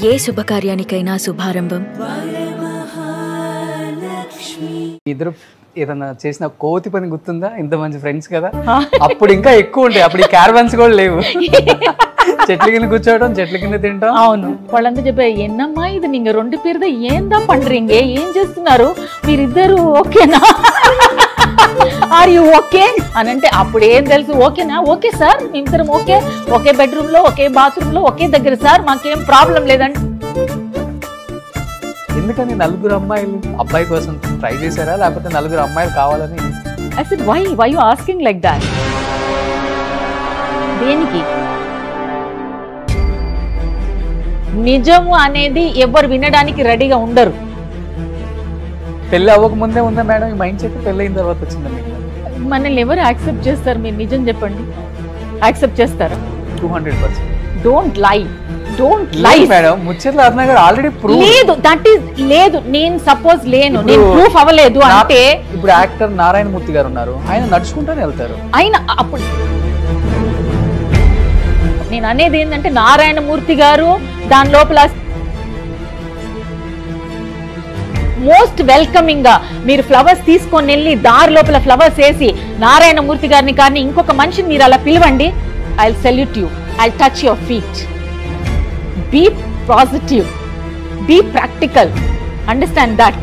ఏ శుభకార్యానికైనా శుభారంభం. ఇద్దరు ఏదన్నా చేసిన కోతి పని గుర్తుందా? ఇంత మంచి ఫ్రెండ్స్ కదా, అప్పుడు ఇంకా ఎక్కువ ఉంటాయి. అప్పుడు ఈ క్యారవన్స్ కూడా లేవు. చెట్ల కింద కూర్చోవడం, చెట్ల కింద తింటాం. అవును, వాళ్ళంతా చెప్పారు, ఎన్నమ్మా ఇది నీங்க రెండు పేరుదా ఏందా పండ్రింగ్, ఏం చేస్తున్నారు మీరిద్దరు, ఓకేనా, ఆర్ యూ ఓకే అని అంటే అప్పుడు ఏం తెలుసు, ఓకేనా, ఓకే సార్ మేమిద్దరం ఓకే, ఒకే బెడ్రూమ్ లో, ఒకే బాత్రూమ్ లో, ఒకే దగ్గర సార్, మాకేం ప్రాబ్లం లేదండి. ఎందుకని నలుగురు అమ్మాయిలు అబ్బాయి కోసం ట్రై చేశారా, లేకపోతే నలుగురు అమ్మాయిలు కావాలని? I said, why you asking like that? దేనికి? నిజము అనేది ఎవరు వినడానికి రెడీగా ఉండరు. పెళ్లి అవ్వక ముందే ఉందా మేడం ఈ మైండ్ సెట్, పెళ్లి అయిన తర్వాత వచ్చిందా మీకు? మనల్ని ఎవరు యాక్సెప్ట్ చేస్తారు? మీరు నిజం చెప్పండి, యాక్సెప్ట్ చేస్తారా? 200%. Don't lie, don't lie madam. ముచ్చట్ల Aruna garu already prove. లేదు, దట్ ఈస్ లేదు. నేను సపోజ్ లేను, నేను ప్రూఫ్ అవ్వలేదు అంటే. ఇప్పుడు యాక్టర్ నారాయణమూర్తి గారు ఉన్నారు, ఆయన నడుచుకుంటూనే వెళ్తారు. ఆయన అప్పుడు నేను అనేది ఏంటంటే, నారాయణమూర్తి గారు దాని లోపల మోస్ట్ వెల్కమింగ్ గా మీరు ఫ్లవర్స్ తీసుకొని వెళ్ళి దారి లోపల ఫ్లవర్స్ వేసి నారాయణమూర్తి గారిని కానీ ఇంకొక మనిషిని మీరు అలా పిలవండి, I will salute you, I will touch your feet. Be positive, be practical, understand that.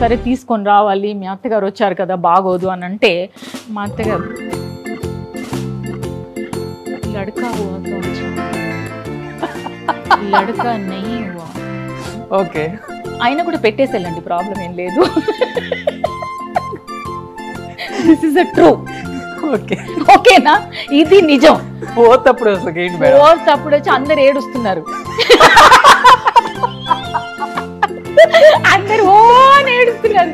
సరే తీసుకొని రావాలి, మీ అత్తగారు వచ్చారు కదా బాగోదు అని అంటే, మా అత్తగారు లడకా హువా తో అచ్చా, లడకా నహీ హువా. ఓకే, ఆయన కూడా పెట్టేసేళ్ళండి, ప్రాబ్లం ఏం లేదు. This is a true. Okay, ఓకేనా, ఇది నిజం. ఫోర్త్ అప్పుడు ఫోర్త్ అప్పుడు వచ్చి అందరు ఏడుస్తున్నారు, అందరు ఓ అని ఏడుస్తున్నారు.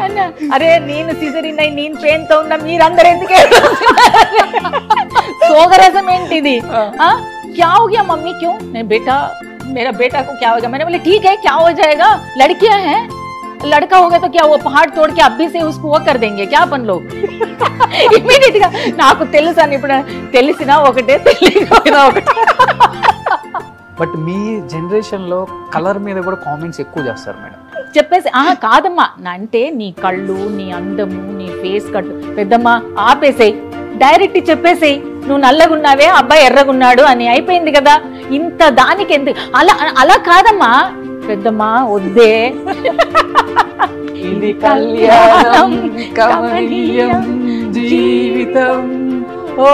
అన్న అరే నేను సిజరిన్ అయి నేను పెయిన్ తో ఉన్నా, మీరందరూ ఎందుకు ఏడుస్తున్నారు? సోగరసం ఏంటిది? क्या हो गया मम्मी, क्यों? नहीं बेटा, मेरा बेटा को क्या हो गया? मैंने बोले ठीक है, क्या हो जाएगा, लड़कियां हैं, लड़का होगा तो क्या वो पहाड़ तोड़ के अभी से उसको वो कर देंगे क्या अपन लोग? इमीडिएट గా నాకు తెలుసు అని, ఇప్పుడు తెలిసినా ఒకటే, తెలియకపోయినా ఒకటే. బట్ మీ జనరేషన్ లో కలర్ మీద కూడా కామెంట్స్ ఎక్కువ చేస్తారు మేడం. చెప్పేసి కాదమ్మా, అంటే నీ కళ్ళు, నీ అందము, నీ ఫేస్ కట్, పెద్దమ్మా ఆపేసేయి, డైరెక్ట్ చెప్పేసేయి, నువ్వు నల్లగున్నావే, అబ్బాయి ఎర్రగున్నాడు అని అయిపోయింది కదా, ఇంత దానికి ఎందుకు? అలా అలా కాదమ్మా పెద్దమ్మా, వద్దే. ఇది కళ్యాణం కమనీయం జీవితం. ఓ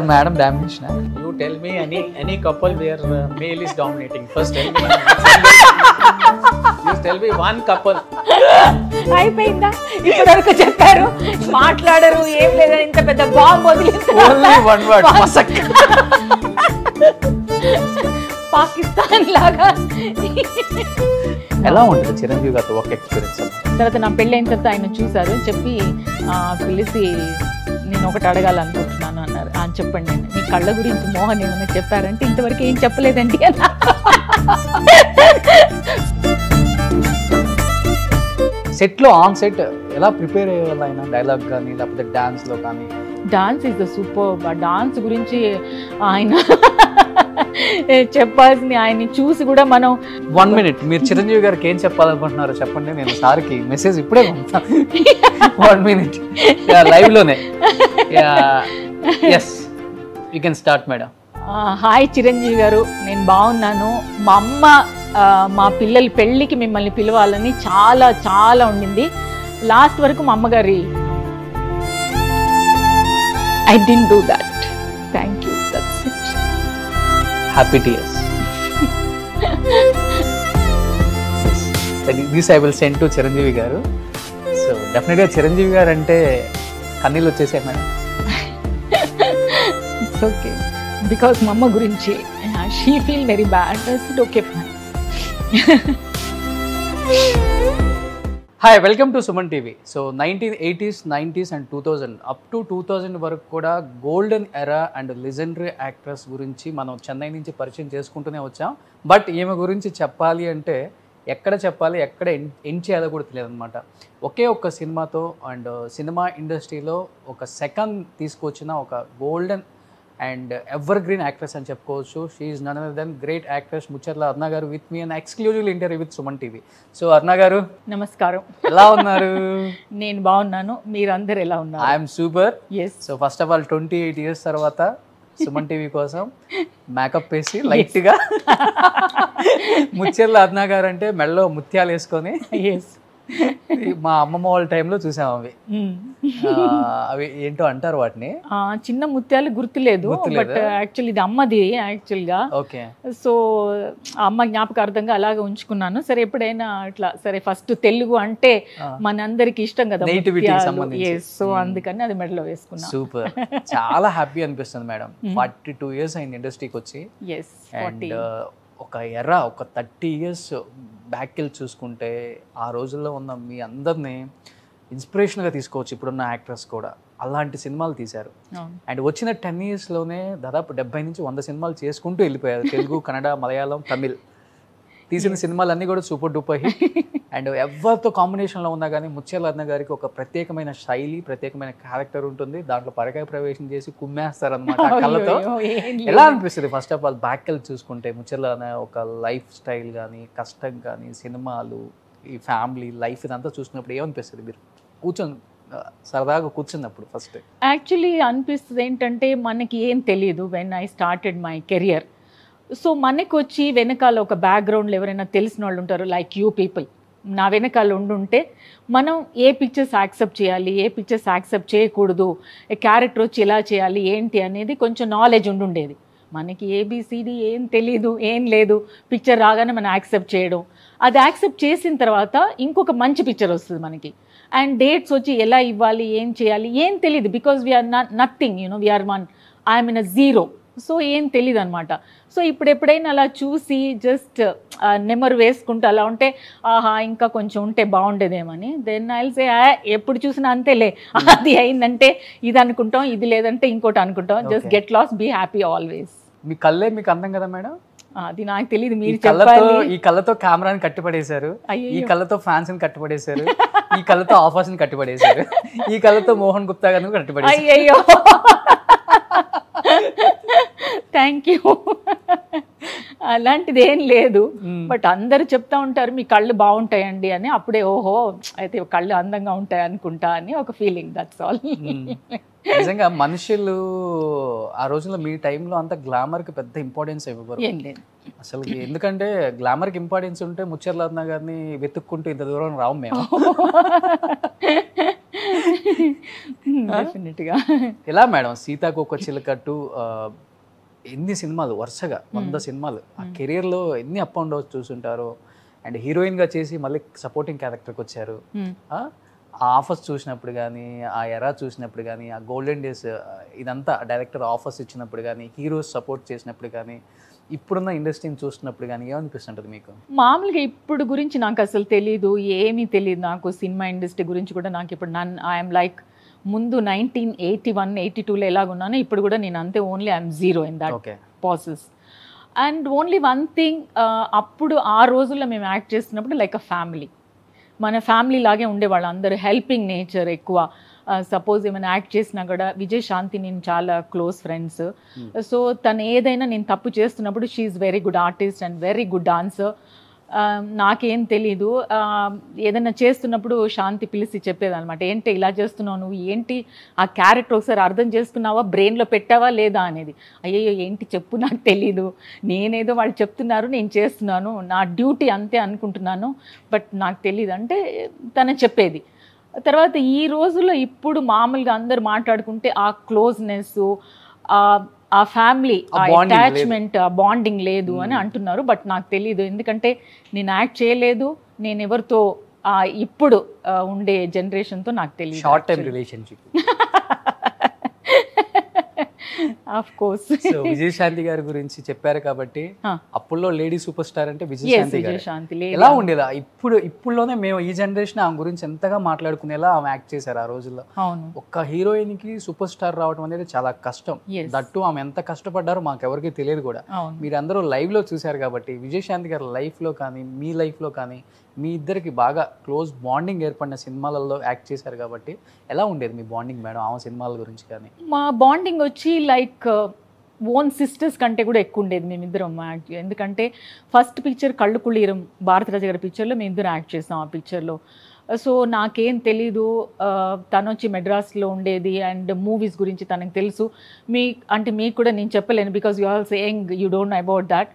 madam domination. You tell me any couple where male is dominating. First tell me. You tell me one couple. అయిపోయిందా? ఇప్పటి వరకు చెప్పారు, మాట్లాడరు, ఏం లేదని ఇంత పెద్ద బాంబు వదిలేస్తారు. Only one word, మసక్. పాకిస్తాన్ లాగా. ఎలా ఉంటుంది చిరంజీవి గారితో ఒక ఎక్స్పీరియన్స్? తర్వాత నా పెళ్ళైన తర్వాత ఆయన చూసారు, చెప్పి పిలిచి నేను ఒకటి అడగాలనుకుంటున్నాను అన్నారు. చెప్పండి, మీ కళ్ళ గురించి మోహన్ ఏమన్నా చెప్పారంటే, ఇంతవరకు ఏం చెప్పలేదండి అన్న. సెట్ లో, ఆన్ సెట్ ఎలా ప్రిపేర్ అయ్యేవాళ్ళు ఆయన? డైలాగ్ కానీ లేకపోతే డాన్స్ లో కానీ? Dance is the super. Dance గురించి ఆయన చెప్పాల్సింది, ఆయన్ని చూసి కూడా మనం 1 minute మీరు చిరంజీవి గారికి ఏం చెప్పాలనుకుంటున్నారో చెప్పండి, నేను సార్కి మెసేజ్ ఇప్పుడే పంపుతాను. 1 minute లైవ్ లోనే. Yes, you can start madam. Hi Chiranjeevi garu, నేను బాగున్నాను. మా అమ్మ మా పిల్లల పెళ్ళికి మిమ్మల్ని పిలవాలని చాలా చాలా ఉండింది. లాస్ట్ వరకు మా అమ్మగారి I didn't do that. Thank you, that's it. Happy tears. This I will send to Chiranjeevi గారు. సో డెఫినెట్గా చిరంజీవి గారు అంటే కన్నీళ్ళు వచ్చేసాయి మేడం. ఇట్స్ ఓకే, బికాస్ మా అమ్మ గురించి she feel very bad. It's okay fine. Hi, welcome to Suman TV. So 1980s, 90s and 2000 up to 2000 వరకు కూడా golden era and legendary actress గురించి మనం చెన్నై నుంచి పరిచయం చేసుకుంటూనే వచ్చాం. బట్ ఈమె గురించి చెప్పాలి అంటే ఎక్కడ చెప్పాలి ఎక్కడ ఎండ్ చేయాలో కూడా తెలియదు అనమాట. ఒకే ఒక్క సినిమాతో అండ్ సినిమా ఇండస్ట్రీలో ఒక సెకండ్ తీసుకొచ్చిన ఒక golden and evergreen actress అని చెప్పుకోవచ్చు. She is none other than great actress Mucherla Aruna garu with me and exclusive interview with Suman TV. So Aruna garu నమస్కారం. ఎలా ఉన్నారు? నేను బాగున్నాను, మీరందరూ ఎలా ఉన్నారు? I'm super. Yes. So first of all 28 years తర్వాత సుమన్ టీవీ కోసం మేకప్ వేసి లైట్గా ముచ్చర్ల అరుణ గారు అంటే మెడలో ముత్యాలు వేసుకొని ఎస్ మా అమ్మమ్మ వాళ్ళ టైంలో చూసాం అవి. అవి ఏంటో అంటారు వాటిని, చిన్న ముత్యాలు గుర్తులేదు, బట్ యాక్చువల్లీ ఇది అమ్మది యాక్చువల్గా. ఓకే. సో అమ్మ జ్ఞాపకార్థంగా అలాగే ఉంచుకున్నాను. సరే ఎప్పుడైనా ఇట్లా సరే ఫస్ట్ తెలుగు అంటే మనందరికి ఇష్టం కదా, సో అందుకని అది మెడలో వేసుకున్నాను. సూపర్. చాలా హ్యాపీ అనిపిస్తుంది మేడం. 42 years అయింది ఇండస్ట్రీకి వచ్చి. అండ్ ఒక 30 years బ్యాక్ వెళ్ళి చూసుకుంటే ఆ రోజుల్లో ఉన్న మీ అందరినీ ఇన్స్పిరేషన్గా తీసుకోవచ్చు ఇప్పుడున్న యాక్టర్స్ కూడా. అలాంటి సినిమాలు తీశారు. అండ్ వచ్చిన 10 yearsలోనే దాదాపు 70 నుంచి 100 సినిమాలు చేసుకుంటూ వెళ్ళిపోయారు. తెలుగు, కన్నడ, మలయాళం, తమిళ్ తీసిన సినిమాలన్నీ కూడా సూపర్ డూపర్ హిట్. అండ్ ఎవరితో కాంబినేషన్లో ఉన్నా కానీ ముత్యాల అరుణ గారికి ఒక ప్రత్యేకమైన శైలి, ప్రత్యేకమైన క్యారెక్టర్ ఉంటుంది. దాంట్లో పరకాయ ప్రవేశం చేసి కుమ్మేస్తారు అనమాట కళ్ళతో. ఎలా అనిపిస్తుంది ఫస్ట్ ఆఫ్ ఆల్ బ్యాక్ వెళ్ళి చూసుకుంటే ముత్యాల అరుణ ఒక లైఫ్ స్టైల్ కానీ, కష్టం కానీ, సినిమాలు, ఈ ఫ్యామిలీ లైఫ్ ఇదంతా చూసినప్పుడు ఏమనిపిస్తుంది? మీరు సరదాగా కూర్చున్నప్పుడు ఫస్ట్ యాక్చువల్లీ అనిపిస్తుంది ఏంటంటే మనకి ఏం తెలియదు when I started my career. So మనకు వచ్చి వెనకాల ఒక బ్యాక్గ్రౌండ్లో ఎవరైనా తెలిసిన వాళ్ళు ఉంటారు, లైక్ యూ పీపుల్ నా వెనకాల ఉండుంటే మనం ఏ పిక్చర్స్ యాక్సెప్ట్ చేయాలి, ఏ పిక్చర్స్ యాక్సెప్ట్ చేయకూడదు, క్యారెక్టర్ వచ్చి ఎలా చేయాలి ఏంటి అనేది కొంచెం నాలెడ్జ్ ఉండుండేది. మనకి ఏబిసిడి ఏం తెలీదు, ఏం లేదు. పిక్చర్ రాగానే మనం యాక్సెప్ట్ చేయడం, అది యాక్సెప్ట్ చేసిన తర్వాత ఇంకొక మంచి పిక్చర్ వస్తుంది మనకి. అండ్ డేట్స్ వచ్చి ఎలా ఇవ్వాలి, ఏం చేయాలి ఏం తెలీదు. Because we are nothing, we are one, I'm in a zero. So ఏం తెలియదు అనమాట. సో ఇప్పుడు ఎప్పుడైనా అలా చూసి జస్ట్ నెమరు వేసుకుంటూ అలా ఉంటే ఆహా ఇంకా కొంచెం ఉంటే బాగుండేదేమని, దెన్ ఐల్ సే ఎప్పుడు చూసినా అంతేలే, అది అయిందంటే ఇది అనుకుంటాం, ఇది లేదంటే ఇంకోటి అనుకుంటాం. Just get loss, be happy always. మీ కళ్ళే మీకు అందం కదా మేడం? అది నాకు తెలియదు, మీరు ఈ కళ్ళతో కెమెరాని కట్టిపడేశారు, ఈ కళ్ళతో ఫ్యాన్స్ ని కట్టిపడేశారు, ఈ కళ్ళతో ఆఫర్స్ ని కట్టిపడేశారు, ఈ కళ్ళతో మోహన్ గుప్తా గారిని కట్టిపడేశారు. అయ్యో థ్యాంక్ యూ. అలాంటిది ఏం లేదు, బట్ అందరు చెప్తా ఉంటారు మీ కళ్ళు బాగుంటాయండి అని. అప్పుడే ఓహో అయితే కళ్ళు అందంగా ఉంటాయి అనుకుంటా అని ఒక ఫీలింగ్, దట్స్ ఆల్. నిజంగా మనుషులు ఆ రోజుల్లో మీ టైంలో అంత గ్లామర్కి పెద్ద ఇంపార్టెన్స్ ఇవ్వరు అసలు. ఎందుకంటే గ్లామర్కి ఇంపార్టెన్స్ ఉంటే ముచ్చర్ల అరుణ గారిని వెతుక్కుంటూ ఇంత దూరం రావు మేము. ఎలా మేడం సీతాకోకచిలుక ఎన్ని సినిమాలు వరుసగా 100 సినిమాలు ఆ కెరీర్లో ఎన్ని అప్ అండ్ డౌన్స్ చూసుంటారు. అండ్ హీరోయిన్గా చేసి మళ్ళీ సపోర్టింగ్ క్యారెక్టర్కి వచ్చారు. ఆ ఆఫర్స్ చూసినప్పుడు కానీ, ఆ ఎరా చూసినప్పుడు కానీ, ఆ గోల్డెన్ డేస్ ఇదంతా డైరెక్టర్ ఆఫర్స్ ఇచ్చినప్పుడు కానీ, హీరోస్ సపోర్ట్ చేసినప్పుడు కానీ, ఇప్పుడున్న ఇండస్ట్రీని చూస్తున్నప్పుడు కానీ ఏమనిపిస్తుంటుంది మీకు? మామూలుగా ఇప్పుడు గురించి నాకు అసలు తెలీదు, ఏమీ తెలియదు నాకు. సినిమా ఇండస్ట్రీ గురించి కూడా నాకు ఇప్పుడు ఐఎమ్ లైక్ ముందు 1981-82లో ఎలాగున్నానో ఇప్పుడు కూడా నేను అంతే. Only I'm zero in that process. And only one thing, అప్పుడు ఆ రోజుల్లో మేము యాక్ట్ చేస్తున్నప్పుడు లైక్ అ ఫ్యామిలీ, మన ఫ్యామిలీ లాగే ఉండేవాళ్ళు అందరూ. హెల్పింగ్ నేచర్ ఎక్కువ. సపోజ్ ఏమైనా యాక్ట్ చేసినా కూడా విజయశాంతి నేను చాలా క్లోజ్ ఫ్రెండ్స్. సో తను ఏదైనా నేను తప్పు చేస్తున్నప్పుడు she is very good artist and very good dancer. నాకేం తెలీదు, ఏదైనా చేస్తున్నప్పుడు శాంతి పిలిచి చెప్పేదనమాట, ఏంటి ఇలా చేస్తున్నావు నువ్వు, ఏంటి ఆ క్యారెక్టర్ ఒకసారి అర్థం చేసుకున్నావా, బ్రెయిన్లో పెట్టావా లేదా అనేది. అయ్యయ్యో ఏంటి చెప్పు, నాకు తెలీదు, నేనేదో వాళ్ళు చెప్తున్నారు నేను చేస్తున్నాను, నా డ్యూటీ అంతే అనుకుంటున్నాను, బట్ నాకు తెలీదు అంటే తను చెప్పేది. తర్వాత ఈ రోజుల్లో ఇప్పుడు మామూలుగా అందరు మాట్లాడుకుంటే ఆ క్లోజ్నెస్, ఆ ఫ్యామిలీ, ఆ అటాచ్మెంట్, ఆ బాండింగ్ లేదు అని అంటున్నారు. బట్ నాకు తెలీదు, ఎందుకంటే నేను యాక్ట్ చేయలేదు, నేను ఎవరితో ఇప్పుడు ఉండే జనరేషన్తో నాకు తెలియదు. Short time relationship of course. So Vijayashanti గారి గురించి చెప్పారు కాబట్టి అప్పుల్లో లేడీ సూపర్ స్టార్ అంటే విజయశాంతి గారు. ఎలా ఉండేదా? ఇప్పుడులోనే మేము ఈ జనరేషన్ ఆమె గురించి ఎంతగా మాట్లాడుకునేలా ఆమె యాక్ట్ చేశారు ఆ రోజుల్లో. ఒక్క హీరోయిన్ కి సూపర్ స్టార్ రావడం అనేది చాలా కష్టం. దట్టు ఆమె ఎంత కష్టపడ్డారో మాకెవరికి తెలియదు కూడా. మీరందరూ లైవ్ లో చూశారు కాబట్టి విజయశాంతి గారి లైఫ్ లో కానీ మీ లైఫ్ లో కానీ మీ ఇద్దరికి బాగా క్లోజ్ బాండింగ్ ఏర్పడిన సినిమాలలో యాక్ట్ చేశారు కాబట్టి ఎలా ఉండేది మీ బాండింగ్ మేడం ఆమె సినిమాల గురించి కానీ? మా బాండింగ్ వచ్చి లైక్ ఓన్ సిస్టర్స్ కంటే కూడా ఎక్కువ ఉండేది మేమిద్దరం. ఎందుకంటే ఫస్ట్ పిక్చర్ కళ్ళు కుళ్ళీరం భారతరాజ గారి పిక్చర్లో మేమిద్దరం యాక్ట్ చేస్తాం ఆ పిక్చర్లో. సో నాకేం తెలీదు, తను వచ్చి మెడ్రాస్లో ఉండేది అండ్ మూవీస్ గురించి తనకు తెలుసు. మీకు కూడా నేను చెప్పలేను because you are saying you don't know about that.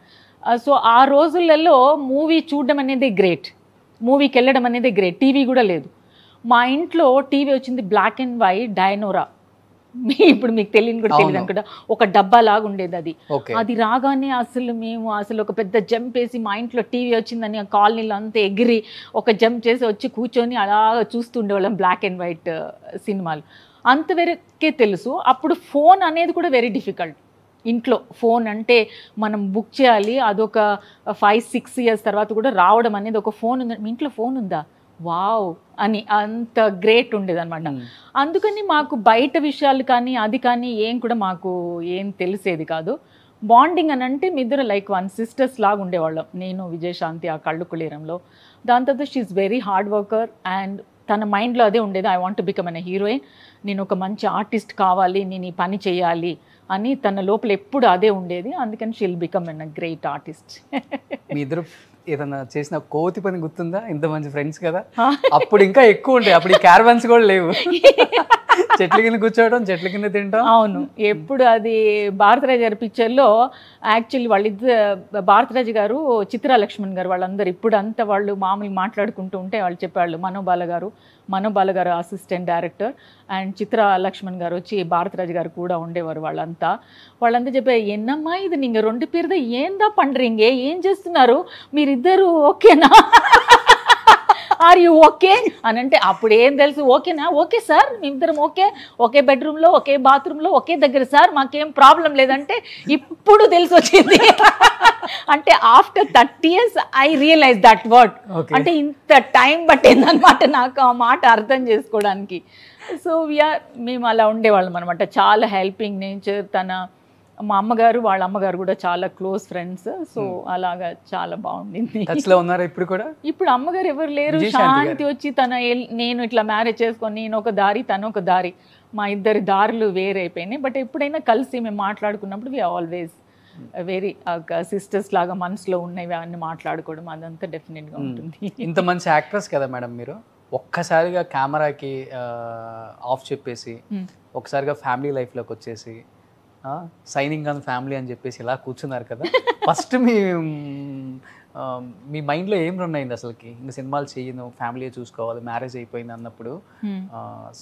సో ఆ రోజులలో మూవీ చూడడం అనేది గ్రేట్, మూవీకి వెళ్ళడం అనేది గ్రేట్. టీవీ కూడా లేదు మా ఇంట్లో. టీవీ వచ్చింది బ్లాక్ అండ్ వైట్ డైనోరా, ఇప్పుడు మీకు తెలియని కూడా తెలియదు అనుకుంటా, ఒక డబ్బా లాగా ఉండేది అది. అది రాగానే మేము ఒక పెద్ద జంప్ వేసి మా ఇంట్లో టీవీ వచ్చిందని ఆ కాలనీలో అంతా ఎగిరి ఒక జంప్ చేసి వచ్చి కూర్చొని అలాగా చూస్తుండేవాళ్ళం బ్లాక్ అండ్ వైట్ సినిమాలు. అంతవరకే తెలుసు. అప్పుడు ఫోన్ అనేది కూడా వెరీ డిఫికల్ట్. ఇంట్లో ఫోన్ అంటే మనం బుక్ చేయాలి, అదొక 5-6 ఇయర్స్ తర్వాత కూడా రావడం అనేది. ఒక ఫోన్ ఉంది, మీ ఇంట్లో ఫోన్ ఉందా, వావ్ అని అంత గ్రేట్ ఉండేదన్నమాట. అందుకని మాకు బయట విషయాలు కానీ అది కానీ ఏం కూడా మాకు ఏం తెలిసేది కాదు. బాండింగ్ అని అంటే మీ ఇద్దరు లైక్ వన్ సిస్టర్స్ లాగా ఉండేవాళ్ళం, నేను విజయశాంతి ఆ కళ్ళు కుళ్ళీరంలో. దాని తర్వాత she is very hard worker and తన మైండ్లో అదే ఉండేది, I want to become an heroine, నేను ఒక మంచి ఆర్టిస్ట్ కావాలి, నేను ఈ పని చేయాలి అని తన లోపల ఎప్పుడు అదే ఉండేది. అందుకని she'll become an great artist. మీ ఇద్దరు ఏదన్నా చేసిన కోతి పని గుర్తుందా? ఇంత మంచి ఫ్రెండ్స్ కదా, అప్పుడు ఇంకా ఎక్కువ ఉంటాయి. అప్పుడు ఈ క్యారవాన్స్ కూడా లేవు, చెట్ల కింద కూర్చోవడం, చెట్ల కింద తింటాం. అవును, ఎప్పుడు అది భారతరాజ గారి పిక్చర్లో యాక్చువల్లీ వాళ్ళిద్దరు భారతరాజ గారు చిత్రా లక్ష్మణ్ గారు వాళ్ళందరూ ఇప్పుడు అంతా వాళ్ళు మామూలు మాట్లాడుకుంటూ ఉంటే వాళ్ళు చెప్పేవాళ్ళు, Manobala garu assistant director and Chitra Lakshman garu వచ్చి భారతరాజ గారు కూడా ఉండేవారు. వాళ్ళంతా చెప్పారు, ఎన్నమ్మా ఇది నీங்க 2 పేరుదా ఏందా పండ్రింగే, ఏం చేస్తున్నారు మీరిద్దరు, ఓకేనా, ఆర్ యూ ఓకే అని అంటే అప్పుడు ఏం తెలుసు, ఓకేనా, ఓకే సార్ మేమిద్దరం ఓకే, ఒకే బెడ్రూమ్లో ఒకే బాత్రూంలో ఒకే దగ్గర సార్, మాకేం ప్రాబ్లం లేదంటే ఇప్పుడు తెలిసి వచ్చింది. అంటే after 30 years I realize that word. అంటే ఇంత టైం పట్టిందనమాట నాకు ఆ మాట అర్థం చేసుకోవడానికి. సో మేము అలా ఉండేవాళ్ళం అనమాట, చాలా హెల్పింగ్ నేచర్. మా అమ్మగారు వాళ్ళ అమ్మగారు కూడా చాలా క్లోజ్ ఫ్రెండ్స్. సో అలాగా చాలా బాగుండింది. ఇప్పుడు కూడా ఇప్పుడు అమ్మగారు ఎవరు లేరు, శాంతి వచ్చి నేను ఇట్లా మ్యారేజ్ చేసుకొని నేను ఒక దారి తను ఒక దారి, మా ఇద్దరి దారులు వేరైపోయినాయి. బట్ ఎప్పుడైనా కలిసి మేము మాట్లాడుకున్నప్పుడు వి ఆల్వేస్ వెరీ సిస్టర్స్ లాగా మనసులో ఉన్నవి అన్ని మాట్లాడుకోవడం అదంతా డెఫినెట్గా ఉంటుంది. ఇంత మంచి యాక్ట్రెస్ కదా మేడం మీరు, ఒక్కసారిగా కెమెరాకి ఆఫ్ చెప్పేసి ఒకసారిగా ఫ్యామిలీ లైఫ్లోకి వచ్చేసి సైనింగ్ ఆన్ ఫ్యామిలీ అని చెప్పేసి ఇలా కూర్చున్నారు కదా, ఫస్ట్ మీ మైండ్లో ఏం రన్ అయింది అసలుకి? ఇంకా సినిమాలు చేయను, ఫ్యామిలీ చూసుకోవాలి, మ్యారేజ్ అయిపోయింది అన్నప్పుడు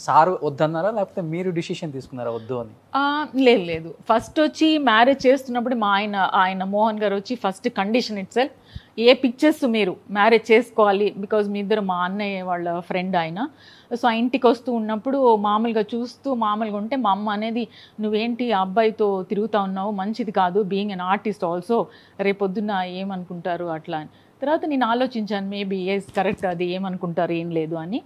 సార్ వద్దన్నారా లేకపోతే మీరు డిసిషన్ తీసుకున్నారా వద్దు అని? లేదు, ఫస్ట్ వచ్చి మ్యారేజ్ చేస్తున్నప్పుడు మా ఆయన మోహన్ గారు వచ్చి first condition it self, A pictures మీరు మ్యారేజ్ చేసుకోవాలి, బికాజ్ మీ ఇద్దరు మా అన్నయ్య వాళ్ళ ఫ్రెండ్ ఆయన. సో ఆ ఇంటికి వస్తూ ఉన్నప్పుడు మామూలుగా చూస్తూ మామూలుగా ఉంటే మా అమ్మ అనేది, నువ్వేంటి ఆ అబ్బాయితో తిరుగుతూ ఉన్నావు, మంచిది కాదు, బీయింగ్ అన్ ఆర్టిస్ట్ ఆల్సో, రేపొద్దున్న ఏమనుకుంటారు అట్లా అని. తర్వాత నేను ఆలోచించాను, మేబీ కరెక్ట్, అది ఏమనుకుంటారు ఏం లేదు అని.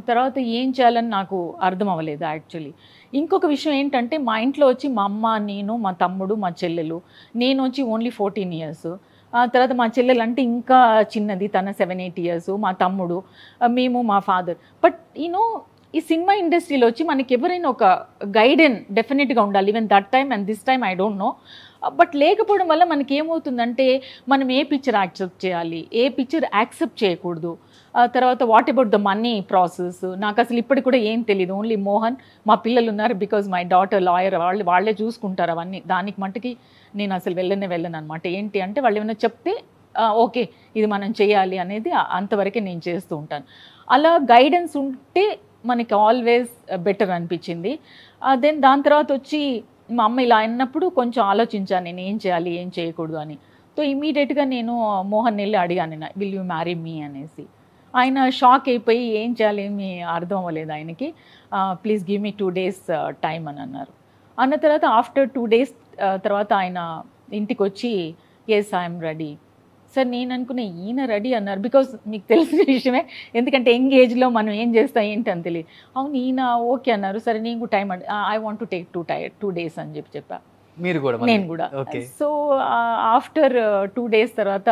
తర్వాత ఏం చేయాలని నాకు అర్థం అవ్వలేదు యాక్చువల్లీ. ఇంకొక విషయం ఏంటంటే మా ఇంట్లో వచ్చి మా అమ్మ, నేను, మా తమ్ముడు, మా చెల్లెలు, నేను వచ్చి ఓన్లీ 14 years, తర్వాత మా చెల్లెలు అంటే ఇంకా చిన్నది, తన 7-8 years, మా తమ్ముడు, మేము, మా ఫాదర్. బట్ ఈ సినిమా ఇండస్ట్రీలో వచ్చి మనకి ఎవరైనా ఒక గైడెన్ డెఫినెట్గా ఉండాలి. Even that time and this time I don't no. But లేకపోవడం వల్ల మనకి ఏమవుతుందంటే మనం ఏ పిక్చర్ యాక్సెప్ట్ చేయాలి, ఏ పిక్చర్ యాక్సెప్ట్ చేయకూడదు. తర్వాత what about the money process, నాకు అసలు ఇప్పటికి కూడా ఏం తెలియదు. ఓన్లీ మోహన్, మా పిల్లలు ఉన్నారు, బికాజ్ మై డాటర్ లాయర్, వాళ్ళే చూసుకుంటారు అవన్నీ. దానికి మట్టుకి నేను అసలు వెళ్ళను అనమాట. ఏంటి అంటే వాళ్ళు ఏమైనా చెప్తే ఓకే ఇది మనం చేయాలి అనేది అంతవరకే నేను చేస్తూ ఉంటాను. అలా గైడెన్స్ ఉంటే మనకి ఆల్వేస్ బెటర్ అనిపించింది. దెన్ దాని తర్వాత వచ్చి మా అమ్మ ఇలా అన్నప్పుడు కొంచెం ఆలోచించాను నేను ఏం చేయాలి ఏం చేయకూడదు అని. సో ఇమీడియట్గా నేను మోహన్ వెళ్ళి అడిగాను, విల్ యూ మ్యారీ మీ అనేసి. ఆయన షాక్ అయిపోయి ఏం చేయాలి ఏమి అర్థం అవ్వలేదు ఆయనకి. Please give me 2 days time అని అన్నారు. అన్న తర్వాత ఆఫ్టర్ 2 days తర్వాత ఆయన ఇంటికి వచ్చి ఎస్ ఐఎమ్ రెడీ. సార్ నేను అనుకున్నా ఈయన రెడీ అన్నారు, బికాజ్ మీకు తెలిసిన విషయమే, ఎందుకంటే యంగ్ ఏజ్లో మనం ఏం చేస్తాం ఏంటి అని తెలియదు. అవును ఈయన ఓకే అన్నారు, సరే నీకు time I want to take 2 days అని చెప్పా. మీరు కూడా? నేను కూడా. సో ఆఫ్టర్ 2 days తర్వాత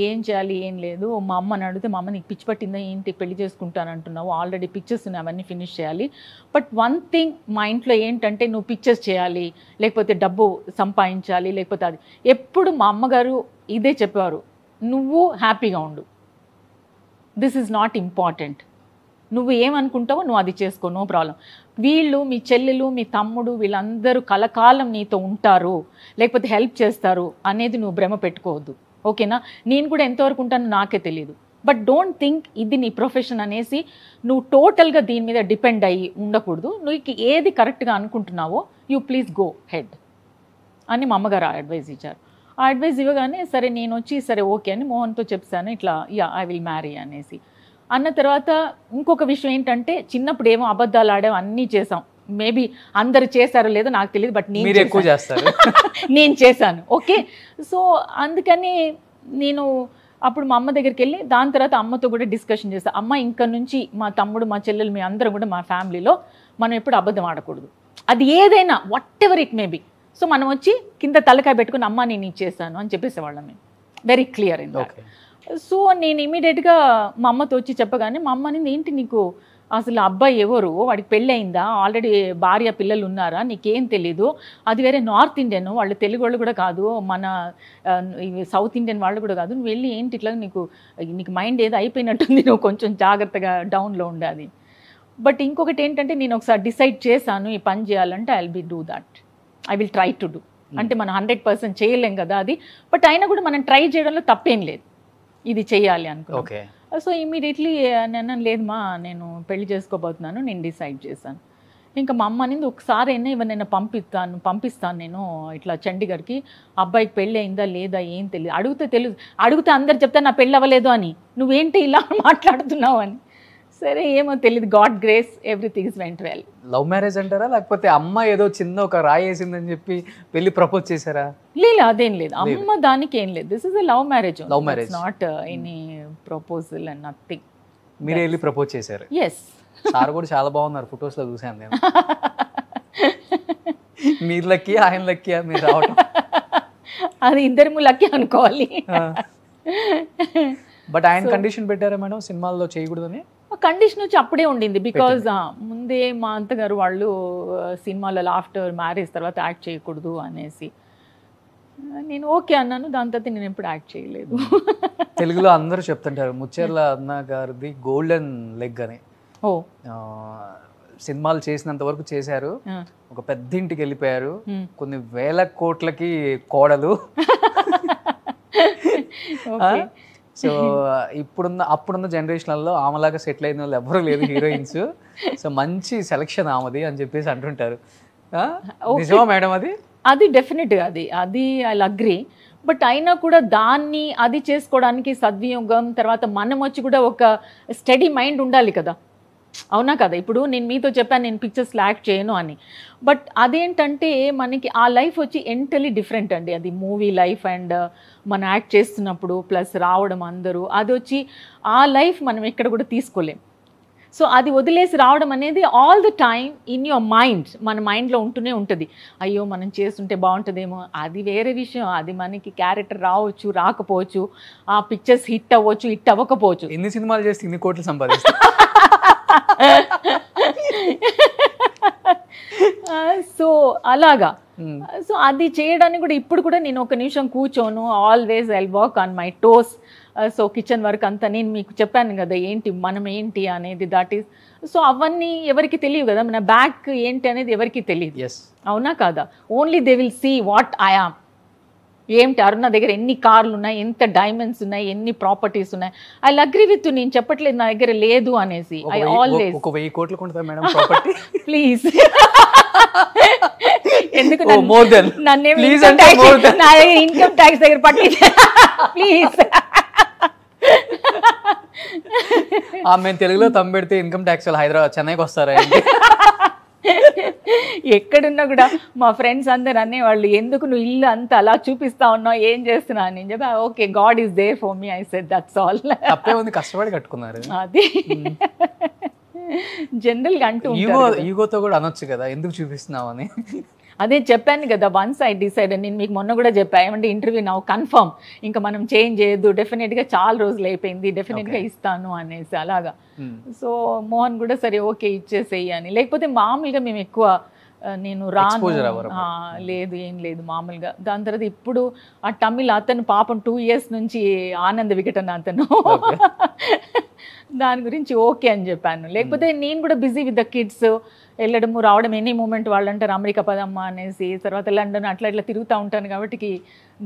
ఏం చేయాలి ఏం లేదు, మా అమ్మని అడిగితే మా అమ్మ నీకు పిచ్చి పట్టిందా ఏంటి పెళ్లి చేసుకుంటాను అంటున్నావు, ఆల్రెడీ పిక్చర్స్ ఉన్నాయి అవన్నీ ఫినిష్ చేయాలి, బట్ వన్ థింగ్ మా ఇంట్లో ఏంటంటే నువ్వు పిక్చర్స్ చేయాలి, లేకపోతే డబ్బు సంపాదించాలి, లేకపోతే అది. ఎప్పుడు మా అమ్మగారు ఇదే చెప్పేవారు, నువ్వు హ్యాపీగా ఉండు, దిస్ ఈజ్ నాట్ ఇంపార్టెంట్, నువ్వు ఏమనుకుంటావో నువ్వు అది చేసుకో, నో ప్రాబ్లం. వీళ్ళు మీ చెల్లెలు మీ తమ్ముడు వీళ్ళందరూ కలకాలం నీతో ఉంటారు, లేకపోతే హెల్ప్ చేస్తారు అనేది నువ్వు భ్రమ పెట్టుకోవద్దు, ఓకేనా? నేను కూడా ఎంతవరకు ఉంటానో నాకే తెలియదు, బట్ డోంట్ థింక్ ఇది నీ ప్రొఫెషన్ అనేసి నువ్వు టోటల్గా దీని మీద డిపెండ్ అయ్యి ఉండకూడదు, నువ్వు ఏది కరెక్ట్గా అనుకుంటున్నావో యూ ప్లీజ్ గో హెడ్ అని మా అమ్మగారు అడ్వైజ్ ఇచ్చారు. ఆ అడ్వైజ్ ఇవ్వగానే సరే నేను వచ్చి సరే ఓకే అని మోహన్తో చెప్పాను, ఇట్లా ఐ విల్ మ్యారీ అనేసి. అన్న తర్వాత ఇంకొక విషయం ఏంటంటే చిన్నప్పుడు ఏమో అబద్ధాలు ఆడాం అన్నీ చేసాం, మేబీ అందరు చేశారో లేదో నాకు తెలియదు, బట్ నేను ఎక్కువ చేస్తాను నేను చేశాను, ఓకే. సో అందుకని నేను అప్పుడు మా అమ్మ దగ్గరికి వెళ్ళి దాని తర్వాత అమ్మతో కూడా డిస్కషన్ చేస్తాను, అమ్మ ఇంకా నుంచి మా తమ్ముడు మా చెల్లెలు మీ అందరం కూడా మా ఫ్యామిలీలో మనం ఎప్పుడు అబద్ధం ఆడకూడదు, అది ఏదైనా what ever it may B. So మనం వచ్చి కింద తలకాయ పెట్టుకుని అమ్మ నేను ఇచ్చేసాను అని చెప్పేసేవాళ్ళం మేము, very clear in that. So నేను ఇమీడియట్గా మా అమ్మతో వచ్చి చెప్పగానే మా అమ్మ అనేది ఏంటి నీకు అసలు అబ్బాయి ఎవరు, వాడికి పెళ్ళి అయిందా, ఆల్రెడీ భార్య పిల్లలు ఉన్నారా, నీకేం తెలీదు, అది వేరే నార్త్ ఇండియన్ వాళ్ళు, తెలుగు వాళ్ళు కూడా కాదు, మన సౌత్ ఇండియన్ వాళ్ళు కూడా కాదు, నువ్వు వెళ్ళి ఏంటి ఇట్లా నీకు మైండ్ ఏదో అయిపోయినట్టుంది, నువ్వు కొంచెం జాగ్రత్తగా డౌన్లో ఉండాలి. బట్ ఇంకొకటి ఏంటంటే నేను ఒకసారి డిసైడ్ చేశాను ఈ పని చేయాలంటే I will do that, I will try to do. అంటే మనం 100% చేయలేం కదా అది, బట్ అయినా కూడా మనం ట్రై చేయడంలో తప్పేం లేదు, ఇది చెయ్యాలి అనుకో. సో ఇమీడియట్లీ నేను లేదమ్మా నేను పెళ్లి చేసుకోబోతున్నాను, నేను డిసైడ్ చేశాను. ఇంకా మా అమ్మ అనేది ఒకసారి అయినా ఇవన్నీ పంపిస్తాను నేను ఇట్లా చండీగఢ్కి, అబ్బాయికి పెళ్ళి అయిందా లేదా ఏం తెలియదు, అడిగితే అందరు చెప్తాను నా పెళ్ళి అవ్వలేదు అని, నువ్వేంటి ఇలా మాట్లాడుతున్నావు అని. సరే ఏమో తెలియదు, God grace everything is went well. Love marriage అంటారా లేకపోతే అమ్మ ఏదో చిన్న ఒక రాయి వేసిందని చెప్పి పెళ్లి ప్రపోజ్ చేశారా? లేదు అదేం లేదు, అమ్మ దానికి ఏం లేదు, this is a love marriage, not any proposal and nothing. మీరే వెళ్ళి ప్రపోజ్ చేశారు? ఎస్. సార్ కూడా చాలా బాగున్నారు, ఫొటోస్ లో చూసాను నేను. మీరు లక్కీ ఆయన లక్కీ మీరు రావటం? అది ఇద్దరు లక్కీ అనుకోవాలి. బట్ ఆయన కండిషన్ పెట్టారా మేడం సినిమాల్లో చేయకూడదని? కండిషన్ వచ్చి అప్పుడే ఉండింది, బికాజ్ ముందే మా అంతగారు వాళ్ళు సినిమాలలో ఆఫ్టర్ మ్యారేజ్ తర్వాత యాక్ట్ చేయకూడదు అనేసి. నేను ఓకే అన్నాను, దాని తర్వాత నేను ఎప్పుడు యాక్ట్ చేయలేదు. తెలుగులో అందరూ చెప్తుంటారు ముచ్చెర్ల అన్న గారిది గోల్డెన్ లెగ్ అని. ఓ సినిమాలు చేసినంత వరకు చేశారు, ఒక పెద్ద ఇంటికి వెళ్ళిపోయారు, కొన్ని వేల కోట్లకి కోడలు. సో అప్పుడున్న జనరేషన్లలో ఆమెలాగా సెటిల్ అయిన వాళ్ళు ఎవరు లేదు హీరోయిన్స్. సో మంచి సెలక్షన్ ఆమెది అని చెప్పేసి అంటుంటారు, నిజమా మేడం? అది డెఫినెట్గా అది ఐ అగ్రీ, బట్ అయినా కూడా దాన్ని అది చేసుకోవడానికి సద్వినియోగం, తర్వాత మనం వచ్చి కూడా ఒక స్టడీ మైండ్ ఉండాలి కదా, అవునా కదా? ఇప్పుడు నేను మీతో చెప్పాను నేను పిక్చర్స్లో యాక్ట్ చేయను అని, బట్ అదేంటంటే మనకి ఆ లైఫ్ వచ్చి ఎంటలీ డిఫరెంట్ అండి, అది మూవీ లైఫ్ అండ్ మనం యాక్ట్ చేస్తున్నప్పుడు ప్లస్ రావడం అందరూ, అది వచ్చి ఆ లైఫ్ మనం ఎక్కడ కూడా తీసుకోలేం. సో అది వదిలేసి రావడం అనేది all the time in your mind, మన మైండ్లో ఉంటూనే ఉంటుంది, అయ్యో మనం చేస్తుంటే బాగుంటుందేమో, అది వేరే విషయం, అది మనకి క్యారెక్టర్ రావచ్చు రాకపోవచ్చు, ఆ పిక్చర్స్ హిట్ అవ్వచ్చు హిట్ అవ్వకపోవచ్చు. ఎన్ని సినిమాలు చేస్తే ఇన్ని కోట్లు సంపాదిస్తాయి. సో అలాగా, సో అది చేయడానికి కూడా ఇప్పుడు కూడా నేను ఒక నిమిషం కూర్చోను, always I walk on my toes. So kitchen work అంతా నేను మీకు చెప్పాను కదా ఏంటి మనం ఏంటి అనేది, దట్ ఈస్, సో అవన్నీ ఎవరికి తెలియదు కదా, మన బ్యాక్ ఏంటి అనేది ఎవరికి తెలియదు, అవునా కాదా? Only they will see what I am, ఏంటి అరుణ దగ్గర ఎన్ని కార్లు ఉన్నాయి, ఎంత డైమండ్స్ ఉన్నాయి, ఎన్ని ప్రాపర్టీస్ ఉన్నాయి. ఐ అగ్రీ విత్ యు, నేను చెప్పట్లేదు నా దగ్గర లేదు అనేసి. ఐ ఆల్వేస్ 1000 కోట్లు కొంటా మేడం ప్రాపర్టీ ప్లీజ్. ఎందుకు నన్ను ఇన్కమ్ ట్యాక్స్ దగ్గర పట్టి ప్లీజ్. మేము తెలుగులో తమ్ము పెడితే ఇన్కమ్ ట్యాక్స్ హైదరాబాద్ చెన్నైకి వస్తారా? ఎక్కడున్నా కూడా మా ఫ్రెండ్స్ అందరు అనేవాళ్ళు ఎందుకు నువ్వు ఇల్లు అంతా అలా చూపిస్తా ఉన్నావు, ఏం చేస్తున్నావు అని చెప్పి okay God is there for me I said that's all. తప్పే ఉంది, కష్టపడి కట్టుకున్నారు. అది జనరల్గా అంటూ ఈగోతో కూడా అనొచ్చు కదా ఎందుకు చూపిస్తున్నావు అని. అదే చెప్పాను కదా, వన్స్ ఐ డిసైడ్, నేను మీకు మొన్న కూడా చెప్పా ఏమంటే ఇంటర్వ్యూ నా కన్ఫర్మ్, ఇంకా మనం చేంజ్ చేయొద్దు, డెఫినెట్గా చాలా రోజులు అయిపోయింది, డెఫినెట్గా ఇస్తాను అనేసి అలాగా. సో మోహన్ కూడా సరే ఓకే ఇచ్చేసేయి అని, లేకపోతే మామూలుగా మేము ఎక్కువ నేను రాను లేదు ఏం లేదు మామూలుగా. దాని తర్వాత ఇప్పుడు ఆ తమిళ్ అతను పాపం 2 years నుంచి ఆనంద వికటన అతను దాని గురించి ఓకే అని చెప్పాను. లేకపోతే నేను కూడా బిజీ విత్ ద కిడ్స్, వెళ్ళడము రావడం, ఎనీ మూమెంట్ వాళ్ళు అంటారు అమెరికా పదమ్మా అనేసి, తర్వాత లండన్ అట్లా ఇట్లా తిరుగుతూ ఉంటాను కాబట్టి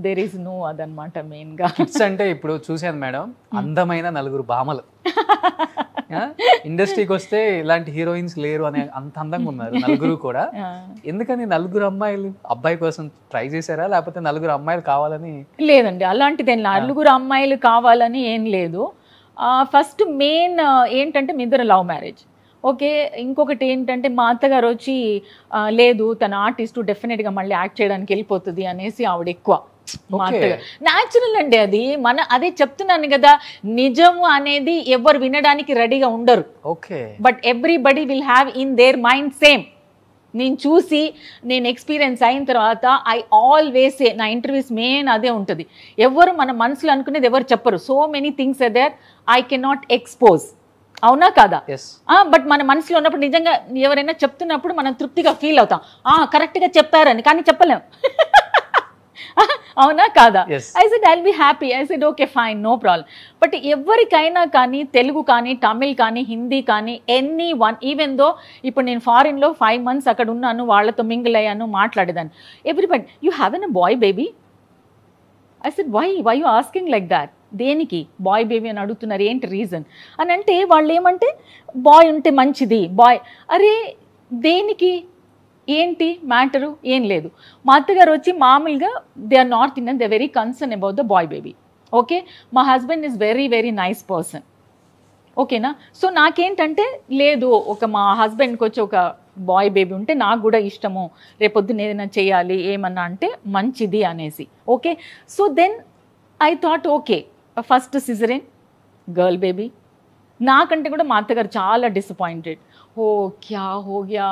దేర్ ఈస్ నో అదనమాట మెయిన్గా. కిడ్స్ అంటే ఇప్పుడు చూసాను మేడం, అందమైన 4 భామలు ఇండస్ట్రీకి వస్తే ఇలాంటి హీరోయిన్స్ లేరు అనే అంత అందంగా ఉన్నారు 4 కూడా. ఎందుకని 4 అమ్మాయిలు అబ్బాయి కోసం ట్రై చేశారా, లేకపోతే 4 అమ్మాయిలు కావాలని? లేదండి అలాంటిది 4 అమ్మాయిలు కావాలని ఏం లేదు. ఫస్ట్ మెయిన్ ఏంటంటే మీ ఇద్దరు లవ్ మ్యారేజ్ ఓకే. ఇంకొకటి ఏంటంటే మా అత్తగారు వచ్చి లేదు తన ఆర్టిస్ట్ డెఫినెట్గా మళ్ళీ యాక్ట్ చేయడానికి వెళ్ళిపోతుంది అనేసి ఆవిడ ఎక్కువ. మా అత్తగారు న్యాచురల్ అండి అది, అదే చెప్తున్నాను కదా, నిజము అనేది ఎవరు వినడానికి రెడీగా ఉండరు. But everybody will have in their mind same. నేను చూసి నేను ఎక్స్పీరియన్స్ అయిన తర్వాత ఐ ఆల్వేస్ సే, నా ఇంటర్వ్యూస్ మెయిన్ అదే ఉంటుంది, ఎవరు మన మనసులో అనుకునేది ఎవరు చెప్పరు. So many things are there I can not expose, అవునా కాదా? బట్ మన మనసులో ఉన్నప్పుడు నిజంగా ఎవరైనా చెప్తున్నప్పుడు మనం తృప్తిగా ఫీల్ అవుతాం, కరెక్ట్గా చెప్పారని, కానీ చెప్పలేం. అవునా కాదా? I said I'll be happy, I said okay fine no problem. But ఎవరికైనా కానీ తెలుగు కానీ తమిళ్ కానీ హిందీ కానీ ఎనీ వన్, ఈవెన్ దో ఇప్పుడు నేను ఫారిన్లో 5 months అక్కడ ఉన్నాను, వాళ్ళతో మింగిల్ అయ్యాను, మాట్లాడేదాన్ని. Everybody you have an boy baby? I said why you asking like that? దేనికి బాయ్ బేబీ అని అడుగుతున్నారు, ఏంటి రీజన్ అని అంటే వాళ్ళు ఏమంటే బాయ్ ఉంటే మంచిది, బాయ్. అరే దేనికి, ఏంటి మ్యాటరు? ఏం లేదు. మా అత్తగారు వచ్చి మామూలుగా they are North Indian, they very concern about the boy baby. Okay, మా husband is very very nice person, ఓకేనా. సో నాకేంటంటే లేదు, ఒక మా హస్బెండ్కి వచ్చి ఒక బాయ్ బేబీ ఉంటే నాకు కూడా ఇష్టము, రేపొద్దున ఏదైనా చేయాలి ఏమన్నా అంటే మంచిది అనేసి. Okay, so then I thought okay first caesarean girl baby. నాకంటే కూడా మా అత్తగారు చాలా డిసప్పాయింటెడ్, हो क्या हो गया,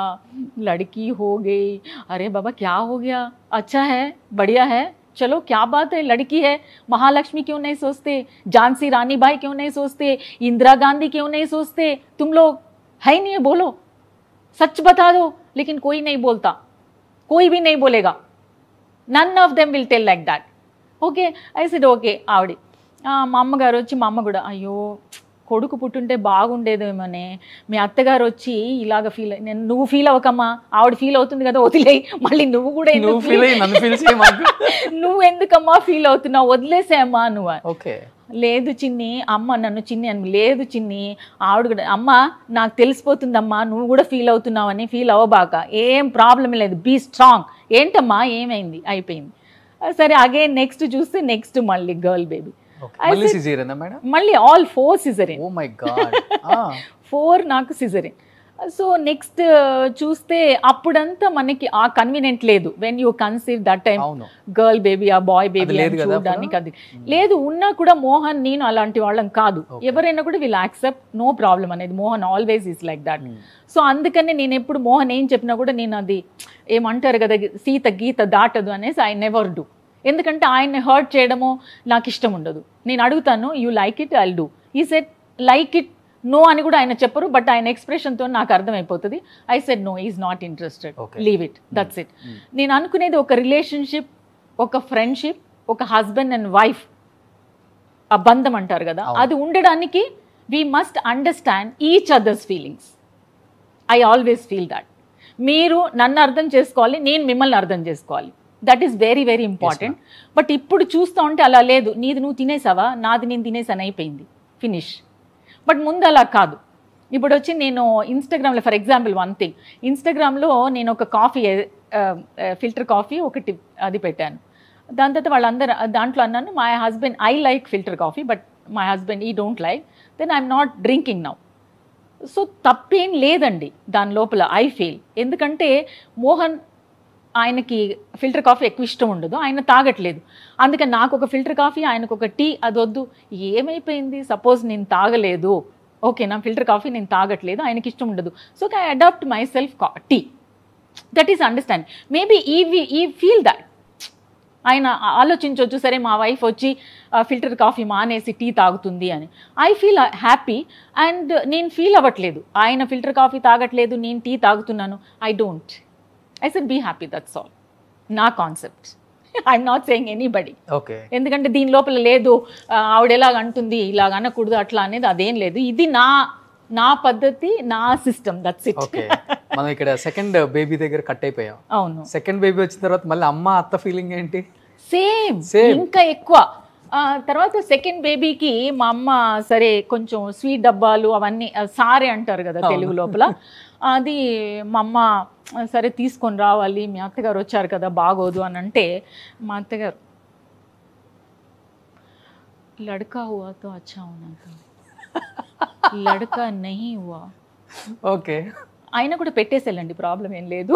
लड़की हो गई, अरे बाबा क्या हो गया, अच्छा है बढ़िया है, चलो क्या बात है, लड़की है, महालक्ष्मी क्यों नहीं सोचते, झांसी रानी बाई क्यों नहीं सोचते, इंदिरा गांधी क्यों नहीं सोचते, तुम लोग है नहीं है, बोलो सच बता दो. लेकिन कोई नहीं बोलता, कोई भी नहीं बोलेगा, none of them will tell like that. Okay I said okay. ఆవిడ మా అమ్మగారు వచ్చి, మా అమ్మ కూడా అయ్యో కొడుకు పుట్టుంటే బాగుండేదేమోనే, మీ అత్తగారు వచ్చి ఇలాగ ఫీల్, నేను నువ్వు ఫీల్ అవ్వకమ్మా, ఆవిడ ఫీల్ అవుతుంది కదా వదిలేయి, మళ్ళీ నువ్వు కూడా నువ్వు ఎందుకమ్మా ఫీల్ అవుతున్నావు, వదిలేసేమ్మా నువ్వు. ఓకే లేదు చిన్ని, అమ్మ నన్ను చిన్ని అని, లేదు చిన్ని ఆవిడ కూడా, అమ్మ నాకు తెలిసిపోతుందమ్మా నువ్వు కూడా ఫీల్ అవుతున్నావు అని, ఫీల్ అవ్వబాక, ఏం ప్రాబ్లం లేదు, బీ స్ట్రాంగ్. ఏంటమ్మా ఏమైంది, అయిపోయింది. సరే అగైన్ నెక్స్ట్ చూస్తే నెక్స్ట్ మళ్ళీ గర్ల్ బేబీ, మళ్ళీ ఆల్ 4 సిజరిన్. 4 నాకు సిజరిన్. సో నెక్స్ట్ చూస్తే అప్పుడంతా మనకి ఆ కన్వీనియంట్ లేదు, when you conceive that time girl baby ఆ బాయ్ బేబీ చూడడానికి అది లేదు. ఉన్నా కూడా మోహన్ నేను అలాంటి వాళ్ళం కాదు, ఎవరైనా కూడా విల్ యాక్సెప్ట్, నో ప్రాబ్లం అనేది. Mohan always is like that. So అందుకని నేను ఎప్పుడు మోహన్ ఏం చెప్పినా కూడా నేను అది ఏమంటారు కదా సీత గీత దాటదు అనేసి ఐ నెవర్ డూ. ఎందుకంటే ఆయన్ని హర్ట్ చేయడము నాకు ఇష్టం ఉండదు. నేను అడుగుతాను you like it I'll do, he said like it no అని కూడా ఆయన చెప్పరు, బట్ ఆయన ఎక్స్ప్రెషన్తో నాకు అర్థమైపోతుంది. I said no is not interested, leave it, that's it. నేను అనుకునేది ఒక రిలేషన్షిప్, ఒక ఫ్రెండ్షిప్, ఒక హస్బెండ్ అండ్ వైఫ్ ఆ బంధం అంటారు కదా, అది ఉండడానికి we must understand each others feelings. I always feel that. మీరు నన్ను అర్థం చేసుకోవాలి, నేను మిమ్మల్ని అర్థం చేసుకోవాలి. That is very very important. But ఇప్పుడు చూస్తూ ఉంటే అలా లేదు, నీది నువ్వు తినేసావా, నాది నేను తినేసాను, అయిపోయింది, ఫినిష్. బట్ ముందు అలా కాదు. ఇప్పుడు వచ్చి నేను ఇన్స్టాగ్రామ్లో ఫర్ ఎగ్జాంపుల్ వన్ థింగ్, ఇన్స్టాగ్రామ్లో నేను ఒక కాఫీ ఫిల్టర్ కాఫీ ఒకటి అది పెట్టాను. దాని తర్వాత వాళ్ళందరూ దాంట్లో అన్నాను my husband I like filter coffee but my husband he don't like, then I'm not drinking now. So తప్పేం లేదండి దాని లోపల ఐ ఫీల్. ఎందుకంటే మోహన్ ఆయనకి ఫిల్టర్ కాఫీ ఎక్కువ ఇష్టం ఉండదు, ఆయన తాగట్లేదు. అందుకని నాకు ఒక ఫిల్టర్ కాఫీ, ఆయనకు ఒక టీ, అది వద్దు. ఏమైపోయింది, సపోజ్ నేను తాగలేదు, ఓకే నా ఫిల్టర్ కాఫీ నేను తాగట్లేదు, ఆయనకి ఇష్టం ఉండదు, so I adapt myself tea. That is understand. Maybe he feel that ఆయన ఆలోచించవచ్చు, సరే మా వైఫ్ వచ్చి ఫిల్టర్ కాఫీ మానేసి టీ తాగుతుంది అని. ఐ ఫీల్ హ్యాపీ అండ్ నేను ఫీల్ అవ్వట్లేదు ఆయన ఫిల్టర్ కాఫీ తాగట్లేదు, నేను టీ తాగుతున్నాను. I don't. I said be happy, that's all. నా concept. I'm not saying anybody. Okay. ఎందుకంటే దీని లోపల లేదు ఆవిడ ఎలాగ అంటుంది ఇలాగ అనకూడదు అట్లా అనేది అదేం లేదు. ఇది నా పద్ధతి, నా సిస్టమ్, దట్స్ ఇట్. ఓకే. మనం ఇక్కడ సెకండ్ బేబీ దగ్గర కట్ అయిపోయాం. అవును. సెకండ్ బేబీ వచ్చిన తర్వాత మళ్ళీ అమ్మ అత్త ఫీలింగ్ ఏంటి? సేమ్, ఇంకా ఎక్కువ. తర్వాత సెకండ్ బేబీకి మా అమ్మ సరే కొంచెం స్వీట్ డబ్బాలు అవన్నీ సారే అంటారు కదా తెలుగు లోపల, అది మా అమ్మ సరే తీసుకొని రావాలి, మీ అత్తగారు వచ్చారు కదా బాగోదు అని అంటే, మా అత్తగారు లడ్కా హువా తో అచ్చా హోనా తా, లడ్కా నహీ హువా. ఓకే. ఆయన కూడా పెట్టేసేళ్ళండి, ప్రాబ్లం ఏం లేదు.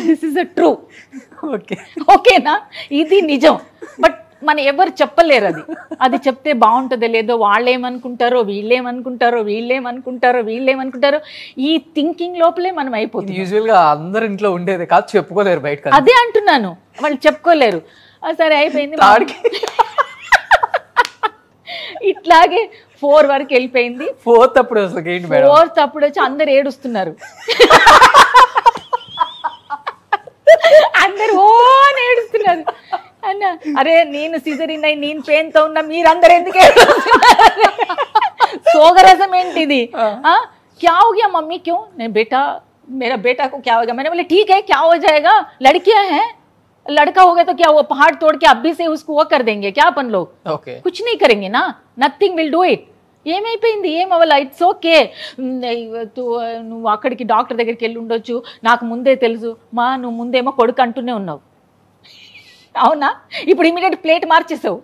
This is a true. Okay. ఓకేనా, ఇది నిజం. బట్ మన ఎవరు చెప్పలేరు అది చెప్తే బాగుంటుందో లేదో, వాళ్ళేమనుకుంటారో వీళ్ళేమనుకుంటారో ఈ థింకింగ్ లోపలే మనం అయిపోతుంది. యూజువల్ గా అందరి ఇంట్లో ఉండేది కాదు, చెప్పుకోలేరు బయట. అదే అంటున్నాను, వాళ్ళు చెప్పుకోలేరు. సరే అయిపోయింది, ఇట్లాగే 4 వరకు వెళ్ళిపోయింది. 4th అప్పుడు అసలు ఏంటి మేడం? 4th అప్పుడు వచ్చి అందరు ఏడుస్తున్నారు, అందరు ఓ అని ఏడుస్తున్నారు. అన్న అరే నేను సిజరీన్ అయి నేను పెయిన్ తో ఉన్నా, మీరందరూ ఎందుకు ఏడుస్తున్నారు? సోగరసం ఏంటిది? क्या हो गया मम्मी, क्यों? नहीं बेटा, मेरा बेटा को क्या हो गया? मैंने बोले ठीक है, क्या हो जाएगा, लड़कियां हैं, लड़का हो गया तो क्या, वो पहाड़ तोड़ के अभी से उसको वो कर देंगे क्या अपन लोग? ఓకే. कुछ नहीं करेंगे ना, नथिंग विल डू इट. ఏమైపోయింది, ఏమవ్వాల, ఇట్స్ ఓకే. నువ్వు అక్కడికి డాక్టర్ దగ్గరికి వెళ్ళి ఉండొచ్చు, నాకు ముందే తెలుసు. నువ్వు ముందేమో కొడుకు అంటూనే ఉన్నావు, అవునా? ఇప్పుడు ఇమీడియట్ ప్లేట్ మార్చేసావు.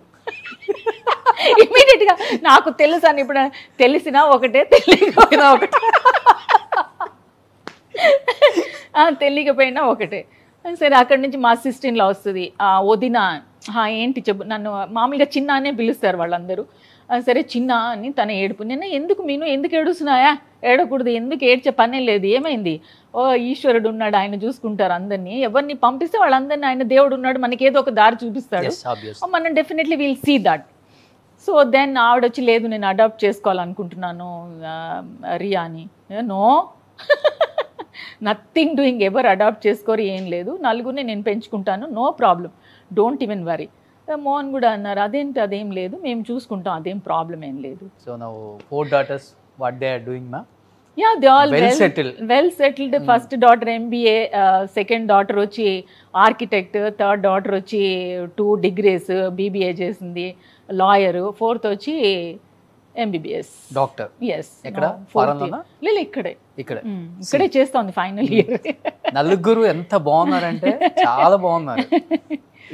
ఇమీడియట్గా నాకు తెలుసు అని. ఇప్పుడు తెలిసినా ఒకటే, తెలియకపోయినా ఒకటే, తెలియకపోయినా ఒకటే. సరే అక్కడి నుంచి మా సిస్టర్‌ఇన్-లా వస్తుంది, వదిన. ఏంటి చెప్పు, నన్ను మామూలుగా చిన్న అనే పిలుస్తారు వాళ్ళందరూ. సరే చిన్న అని తన ఏడుపు. నేను ఎందుకు ఏడుస్తున్నాయా? ఏడకూడదు, ఎందుకు ఏడ్చే పనే లేదు, ఏమైంది? ఓ ఈశ్వరుడు ఉన్నాడు, ఆయన చూసుకుంటారు అందరినీ. ఎవరిని పంపిస్తే వాళ్ళందరినీ, ఆయన దేవుడు ఉన్నాడు, మనకి ఏదో ఒక దారి చూపిస్తాడు. మనం definitely will see that. So then ఆవిడొచ్చి లేదు నేను అడాప్ట్ చేసుకోవాలనుకుంటున్నాను రియాని. నో, నథింగ్ డూయింగ్, ఎవరు అడాప్ట్ చేసుకోరు, ఏం లేదు, నలుగురిని నేను పెంచుకుంటాను, no problem, don't even worry. Mohan కూడా అన్నారు అదేంటి, అదేం లేదు, మేము చూసుకుంటాం, అదేం ప్రాబ్లం ఏం లేదు. So now 4 daughters, what they are doing ma? Yeah, they all well settled. First daughter MBA, second daughter వచ్చి ఆర్కిటెక్ట్, థర్డ్ డాటర్ వచ్చి 2 degrees BBA చేసింది, లాయర్. 4th వచ్చి MBBS డాక్టర్. ఎస్. ఎక్కడ? ఫారెన్లోనా? లేదు, ఇక్కడే చేస్తోంది ఫైనల్ ఇయర్. నలుగురు ఎంత బాగున్నారంటే చాలా బాగున్నారు.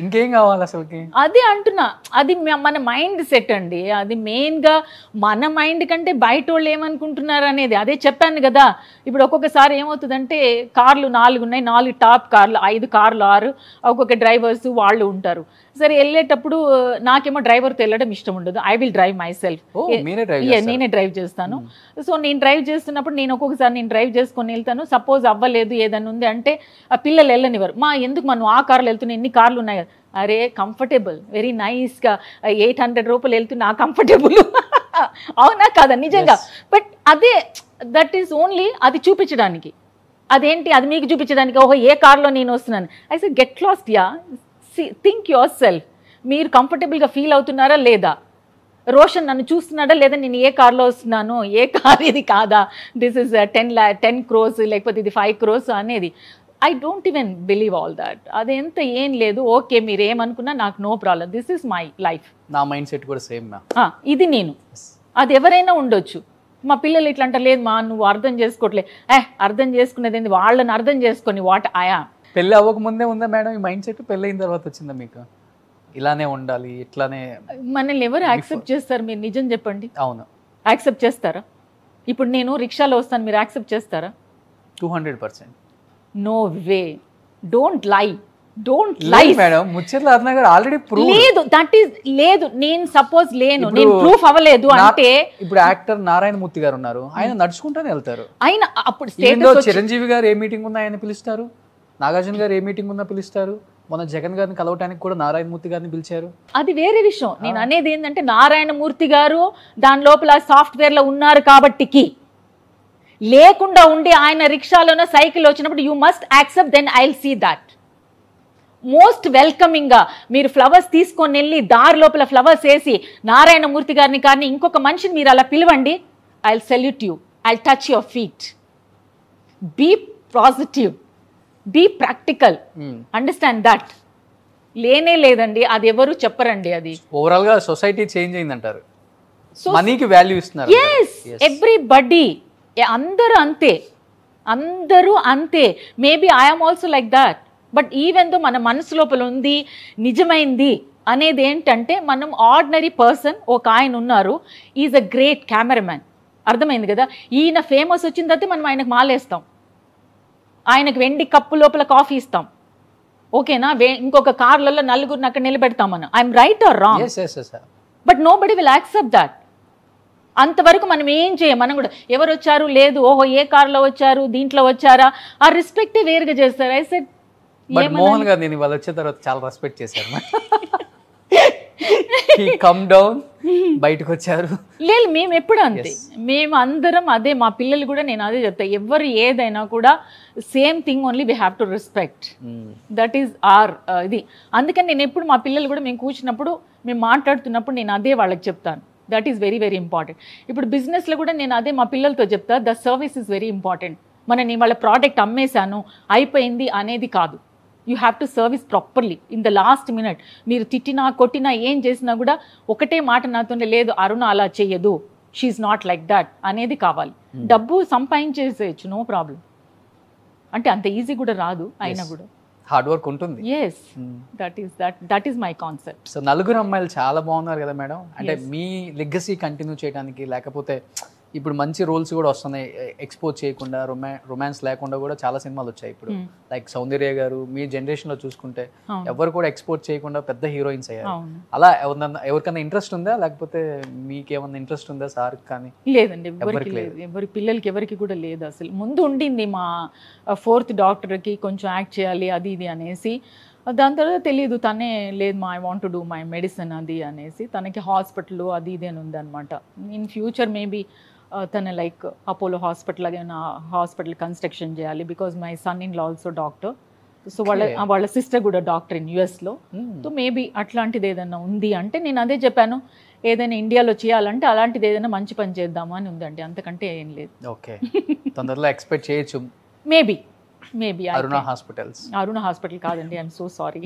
ఇంకేం కావాలి అసలుకి? అదే అంటున్నా, అది మన మైండ్ సెట్ అండి. అది మెయిన్గా మన మైండ్ కంటే బయట వాళ్ళు ఏమనుకుంటున్నారు అనేది. అదే చెప్పాను కదా, ఇప్పుడు ఒక్కొక్కసారి ఏమవుతుందంటే కార్లు 4 ఉన్నాయి, 4 టాప్ కార్లు, 5 కార్లు 6, ఒక్కొక్క డ్రైవర్స్ వాళ్ళు ఉంటారు. సరే వెళ్ళేటప్పుడు నాకేమో డ్రైవర్తో వెళ్ళడం ఇష్టం ఉండదు. I will drive my self, నేనే డ్రైవ్ చేస్తాను. సో నేను డ్రైవ్ చేస్తున్నప్పుడు ఒక్కొక్కసారి నేను డ్రైవ్ చేసుకొని వెళ్తాను. సపోజ్ అవ్వలేదు ఏదైనా ఉంది అంటే ఆ పిల్లలు వెళ్ళనివ్వరు. ఎందుకు మనం ఆ కార్లు వెళ్తున్నాయి, ఎన్ని కార్లు ఉన్నాయి కదా. అరే కంఫర్టబుల్, వెరీ నైస్గా 800 రూపాయలు వెళ్తున్నా కంఫర్టబుల్. అవునా కాదా? నిజంగా. బట్ అదే దట్ ఈస్ ఓన్లీ అది చూపించడానికి. అదేంటి, అది మీకు చూపించడానికి. ఓహో ఏ కార్లో నేను వస్తున్నాను. I say get lost yeah, think your self. మీరు కంఫర్టబుల్గా ఫీల్ అవుతున్నారా లేదా? రోషన్ నన్ను చూస్తున్నాడా లేదా? నేను ఏ కార్లో వస్తున్నాను, ఏ కార్ ఇది కాదా, దిస్ ఇస్ 10 crores లేకపోతే ఇది 5 crores అనేది. I don't even believe all that. అదెంత ఏం లేదు, ఓకే మీరు ఏమనుకున్నా నాకు no problem, this is my life. నా మైండ్ సెట్ కూడా సేమ్. ఇది నేను, అది ఎవరైనా ఉండొచ్చు. మా పిల్లలు ఇట్లా అంటారు, లేదు మా నువ్వు అర్థం చేసుకోవట్లే. అర్థం చేసుకునేది ఏంది, వాళ్ళని అర్థం చేసుకొని వాట్ ఆయా. పెళ్ళి అవ్వక ముందే ఉందా మేడం ఈ మైండ్ సెట్? పెళ్ళి అయిన తర్వాత వచ్చిందా మీకు ఇలానే ఉండాలి, ఇట్లానే? మనల్ని ఎవరు యాక్సెప్ట్ చేస్తారు, మీరు నిజం చెప్పండి. అవును, యాక్సెప్ట్ చేస్తారా? ఇప్పుడు నేను రిక్షాలో వస్తాను, మీరు యాక్సెప్ట్ చేస్తారా? 200%. No way. Don't lie. Don't lie madam. Mucherla Aruna garu already prove. లేదు, దట్ ఈస్ లేదు. నేను సపోజ్ లేను, నేను ప్రూఫ్ అవ్వలేదు అంటే ఇప్పుడు యాక్టర్ నారాయణమూర్తి గారు ఉన్నారు, ఆయన నడుచుకుంటానే వెళ్తారు. ఆయన అప్పుడు చిరంజీవి గారు ఏ మీటింగ్ ఉన్నా ఆయన పిలుస్తారు, నాగార్జున గారు ఏ మీటింగ్ ఉన్నా పిలుస్తారు, మొన్న జగన్ గారిని కలవటానికి కూడా నారాయణమూర్తి గారిని పిలిచారు. అది వేరే విషయం. నేను అనేది ఏంటంటే నారాయణమూర్తి గారు దాని లోపల సాఫ్ట్వేర్ లో ఉన్నారు కాబట్టికి, లేకుండా ఉండి ఆయన రిక్షాలోనో సైకిల్ వచ్చినప్పుడు you must accept, then I will see that. Most welcoming గా మీరు ఫ్లవర్స్ తీసుకొని వెళ్ళి దారి లోపల ఫ్లవర్స్ వేసి నారాయణమూర్తి గారిని కానీ ఇంకొక మనిషిని మీరు అలా పిలవండి, I will salute you, I will touch your feet. Be positive, be practical, understand that. లేనే లేదండి, అది ఎవరు చెప్పరండి. అది ఓవరాల్ గా సొసైటీ చేంజ్ అయిందంటారు, మనీకి వాల్యూ ఇస్తున్నారు. ఎస్, ఎవ్రీబడి, అందరూ అంతే, అందరూ అంతే. Maybe I'm also like that. But even though మన మనసు లోపల ఉంది నిజమైంది అనేది ఏంటంటే, మనం ఆర్డినరీ పర్సన్, ఒక ఆయన ఉన్నారు, ఈజ్ అ గ్రేట్ కెమెరామ్యాన్. అర్థమైంది కదా? ఈయన ఫేమస్ వచ్చిన తర్వాత మనం ఆయనకు మాలేస్తాం, ఆయనకు వెండి కప్పు లోపల కాఫీ ఇస్తాం, ఓకేనా? ఇంకొక కార్లలో నలుగురిని అక్కడ నిలబెడతాం మనం. I'm right or wrong? But nobody will accept that. అంతవరకు మనం ఏం చేయం. మనం కూడా ఎవరు వచ్చారు లేదు, ఓహో ఏ కార్లో వచ్చారు, దీంట్లో వచ్చారా, ఆ రెస్పెక్టే వేరుగా చేస్తారు. ఐ సెడ్ మోహన్ గారు నేను ఇవాళ వచ్చిన తర్వాత చాలా రెస్పెక్ట్ చేశారు. కమ్ డౌన్, బయటకు వచ్చారు. లేదు, మేము ఎప్పుడు అంతే, మేము అందరం అదే. మా పిల్లలు కూడా నేను అదే చెప్తా, ఎవరు ఏదైనా కూడా same thing, only we have to respect. That is or ఇది. అందుకని నేను ఎప్పుడు మా పిల్లలు కూడా మేము కూర్చున్నప్పుడు, మేము మాట్లాడుతున్నప్పుడు నేను అదే వాళ్ళకి చెప్తాను. That is very very important. ఇప్పుడు బిజినెస్లో కూడా నేను అదే మా పిల్లలతో చెప్తా, the service is very important. నేను వాళ్ళ ప్రోడక్ట్ అమ్మేశాను అయిపోయింది అనేది కాదు. You have to service properly in the last minute. మీరు తిట్టినా కొట్టినా ఏం చేసినా కూడా ఒకటే మాట నాతోనే, లేదు అరుణ అలా చెయ్యదు, షీఈ్ నాట్ లైక్ దాట్ అనేది కావాలి. డబ్బు సంపాదించేసేయచ్చు, నో ప్రాబ్లం. అంటే అంత ఈజీ కూడా రాదు, అయినా కూడా హార్డ్ వర్క్ ఉంటుంది. Yes, that is my concept. So నలుగురు అమ్మాయిలు చాలా బాగున్నారు కదా మేడం. అంటే మీ లెగసీ కంటిన్యూ చేయడానికి, లేకపోతే ఇప్పుడు మంచి రోల్స్ కూడా వస్తున్నాయి, ఎక్స్పోజ్ చేయకుండా, రొమాన్స్ లేకుండా కూడా చాలా సినిమాలు వచ్చాయి ఇప్పుడు. లైక్ సౌందర్య గారు, మీ జనరేషన్ లో చూసుకుంటే ఎవరు కూడా ఎక్స్పోజ్ చేయకుండా పెద్ద హీరోయిన్స్ అయ్యారు. అలా ఎవరికైనా ఇంట్రెస్ట్ ఉందా, లేకపోతే మీకేమన్నా ఇంట్రెస్ట్ ఉందా సార్? కానీ లేదండి, ఎవరికి లేదు, ఎవరి పిల్లలకి ఎవరికి కూడా లేదు. అసలు ముందు ఉండింది, మా 4th డాక్టర్కి కొంచెం యాక్ట్ చేయాలి అది ఇది అనేసి. దాని తర్వాత తెలియదు, తనే లేదు మా I want to do my medicine అది అనేసి, తనకి హాస్పిటల్ అది ఇది అని ఉందన్నమాట. ఇన్ ఫ్యూచర్ మేబీ తన లైక్ అపోలో హాస్పిటల్ ఏమైనా హాస్పిటల్ కన్స్ట్రక్షన్ చేయాలి, because my son in law also doctor. So వాళ్ళ సిస్టర్ కూడా డాక్టర్ ఇన్ యుఎస్లో. సో మేబీ అట్లాంటిది ఏదైనా ఉంది అంటే, నేను అదే చెప్పాను, ఏదైనా ఇండియాలో చేయాలంటే అలాంటిది ఏదైనా మంచి పని చేద్దాము అని ఉందండి, అంతకంటే ఏం లేదు. ఓకే, తొందరలో ఎక్స్పెక్ట్ చేయొచ్చు మేబీ అరుణ హాస్పిటల్ కాదండి, ఐఎమ్ సో సారీ.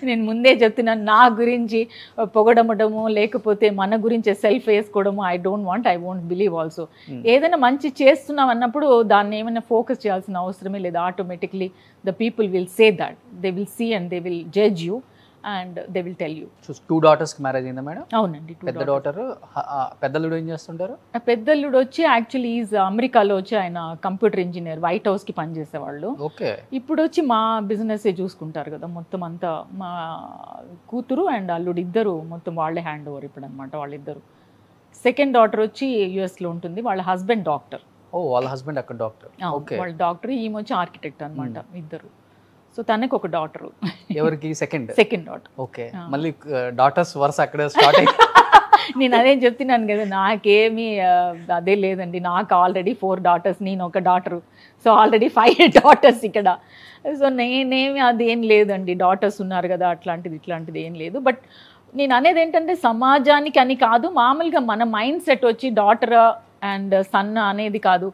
నేను ముందే చెప్తున్నాను, నా గురించి పొగడమడము లేకపోతే మన గురించి సెల్ఫ్ వేసుకోవడము ఐ వోంట్ బిలీవ్ ఆల్సో. ఏదైనా మంచి చేస్తున్నాం అన్నప్పుడు దాన్ని ఏమైనా ఫోకస్ చేయాల్సిన అవసరమే లేదు. Automatically the people will say that, they will see and they will judge you and they will tell you. So 2 daughters కి మ్యారేజ్ అయిందా మేడం? అవునండి. పెద్ద డాటర్, పెద్దల్లుడు ఏం చేస్తుంటారు? పెద్దల్లుడు వచ్చి యాక్చువల్లీ ఈజ్ అమెరికాలో వచ్చి ఆయన కంప్యూటర్ ఇంజనీర్, వైట్ హౌస్ కి పనిచేసేవాళ్ళు. ఓకే. ఇప్పుడు వచ్చి మా బిజినెస్ చూసుకుంటారు కదా మొత్తం అంతా. మా కూతురు అండ్ అల్లుడు ఇద్దరు మొత్తం వాళ్ళే హ్యాండ్ ఓవర్ ఇప్పుడు అనమాట, వాళ్ళిద్దరు. సెకండ్ డాటర్ వచ్చి యుఎస్లో ఉంటుంది, వాళ్ళ హస్బెండ్ డాక్టర్. ఓ, వాళ్ళ హస్బెండ్ అక్కడ డాక్టర్. ఓకే. వాళ్ళ డాక్టర్, ఈమె వచ్చి ఆర్కిటెక్ట్ అనమాట, ఇద్దరు. సో తనకు ఒక డాటర్. ఎవరికి? Second daughter. ఓకే, మళ్ళీ డాటర్స్ వరుస అక్కడ స్టార్ట్ అయ్యి. నేను అదే చెప్తున్నాను కదా, నాకేమీ అదే లేదండి. నాకు ఆల్రెడీ 4 daughters, నేను ఒక డాటరు. సో ఆల్రెడీ 5 daughters ఇక్కడ. సో నేనేమి అదేం లేదండి, డాటర్స్ ఉన్నారు కదా అట్లాంటిది ఇట్లాంటిది ఏం లేదు. బట్ నేను అనేది ఏంటంటే, సమాజానికి అని కాదు, మామూలుగా మన మైండ్ సెట్ వచ్చి డాటర్ అండ్ సన్ అనేది కాదు,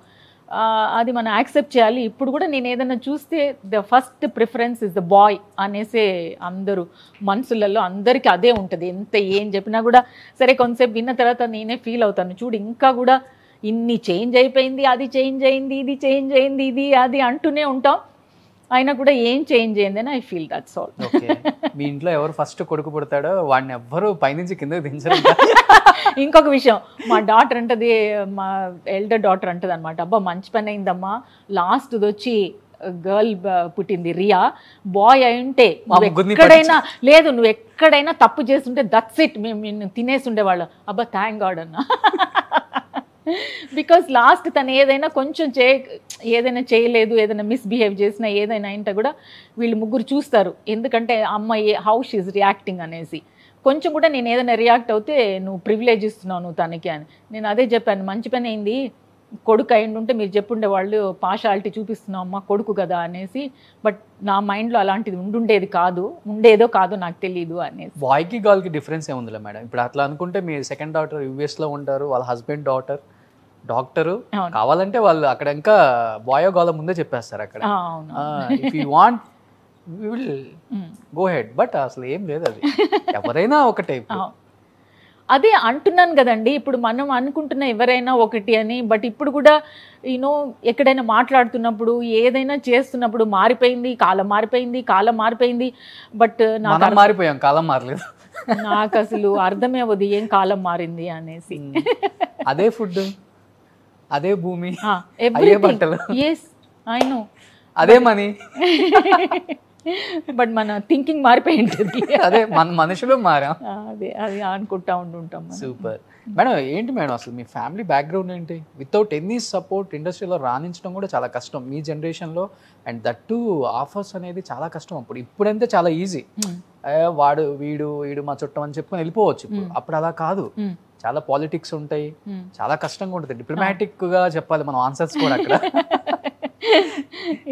అది మనం యాక్సెప్ట్ చేయాలి. ఇప్పుడు కూడా నేను ఏదైనా చూస్తే the first preference is the boy అనేసే అందరూ మనసులలో అందరికీ అదే ఉంటుంది. ఎంత ఏం చెప్పినా కూడా సరే, కొంతసేపు విన్న తర్వాత నేనే ఫీల్ అవుతాను, చూడు ఇంకా కూడా ఇన్ని చేంజ్ అయిపోయింది, అది చేంజ్ అయింది, ఇది చేంజ్ అయింది, ఇది అది అంటూనే ఉంటాం. అయినా కూడా ఏం చేంజ్ అయిందని I feel that's all. Okay, మీ ఇంట్లో ఎవరు ఫస్ట్ కొడుకు పుడతాడో వాడిని ఎవ్వరు పైనుంచి కిందకి దించరు. ఇంకొక విషయం, మా డాటర్ అంటది, మా ఎల్డర్ డాటర్ అంటది అనమాట, అబ్బా మంచి పని అయిందమ్మా, లాస్ట్ వచ్చి గర్ల్ పుట్టింది రియా, బాయ్ అయి ఉంటే ఎక్కడైనా లేదు, నువ్వు ఎక్కడైనా తప్పు చేస్తుంటే దట్స్ ఇట్, మేము నిన్ను తినేసి ఉండేవాళ్ళం. అబ్బా థ్యాంక్ గాడ్ అన్న. బికాస్ లాస్ట్ తను ఏదైనా కొంచెం ఏదైనా చేయలేదు, ఏదైనా మిస్బిహేవ్ చేసినా ఏదైనా అంటే కూడా వీళ్ళు ముగ్గురు చూస్తారు, ఎందుకంటే అమ్మాయి హౌ షీ ఈజ్ రియాక్టింగ్ అనేసి. కొంచెం కూడా నేను ఏదైనా రియాక్ట్ అవుతే నువ్వు ప్రివిలేజ్ ఇస్తున్నావు నువ్వు తనకి అని. నేను అదే చెప్పాను, మంచి పని అయింది కొడుకు అయింది ఉంటే మీరు చెప్పుండే వాళ్ళు పార్షాలిటీ చూపిస్తున్నావు అమ్మ కొడుకు కదా అనేసి, బట్ నా మైండ్లో అలాంటిది ఉండేదో కాదో నాకు తెలియదు అనేసి. బాయ్కి గర్ల్కి డిఫరెన్స్ ఏముందిలే మేడం. ఇప్పుడు అట్లా అనుకుంటే మీ సెకండ్ డాటర్ యూఎస్లో ఉంటారు, వాళ్ళ హస్బెండ్ డాక్టరు, కావాలంటే వాళ్ళు అక్కడ ఇంకా బాయో గర్ల్ ముందే చెప్పేస్తారు అక్కడ. If you want we will go ahead, but అసలు ఏం లేదు, అది ఎవరైనా ఒకటే. అదే అంటున్నాను కదండి, ఇప్పుడు మనం అనుకుంటున్న ఎవరైనా ఒకటి అని, బట్ ఇప్పుడు కూడా యూనో ఎక్కడైనా మాట్లాడుతున్నప్పుడు ఏదైనా చేస్తున్నప్పుడు కాలం మారిపోయింది, బట్ మారిపోయాం, కాలం మారలేదు. నాకు అసలు అర్థమే అవ్వదు ఏం కాలం మారింది అనేసి. అదే ఫుడ్, అదే భూమి, అదే బట్టలు, ఎస్ ఐ నో, అదే మనీ, బట్ మన థింకింగ్ మారిపోయి ఉంటుంది. అదే మన మనుషులు మారాం. అది అనుకుంటా ఉంటుంటాం. Super madam. ఏంటి మేడం అసలు మీ ఫ్యామిలీ బ్యాక్గ్రౌండ్ ఏంటి? వితౌట్ ఎనీ సపోర్ట్ ఇండస్ట్రీలో రాణించడం కూడా చాలా కష్టం మీ జనరేషన్లో, అండ్ దట్ టు ఆఫర్స్ అనేది చాలా కష్టం. ఇప్పుడంటే చాలా ఈజీ, వీడు మా చుట్టం అని చెప్పుకొని వెళ్ళిపోవచ్చు. అప్పుడు అలా కాదు, చాలా పాలిటిక్స్ ఉంటాయి, చాలా కష్టంగా ఉంటుంది, డిప్లొమాటిక్ గా చెప్పాలి మనం ఆన్సర్స్ కూడా అక్కడ.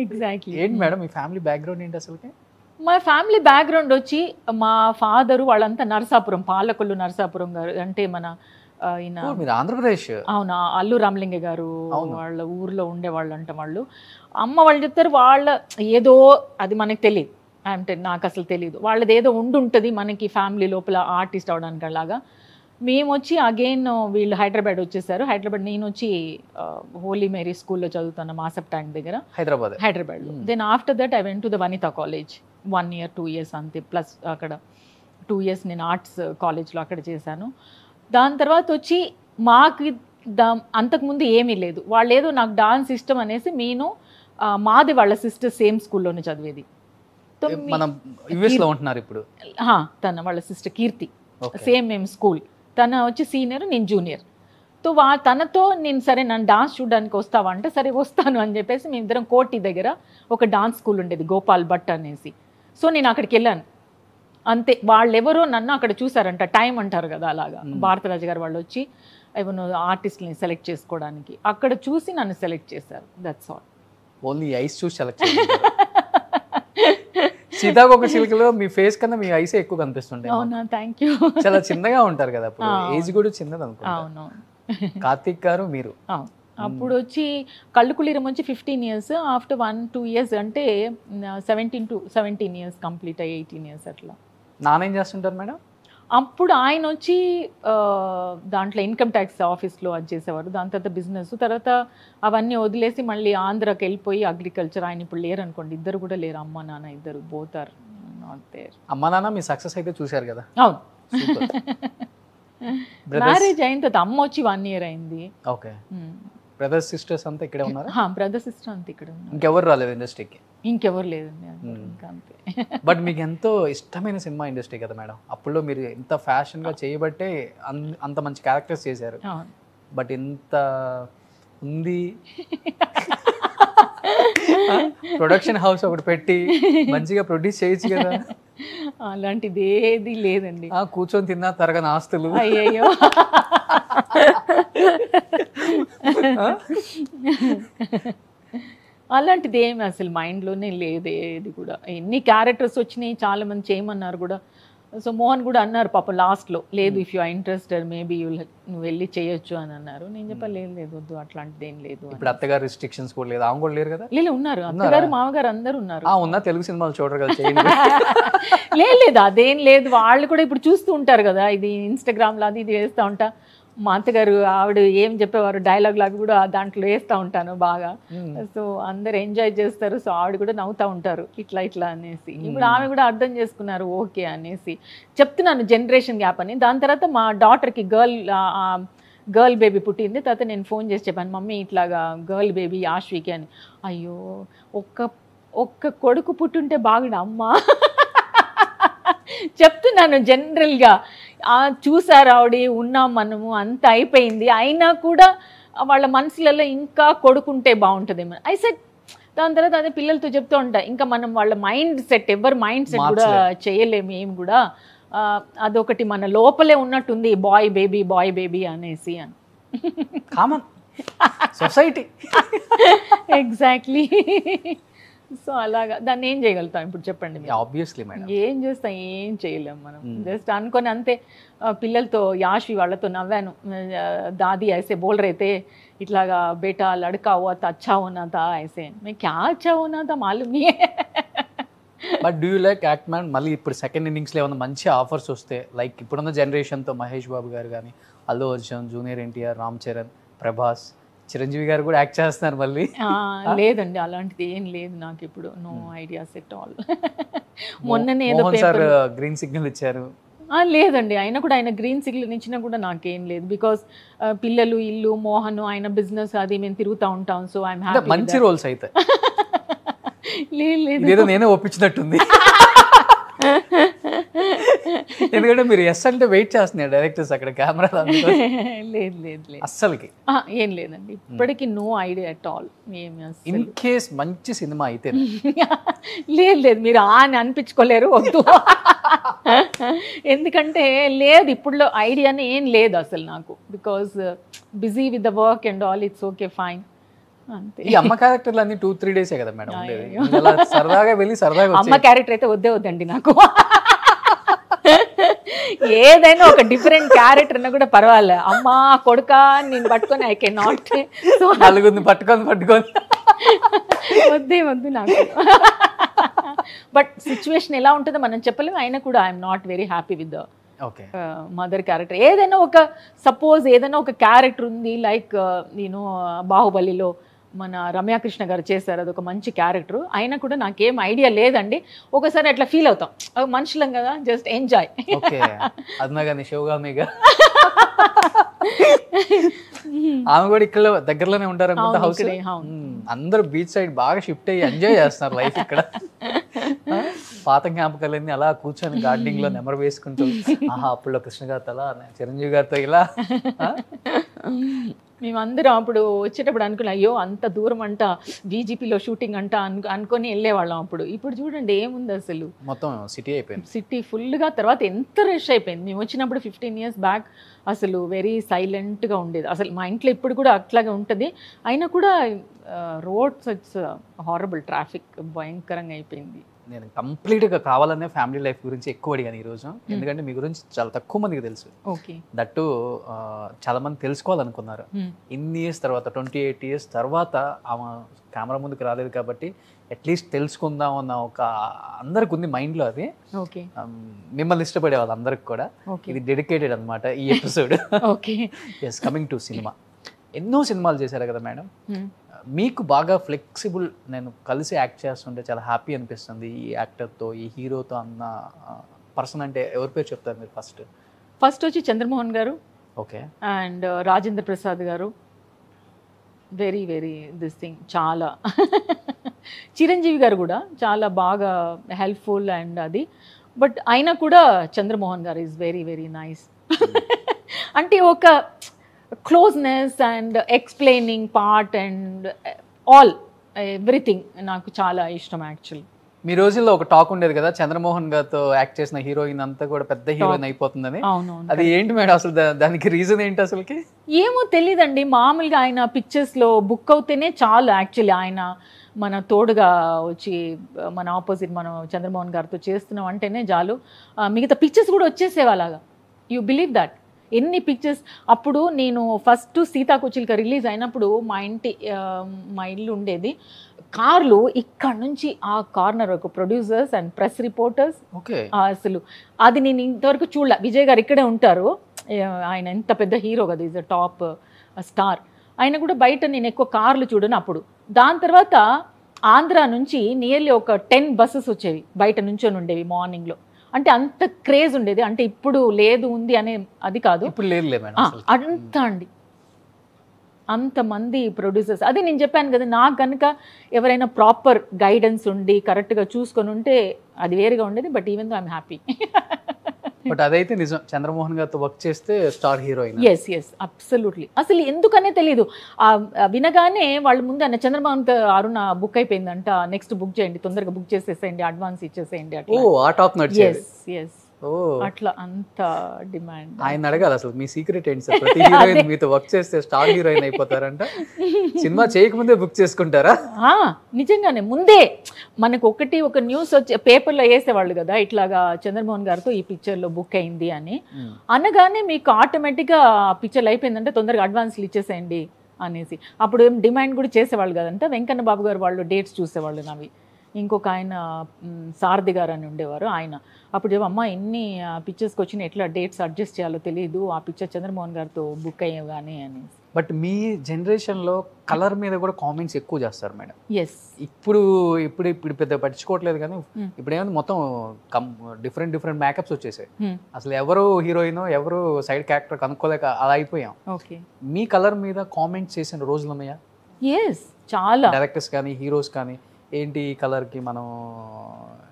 ఎగ్జాక్ట్లీ. ఏంటి మేడం మీ ఫ్యామిలీ బ్యాక్గ్రౌండ్ ఏంటి అసలు? మా ఫ్యామిలీ బ్యాక్గ్రౌండ్ వచ్చి మా ఫాదరు వాళ్ళంతా నరసాపురం, పాలకొల్లు నరసాపురం గారు అంటే మన ఆంధ్రప్రదేశ్. అవునా, అల్లు రామలింగ గారు వాళ్ళ ఊర్లో ఉండేవాళ్ళు అంట వాళ్ళు. అమ్మ వాళ్ళు చెప్తారు, వాళ్ళ ఏదో అది మనకి తెలియదు, అంటే నాకు అసలు తెలియదు, వాళ్ళది ఏదో ఉండుంటుంది మనకి ఫ్యామిలీ లోపల ఆర్టిస్ట్ అవడానికి. అలాగా మేము వచ్చి అగైన్ వీళ్ళు హైదరాబాద్ వచ్చేసారు. నేను వచ్చి హోలీ మేరీ స్కూల్లో చదువుతాను మాసప్ ట్యాంక్ దగ్గర హైదరాబాద్లో. Then after that I went to the Vanitha college 1 year 2 years అంతే, ప్లస్ అక్కడ 2 years నేను ఆర్ట్స్ కాలేజ్లో అక్కడ చేశాను. దాని తర్వాత వచ్చి మాకు అంతకుముందు ఏమీ లేదు, వాళ్ళు ఏదో నాకు డాన్స్ ఇష్టం అనేసి మాది వాళ్ళ సిస్టర్ సేమ్ స్కూల్లోనే చదివేది. తన వాళ్ళ సిస్టర్ కీర్తి, సేమ్ మేము స్కూల్, తన వచ్చి సీనియర్ నేను జూనియర్. తనతో నేను సరే నన్ను డాన్స్ చూడడానికి వస్తావా అంటే సరే వస్తాను అని చెప్పేసి మేమిద్దరం కోటి దగ్గర ఒక డాన్స్ స్కూల్ ఉండేది గోపాల్ భట్ అనేసి. సో నేను అక్కడికి వెళ్ళాను అంతే. వాళ్ళెవరో నన్ను అక్కడ చూసారంట, టైం అంటారు కదా అలాగా, భారతరాజు గారు వాళ్ళు వచ్చి ఏమో ఆర్టిస్ట్ని సెలెక్ట్ చేసుకోవడానికి అక్కడ చూసి నన్ను సెలెక్ట్ చేశారు. That's all. ఓన్లీ ఐస్ చూసి సెలెక్ట్ చేశారు. సీతాకోక చిలుకలో మీ ఫేస్ కన్నా మీ ఐసే ఎక్కువ కనిపిస్తుంటాయి. అవునా, థ్యాంక్ యూ. చాలా చిన్నగా ఉంటారు కదా, అప్పుడు ఏజ్ కూడా చిన్నది అనుకుంటా. అవును. కార్తిక్ గారు మీరు అప్పుడు వచ్చి కళ్ళుకులీరం వచ్చి 15 years, ఆఫ్టర్ 1-2 years అంటే 17 to 17 years కంప్లీట్ అయ్యి 18 years అట్లా. నానేం చేస్తుంటారు మేడం? అప్పుడు ఆయన వచ్చి దాంట్లో ఇన్కమ్ ట్యాక్స్ ఆఫీస్లో అది చేసేవారు. దాని తర్వాత బిజినెస్, తర్వాత అవన్నీ వదిలేసి మళ్ళీ ఆంధ్రాకి వెళ్ళిపోయి అగ్రికల్చర్. ఆయన ఇప్పుడు లేరు అనుకోండి, ఇద్దరు కూడా లేరు, అమ్మ నాన్న ఇద్దరు పోతారు. అమ్మ నాన్న మీ సక్సెస్ అయితే చూశారు కదా. అవును. మ్యారేజ్ అయిన తర్వాత అమ్మ వచ్చి 1 year అయింది. ఓకే. బ్రదర్స్ సిస్టర్స్ అంతా ఇక్కడే ఉన్నారు? బ్రదర్ సిస్టర్ అంతా ఇక్కడ ఉన్నారు. ఇంకెవరు రాలేదు ఇండస్ట్రీకి? ఇంకెవరు లేదండి, ఇంకా అంతే. బట్ మీకు ఎంతో ఇష్టమైన సినిమా ఇండస్ట్రీ కదా మేడం. అప్పుడులో మీరు ఎంత ఫ్యాషన్గా చేయబట్టే అంత మంచి క్యారెక్టర్స్ చేశారు. బట్ ఎంత ఉంది, ప్రొడక్షన్ హౌస్ ఒకటి పెట్టి మంచిగా ప్రొడ్యూస్ చేయొచ్చు కదా. అలాంటిది ఏది లేదండి. కూర్చొని తిన్నా తరగని ఆస్తులు. అయ్యయ్యో, అలాంటిది ఏమి అసలు మైండ్లోనే లేదు ఏది కూడా. ఎన్ని క్యారెక్టర్స్ వచ్చినాయి, చాలా మంది చేయమన్నారు కూడా. సో మోహన్ కూడా అన్నారు పాపం లాస్ట్లో, లేదు if you are interested maybe నువ్వు వెళ్ళి చేయొచ్చు అని అన్నారు. నేను చెప్పాను లేదు వద్దు, అట్లాంటిది ఏం లేదు. ఇప్పుడు అత్తగారు రిస్ట్రిక్షన్స్ కూడా లేదు, ఆమె కూడా లేరు కదా? లేదు, ఉన్నారు, అత్తగారు మామగారు అందరూ ఉన్నారు. ఉన్నా తెలుగు సినిమాలు చూడరు కదా. లేదు అదేం లేదు, వాళ్ళు కూడా ఇప్పుడు చూస్తూ ఉంటారు కదా, ఇది ఇన్స్టాగ్రామ్లో అది ఇది వేస్తూ ఉంటా. మా అత్తగారు ఆవిడ ఏం చెప్పేవారు డైలాగ్ లాగా కూడా దాంట్లో వేస్తూ ఉంటాను బాగా. సో అందరు ఎంజాయ్ చేస్తారు. సో ఆవిడ కూడా నవ్వుతూ ఉంటారు ఇట్లా ఇట్లా అనేసి. ఇప్పుడు ఆమె కూడా అర్థం చేసుకున్నారు ఓకే అనేసి. చెప్తున్నాను జనరేషన్ గ్యాప్ అని. దాని తర్వాత మా డాటర్కి గర్ల్ బేబీ పుట్టింది. తర్వాత నేను ఫోన్ చేసి చెప్పాను మమ్మీ ఇట్లాగా గర్ల్ బేబీ ఆశ్వికి అని. అయ్యో ఒక్క కొడుకు పుట్టుంటే బాగుండు అమ్మా చెప్తున్నాను జనరల్గా. చూసారు ఆవిడ ఉన్నాం మనము అంత అయిపోయింది, అయినా కూడా వాళ్ళ మనసులలో ఇంకా కొడుకుంటే బాగుంటుందేమో ఐ సెట్. దాని తర్వాత అదే పిల్లలతో చెప్తూ ఉంటా, ఇంకా మనం వాళ్ళ మైండ్ సెట్ ఎవరి మైండ్ సెట్ కూడా చేయలేము ఏం కూడా. అదొకటి మన లోపలే ఉన్నట్టుంది బాయ్ బేబీ అనేసి అని. Common society. ఎగ్జాక్ట్లీ. సో అలాగా దాన్ని ఏం చేయగలుగుతాం ఇప్పుడు చెప్పండి. ఆబ్వియస్లీ మేడం ఏం చేస్తాం, ఏం చేయలేము మనం. జస్ట్ అనుకొని అంతే. పిల్లలతో యాష్వి వాళ్ళతో నవ్వాను, దాदी ऐसे बोल रहे थे ఇట్లాగా బేటా లड़का हुआ था अच्छा होना था ऐसे. मैं क्या अच्छा होना था मालूम नहीं है. But do you like act man? మళ్ళీ ఇప్పుడు సెకండ్ ఇన్నింగ్స్లో ఏమైనా మంచి ఆఫర్స్ వస్తే లైక్ ఇప్పుడున్న జనరేషన్తో మహేష్ బాబు గారు కానీ, అల్లు అర్జున్, జూనియర్ ఎన్టీఆర్, రామ్ చరణ్, ప్రభాస్, చిరంజీవి గారు కూడా యాక్ట్ చేస్తున్నారు మళ్ళీ. లేదండి అలాంటిది ఏం లేదు నాకు ఇప్పుడు. No ideas at all. మొన్ననే ఏదో సార్ గ్రీన్ సిగ్నల్ ఇచ్చారు. లేదండి అయినా కూడా ఆయన గ్రీన్ సిగ్నల్ ఇచ్చినా కూడా నాకేం లేదు. బికాస్ పిల్లలు, ఇల్లు, మోహన్, ఆయన బిజినెస్ అది మేము తిరుగుతూ ఉంటాం. So I'm happy. మంచి రోల్స్ అయితే లేదు ఏదో నేనే ఒప్పించినట్టుంది. ఎందుకంటే మీరు ఎస్ అంటే వెయిట్ చేస్తున్నారు డైరెక్టర్స్ అక్కడ కెమెరా. లేదు అస్సలకి ఏం లేదండి ఇప్పటికి. No idea at all. In case మంచి సినిమా అయితే లేదు మీరు అని అనిపించుకోలేరు వద్దు. ఎందుకంటే లేదు ఇప్పుడులో ఐడియానే ఏం లేదు అసలు నాకు. Because busy with the work and all. It's okay fine అంతే. ఈ అమ్మ క్యారెక్టర్లు అన్ని 2-3 డేసే కదా మేడం ఉండేది. సరదాగా వెళ్ళి సరదాగా అమ్మ క్యారెక్టర్ అయితే వద్దండి నాకు. ఏదైనా ఒక డిఫరెంట్ క్యారెక్టర్ అన్నా కూడా పర్వాలే. అమ్మ కొడుక నేను పట్టుకొని ఐ కెన్ నాట్. నలుగురిని పట్టుకొని వద్దు నాకు. బట్ సిచ్యువేషన్ ఎలా ఉంటుందో మనం చెప్పలేము. అయినా కూడా I'm not very happy with the mother character. ఏదైనా ఒక సపోజ్ ఏదైనా ఒక క్యారెక్టర్ ఉంది లైక్ నేను బాహుబలిలో మన రమ్యాకృష్ణ గారు చేశారు, అదొక మంచి క్యారెక్టర్. అయినా కూడా నాకేం ఐడియా లేదండి. ఒకసారి అట్లా ఫీల్ అవుతాం, మనుషులం కదా, జస్ట్ ఎంజాయ్. ఆమె కూడా ఇక్కడ దగ్గరలోనే ఉంటారు అనుకుంటా హౌస్. అందరూ బీచ్ సైడ్ బాగా షిఫ్ట్ అయ్యి ఎంజాయ్ చేస్తున్నారు లైఫ్ ఇక్కడ. పాత జ్ఞాపకాలన్నీ అలా కూర్చొని గార్డెనింగ్ లో నెమరు వేసుకుంటూ ఆహా అప్పుడు కృష్ణ గారితో అలా, చిరంజీవి గారితో ఇలా. మేమందరం అప్పుడు వచ్చేటప్పుడు అనుకున్నాం అయ్యో అంత దూరం అంట, బీజీపీలో షూటింగ్ అంట అనుకొని వెళ్ళేవాళ్ళం అప్పుడు. ఇప్పుడు చూడండి ఏముంది అసలు, మొత్తం సిటీ అయిపోయింది. సిటీ ఫుల్గా. తర్వాత ఎంత రష్ అయిపోయింది. మేము వచ్చినప్పుడు 15 years బ్యాక్ అసలు వెరీ సైలెంట్గా ఉండేది. అసలు మా ఇంట్లో ఇప్పుడు కూడా అట్లాగే ఉంటుంది. అయినా కూడా రోడ్స్ ఇట్స్ హారబుల్, ట్రాఫిక్ భయంకరంగా అయిపోయింది. నేను కంప్లీట్గా కావాలనే ఫ్యామిలీ లైఫ్ గురించి ఎక్కువ అడిగాను ఈరోజు. ఎందుకంటే మీ గురించి చాలా తక్కువ మందికి తెలుసు. దట్టు చాలా మంది తెలుసుకోవాలనుకున్నారు. ఇన్ని ఇయర్స్ తర్వాత 28 years తర్వాత ఆమె కెమెరా ముందుకు రాలేదు కాబట్టి అట్లీస్ట్ తెలుసుకుందాం అన్న ఒక అందరికి ఉంది మైండ్లో అది. మిమ్మల్ని ఇష్టపడే వాళ్ళందరికి కూడా ఇది డెడికేటెడ్ అనమాట ఈ episode. Yes, coming to cinema. ఎన్నో సినిమాలు చేశారు కదా మేడం. మీకు బాగా ఫ్లెక్సిబుల్, నేను కలిసి యాక్ట్ చేస్తుంటే చాలా హ్యాపీ అనిపిస్తుంది ఈ యాక్టర్తో, ఈ హీరోతో అన్న పర్సన్ అంటే ఎవరి పేరు చెప్తారు మీరు? ఫస్ట్ వచ్చి చంద్రమోహన్ గారు. ఓకే. అండ్ రాజేంద్ర ప్రసాద్ గారు, వెరీ వెరీ దిస్ థింగ్ చాలా. చిరంజీవి గారు కూడా చాలా బాగా హెల్ప్ఫుల్ అండ్ అది. బట్ అయినా కూడా చంద్రమోహన్ గారు ఈజ్ వెరీ వెరీ నైస్. అంటే ఒక closeness and explaining part and all everything నాకు చాలా ఇష్టం యాక్చువల్లీ. మీ రోజుల్లో ఒక టాక్ ఉండేది కదా, చంద్రమోహన్ గారితో యాక్ట్ చేసిన హీరోయిన్ అంతా కూడా పెద్ద హీరోయిన్ అయిపోతుందని. అది ఏంటి మేడం అసలు, దానికి రీజన్ ఏంటి అసలుకి? ఏమో తెలీదండి. మామూలుగా ఆయన పిక్చర్స్లో బుక్ అవుతేనే చాలు. యాక్చువల్లీ ఆయన మన తోడుగా వచ్చి మన ఆపోజిట్ మనం చంద్రమోహన్ గారితో చేస్తున్నాం అంటేనే చాలు, మిగతా పిక్చర్స్ కూడా వచ్చేసేవాళ్ళగా. You believe that? ఎన్ని పిక్చర్స్. అప్పుడు నేను ఫస్ట్ సీతాకోచిలుక రిలీజ్ అయినప్పుడు మా ఇల్లు ఉండేది, కార్లు ఇక్కడ నుంచి ఆ కార్నర్ ఒక ప్రొడ్యూసర్స్ అండ్ ప్రెస్ రిపోర్టర్స్. అసలు అది నేను ఇంతవరకు చూడలే. విజయ్ గారు ఇక్కడే ఉంటారు, ఆయన ఎంత పెద్ద హీరో కదా, ఈజ్ అ టాప్ స్టార్. ఆయన కూడా బయట నేను ఎక్కువ కార్లు చూడను అప్పుడు. దాని తర్వాత ఆంధ్ర నుంచి నియర్లీ ఒక 10 బస్సెస్ వచ్చేవి, బయట నుంచొని ఉండేవి మార్నింగ్లో. అంటే అంత క్రేజ్ ఉండేది. అంటే ఇప్పుడు లేదు ఉంది అనే అది కాదు, ఇప్పుడు లేదు అంత అండి, అంతమంది ప్రొడ్యూసర్స్. అదే నేను చెప్పాను కదా, నాకు కనుక ఎవరైనా ప్రాపర్ గైడెన్స్ ఉండి కరెక్ట్గా చూసుకొని ఉంటే అది వేరుగా ఉండేది. But even though I'm happy. But అదైతే నిజం, చంద్రమోహన్ గారితో వర్క్ చేస్తే స్టార్ హీరోయిన్. Yes absolutely. అసలు ఎందుకనే తెలియదు, వినగానే వాళ్ళ ముందు అన్న చంద్రమోహన్ అరుణ బుక్ అయిపోయిందంట, నెక్స్ట్ బుక్ చేయండి, తొందరగా బుక్ చేసేసేయండి, అడ్వాన్స్ ఇచ్చేసేయండి అట్లా. ఎస్ అట్లా అంత డిమాండ్. ఆయన అడగాలి అసలు మీ సీక్రెట్ ఏంటి సార్, ప్రతి హీరోయిన్ మీతో వర్క్ చేస్తే స్టార్ హీరోయిన్ అయిపోతారంట, సినిమా చేయకముందే బుక్ చేసుకుంటారా? నిజంగానే ముందే మనకు ఒక న్యూస్ వచ్చి పేపర్లో వేసేవాళ్ళు కదా, ఇట్లాగా చంద్రమోహన్ గారితో ఈ పిక్చర్లో బుక్ అయింది అని అనగానే మీకు ఆటోమేటిక్గా పిక్చర్లు అయిపోయిందంటే తొందరగా అడ్వాన్స్లు ఇచ్చేసేయండి అనేసి. అప్పుడు ఏం డిమాండ్ కూడా చేసేవాళ్ళు కదంట. వెంకన్న బాబు గారు వాళ్ళు డేట్స్ చూసేవాళ్ళు నవి. ఇంకొక ఆయన సారథి గారు అని ఉండేవారు, ఆయన అప్పుడు అమ్మ ఎన్ని పిక్చర్స్కి వచ్చిన ఎట్లా డేట్స్ అడ్జస్ట్ చేయాలో తెలియదు, ఆ పిక్చర్ చంద్రమోహన్ గారితో బుక్ అయ్యేవాని అని. బట్ మీ జనరేషన్లో కలర్ మీద కూడా కామెంట్స్ ఎక్కువ చేస్తారు మేడం. ఎస్ ఇప్పుడు పెద్ద పట్టించుకోవట్లేదు, కానీ ఇప్పుడు ఏమైనా మొత్తం డిఫరెంట్ మేకప్స్ వచ్చేసాయి. అసలు ఎవరు హీరోయిన్ ఎవరు సైడ్ క్యారెక్టర్ కనుక్కోలేక అలా అయిపోయాం. ఓకే, మీ కలర్ మీద కామెంట్స్ చేసిన రోజులు ఉన్నాయా? ఎస్ చాలా. డైరెక్టర్స్ కానీ హీరోస్ కానీ ఏంటి ఈ కలర్కి మనం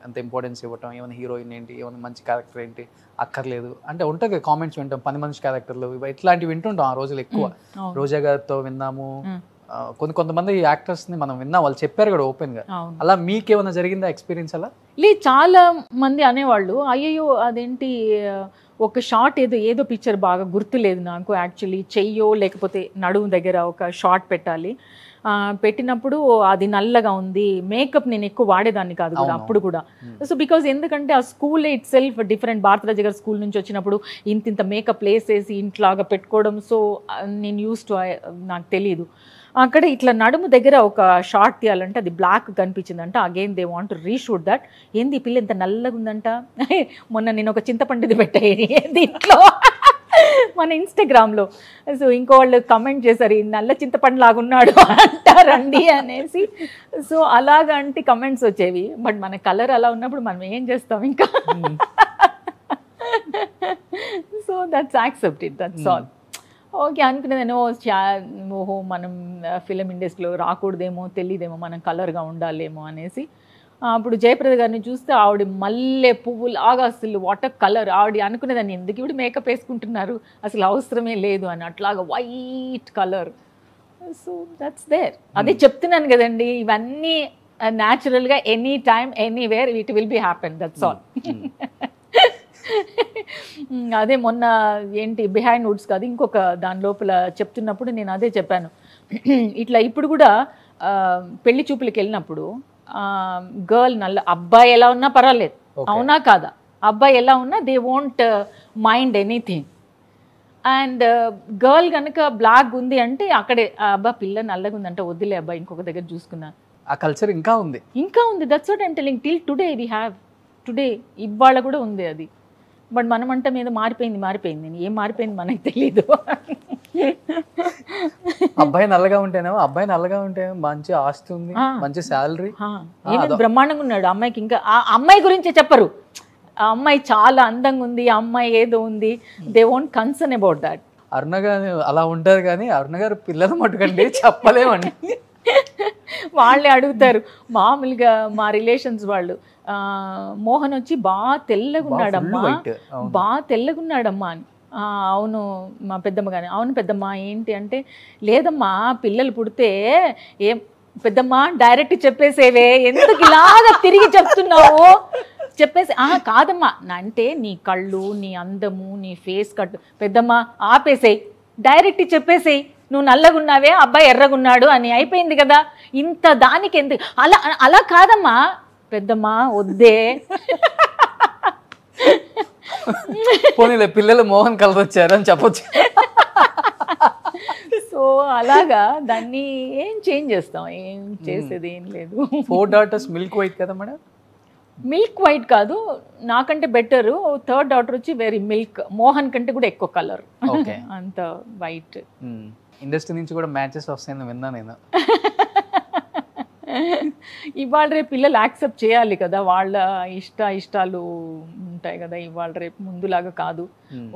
ఎంత ఇంపార్టెన్స్ ఇవ్వటం, ఏమైనా హీరోయిన్ ఏంటి, ఏమైనా మంచి క్యారెక్టర్ ఏంటి అక్కర్లేదు అంటే ఉంటుంది కామెంట్స్ వింటాం, 10 మంచి క్యారెక్టర్లు ఇట్లాంటివి వింటుంటాం ఆ రోజులు ఎక్కువ. రోజా గారితో విన్నాము, కొంతమంది యాక్టర్స్ని మనం విన్నాం, వాళ్ళు చెప్పారు కూడా ఓపెన్గా. అలా మీకేమైనా జరిగిందా ఎక్స్పీరియన్స్? అలా లేదు, చాలా మంది అనేవాళ్ళు అయ్యో అదేంటి ఒక షార్ట్ ఏదో పిక్చర్ బాగా గుర్తులేదు నాకు యాక్చువల్లీ, చెయ్యో లేకపోతే నడుము దగ్గర ఒక షార్ట్ పెట్టాలి, పెట్టినప్పుడు అది నల్లగా ఉంది, మేకప్ నేను ఎక్కువ వాడేదాన్ని కాదు కూడా అప్పుడు కూడా. సో బికాజ్ ఎందుకంటే ఆ స్కూల్ ఇట్ సెల్ఫ్ డిఫరెంట్, భారతరాజ గారి స్కూల్ నుంచి వచ్చినప్పుడు ఇంత మేకప్ వేసేసి ఇంట్లాగా పెట్టుకోవడం, సో నేను యూస్ టు, నాకు తెలీదు. అక్కడ ఇట్లా నడుము దగ్గర ఒక షార్ట్ తీయాలంటే అది బ్లాక్ కనిపించిందంట. Again they want to reshoot that. ఏంది పిల్ల ఎంత నల్లగా ఉందంట, మొన్న నేను ఒక చింతపండుది పెట్టాయి దీంట్లో మన ఇన్స్టాగ్రామ్లో. సో ఇంకో వాళ్ళు కమెంట్ చేశారు ఈ నల్ల చింతపండు లాగున్నాడు అంటారండి అనేసి. సో అలాగంటి కమెంట్స్ వచ్చేవి. బట్ మన కలర్ అలా ఉన్నప్పుడు మనం ఏం చేస్తాం ఇంకా. So that's accepted, that's all. Okay అనుకునేదాన్ని, ఓహో మనం ఫిలిం ఇండస్ట్రీలో రాకూడదేమో, తెలియదేమో, మనం కలర్గా ఉండాలేమో అనేసి. అప్పుడు జయప్రద గారిని చూస్తే ఆవిడ మల్లె పువ్వులాగా అసలు వాటర్ కలర్, ఆవిడ అనుకునేదాన్ని ఎందుకు ఇప్పుడు మేకప్ వేసుకుంటున్నారు, అసలు అవసరమే లేదు అని, అట్లాగా white colour. So that's there. అదే చెప్తున్నాను కదండి, ఇవన్నీ న్యాచురల్గా any time anywhere it will be happen, that's all. అదే మొన్న ఏంటి బిహైండ్ వుడ్స్ కాదు ఇంకొక దాని లోపల చెప్తున్నప్పుడు నేను అదే చెప్పాను, ఇట్లా ఇప్పుడు కూడా పెళ్లి చూపులకు వెళ్ళినప్పుడు గర్ల్ నల్ల, అబ్బాయి ఎలా ఉన్నా పర్వాలేదు, అవునా కాదా, అబ్బాయి ఎలా ఉన్నా they won't mind anything. And girl కనుక బ్లాక్ ఉంది అంటే అక్కడే అబ్బా పిల్ల నల్లగా ఉందంటే వద్దులే అబ్బాయి ఇంకొక దగ్గర చూసుకున్నా. ఆ కల్చర్ ఇంకా ఉంది. That's what I'm telling. Till today we have, today ఇవాళ కూడా ఉంది అది. బట్ మనమంట మీద మారిపోయింది, ఏం మారిపోయింది మనకు తెలీదు. అబ్బాయి నల్లగా ఉంటేనేమో, అబ్బాయి నల్లగా ఉంటే మంచి ఆస్తి ఉంది, మంచి శాలరీ, బ్రహ్మాండంగా ఉన్నాడు. అమ్మాయికి ఇంకా ఆ అమ్మాయి గురించే చెప్పరు, ఆ అమ్మాయి చాలా అందంగా ఉంది, ఆ అమ్మాయి ఏదో ఉంది, they won't concern about that. Aruna garu అలా ఉంటారు కానీ అరుణ గారు పిల్లలు మట్టుకండి చెప్పలేమండి. వాళ్ళే అడుగుతారు మామూలుగా మా రిలేషన్స్ వాళ్ళు, మోహన్ వచ్చి బాగా తెల్లగున్నాడమ్మా అని. అవును మా పెద్దమ్మ కానీ, అవును పెద్దమ్మ ఏంటి అంటే, లేదమ్మా పిల్లలు పుడితే ఏం పెద్దమ్మ డైరెక్ట్ చెప్పేసేవే, ఎందుకు ఇలాగా తిరిగి చెప్తున్నావు చెప్పేసి. కాదమ్మా అంటే నీ కళ్ళు, నీ అందము, నీ ఫేస్ కట్, పెద్దమ్మ ఆపేసేయి, డైరెక్ట్ చెప్పేసేయి, నువ్వు నల్లగున్నావే అబ్బాయి ఎర్రగున్నాడు అని అయిపోయింది కదా, ఇంత దానికి ఎందుకు అలా కాదమ్మా పెద్దమ్మా వద్దే. పోనీలే పిల్లలు మోహన్ కలదొచ్చారు అని చెప్పొచ్చు. సో అలాగా దాన్ని ఏం చేంజ్ చేస్తాం, ఏం చేసేది ఏం లేదు. 4 daughters మిల్క్ వైట్ కదా మేడం? మిల్క్ వైట్ కాదు, నాకంటే బెటర్. థర్డ్ డాటర్ వచ్చి వెరీ మిల్క్, మోహన్ కంటే కూడా ఎక్కువ కలర్, అంత వైట్. ఇండస్ట్రీ నుంచి కూడా మ్యాచెస్ వస్తాయని విన్నా నేను. ఇవాళ రేపు పిల్లలు యాక్సెప్ట్ చేయాలి కదా, వాళ్ళ ఇష్టాలు ఉంటాయి కదా, ఇవాళ రేపు ముందులాగా కాదు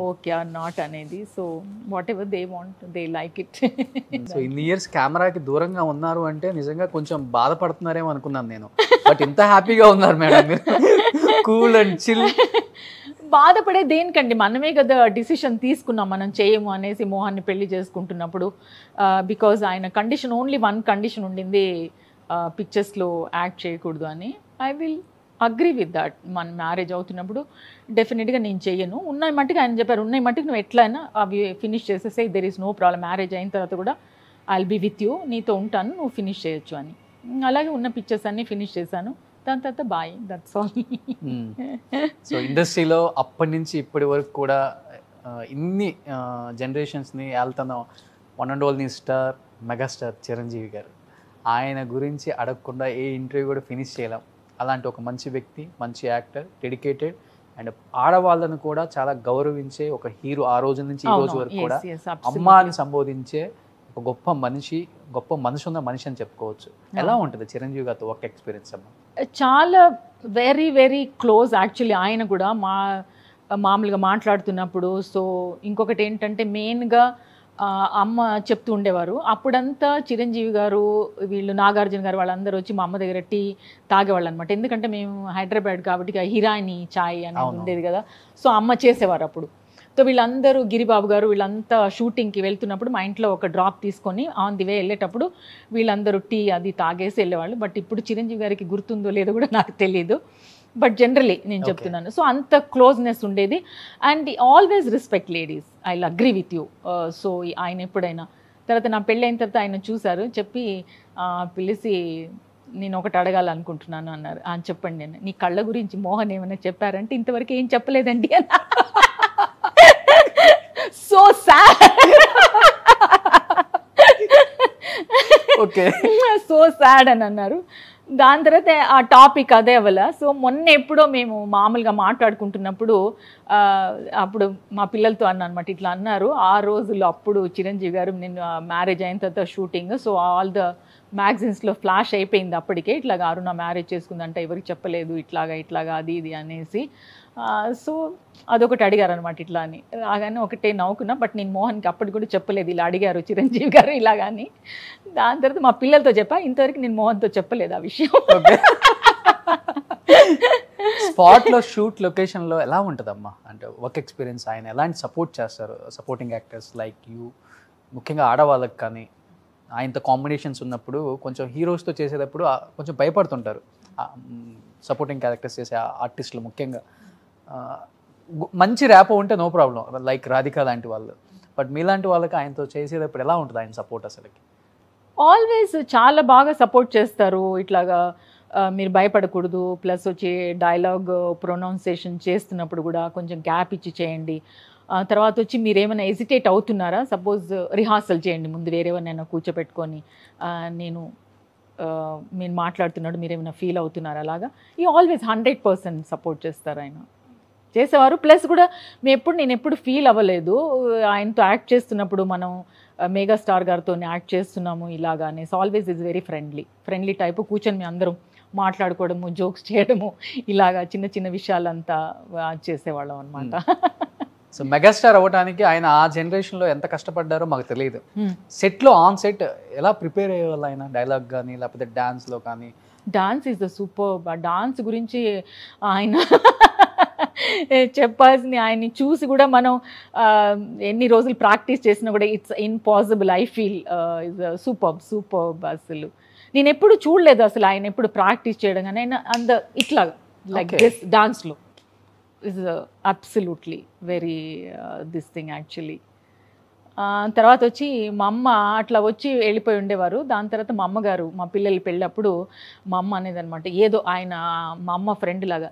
ఓకే ఆర్ నాట్ అనేది. So what ever they want they like it. So ఇన్ని ఇయర్స్ కెమెరాకి దూరంగా ఉన్నారు అంటే నిజంగా కొంచెం బాధపడుతున్నారేమో అనుకున్నాను నేను, బట్ ఇంత హ్యాపీగా ఉన్నారు మేడం మీరు, కూల్ అండ్ చిల్. బాధపడే దేనికండి, మనమే కదా డిసిషన్ తీసుకున్నాం మనం చేయము అనేసి మోహన్ని పెళ్లి చేసుకుంటున్నప్పుడు. బికాజ్ ఆయన కండిషన్, ఓన్లీ వన్ కండిషన్ ఉండింది, పిక్చర్స్లో యాక్ట్ చేయకూడదు అని. I will agree with that. మన మ్యారేజ్ అవుతున్నప్పుడు డెఫినెట్గా నేను చెయ్యను. ఉన్నాయి మట్టుకు ఆయన చెప్పారు, ఉన్నాయి మట్టుకు నువ్వు ఎట్లయినా అవి ఫినిష్ చేసేసే, there is no problem. Marriage అయిన తర్వాత కూడా I will be with you, నీతో ఉంటాను, నువ్వు ఫినిష్ చేయొచ్చు అని. అలాగే ఉన్న పిక్చర్స్ అన్నీ ఫినిష్ చేశాను. దాని తర్వాత బాయ్, దట్స్ ఆల్. సో ఇండస్ట్రీలో అప్పటి నుంచి ఇప్పటి వరకు కూడా ఇన్ని జనరేషన్స్ని వెళ్తున్న one and only star megastar Chiranjeevi గారు. ఆయన గురించి అడగకుండా ఏ ఇంటర్వ్యూ కూడా ఫినిష్ చేయలేం. అలాంటి ఒక మంచి వ్యక్తి, మంచి యాక్టర్, డెడికేటెడ్ అండ్ ఆడవాళ్ళను కూడా చాలా గౌరవించే ఒక హీరో. ఆ రోజు నుంచి ఈ రోజు వరకు కూడా అమ్మాని సంబోధించే ఒక గొప్ప మనసు ఉన్న మనిషి అని చెప్పుకోవచ్చు. ఎలా ఉంటుంది చిరంజీవి గారితో ఒక ఎక్స్పీరియన్స్ అమ్మా? చాలా వెరీ వెరీ క్లోజ్ యాక్చువల్లీ. ఆయన కూడా మామూలుగా మాట్లాడుతున్నప్పుడు. సో ఇంకొకటి ఏంటంటే మెయిన్గా అమ్మ చెప్తూ ఉండేవారు, అప్పుడంతా చిరంజీవి గారు, వీళ్ళు నాగార్జున గారు వాళ్ళందరూ వచ్చి మా అమ్మ దగ్గర టీ తాగేవాళ్ళు అనమాట. ఎందుకంటే మేము హైదరాబాద్ కాబట్టి హిరాని చాయ్ అనేది ఉండేది కదా, సో అమ్మ చేసేవారు అప్పుడు. సో వీళ్ళందరూ, గిరిబాబు గారు వీళ్ళంతా షూటింగ్కి వెళ్తున్నప్పుడు మా ఇంట్లో ఒక డ్రాప్ తీసుకొని ఆన్ ది వే వెళ్ళేటప్పుడు వీళ్ళందరూ టీ అది తాగేసి వెళ్ళేవాళ్ళు. బట్ ఇప్పుడు చిరంజీవి గారికి గుర్తుందో లేదో కూడా నాకు తెలియదు, బట్ జనరలీ నేను చెప్తున్నాను. సో అంత క్లోజ్నెస్ ఉండేది. And always respect ladies, I will agree with you. So ఆయన ఎప్పుడైనా తర్వాత నా పెళ్ళైన తర్వాత ఆయన చూశారు, చెప్పి పిలిచి నేను ఒకటి అడగాలనుకుంటున్నాను అన్నారు. చెప్పండి. నేను నీ కళ్ళ గురించి మోహన్ ఏమైనా చెప్పారంటే ఇంతవరకు ఏం చెప్పలేదండి అన్న. So sad, okay, so sad అని అన్నారు. దాని తర్వాత ఆ టాపిక్ అదే అవ్వాల. సో మొన్న ఎప్పుడో మేము మామూలుగా మాట్లాడుకుంటున్నప్పుడు అప్పుడు మా పిల్లలతో అన్నమాట, ఇట్లా అన్నారు ఆ రోజుల్లో. అప్పుడు చిరంజీవి గారు నేను మ్యారేజ్ అయిన తర్వాత షూటింగ్, సో ఆల్ ద మ్యాగజైన్స్లో ఫ్లాష్ అయిపోయింది అప్పటికే, ఇట్లాగా అరుణ మ్యారేజ్ చేసుకుందంటే ఎవరికి చెప్పలేదు, ఇట్లాగా అది ఇది అనేసి. సో అదొకటి అడిగారు అనమాట ఇట్లా అని. అలాగని ఒకటే నవ్వుకున్నా, బట్ నేను మోహన్కి అప్పటికి కూడా చెప్పలేదు, ఇలా అడిగారు చిరంజీవి గారు ఇలాగని. దాని తర్వాత మా పిల్లలతో చెప్పా, ఇంతవరకు నేను మోహన్తో చెప్పలేదు ఆ విషయం. స్పాట్లో షూట్ లొకేషన్లో ఎలా ఉంటుందమ్మా అంటే వర్క్ ఎక్స్పీరియన్స్? ఆయన ఎలాంటి సపోర్ట్ చేస్తారు సపోర్టింగ్ యాక్టర్స్ లైక్ యూ, ముఖ్యంగా ఆడవాళ్ళకి కానీ? ఆయనతో కాంబినేషన్స్ ఉన్నప్పుడు కొంచెం హీరోస్తో చేసేటప్పుడు కొంచెం భయపడుతుంటారు సపోర్టింగ్ క్యారెక్టర్స్ చేసే ఆర్టిస్టులు ముఖ్యంగా. మంచి ర్యాపో ఉంటే నో ప్రాబ్లం, లైక్ రాధిక లాంటి వాళ్ళు. బట్ మీలాంటి వాళ్ళకి ఆయనతో చేసేటప్పుడు ఎలా ఉంటుంది ఆయన సపోర్ట్ అసలుకి? ఆల్వేస్ చాలా బాగా సపోర్ట్ చేస్తారు. ఇట్లాగా మీరు భయపడకూడదు, ప్లస్ వచ్చి డైలాగ్ ప్రొనౌన్సియేషన్ చేస్తున్నప్పుడు కూడా కొంచెం గ్యాప్ ఇచ్చి చేయండి. తర్వాత వచ్చి మీరు ఏమైనా ఎజిటేట్ అవుతున్నారా, సపోజ్ రిహార్సల్ చేయండి ముందు వేరేవరైనా కూర్చోపెట్టుకొని, మీరు మాట్లాడుతున్నాడు మీరు ఏమైనా ఫీల్ అవుతున్నారా, అలాగా. ఈ ఆల్వేస్ 100% సపోర్ట్ చేస్తారు ఆయన, చేసేవారు. ప్లస్ కూడా నేను ఎప్పుడు ఫీల్ అవ్వలేదు ఆయనతో యాక్ట్ చేస్తున్నప్పుడు, మనం మెగాస్టార్ గారితో యాక్ట్ చేస్తున్నాము ఇలాగా అనేసి. Always is very friendly type. కూర్చొని మేము అందరం మాట్లాడుకోవడము, జోక్స్ చేయడము, ఇలాగా చిన్న చిన్న విషయాలంతా చేసేవాళ్ళం అనమాట. సో మెగాస్టార్ అవ్వడానికి ఆయన ఆ జనరేషన్లో ఎంత కష్టపడ్డారో మాకు తెలియదు. సెట్లో ఆన్ సెట్ ఎలా ప్రిపేర్ అయ్యేవాళ్ళు ఆయన, డైలాగ్ కానీ లేకపోతే డాన్స్లో కానీ? Dance is the super. Dance గురించి ఆయన చెప్పాల్సింది, ఆయన్ని చూసి కూడా మనం ఎన్ని రోజులు ప్రాక్టీస్ చేసినా కూడా it's impossible. I feel is super. అసలు నేను ఎప్పుడు చూడలేదు అసలు ఆయన ఎప్పుడు ప్రాక్టీస్ చేయడం కానీ. ఆయన ఇట్లాగా లైక్ దిస్ డాన్స్లో is absolutely very this thing actually. తర్వాత వచ్చి మా అమ్మ అట్లా వచ్చి వెళ్ళిపోయి ఉండేవారు. దాని తర్వాత మా అమ్మగారు మా పిల్లలు పెళ్ళప్పుడు మా అమ్మ అనేది అనమాట, ఏదో ఆయన మా అమ్మ ఫ్రెండ్ లాగా,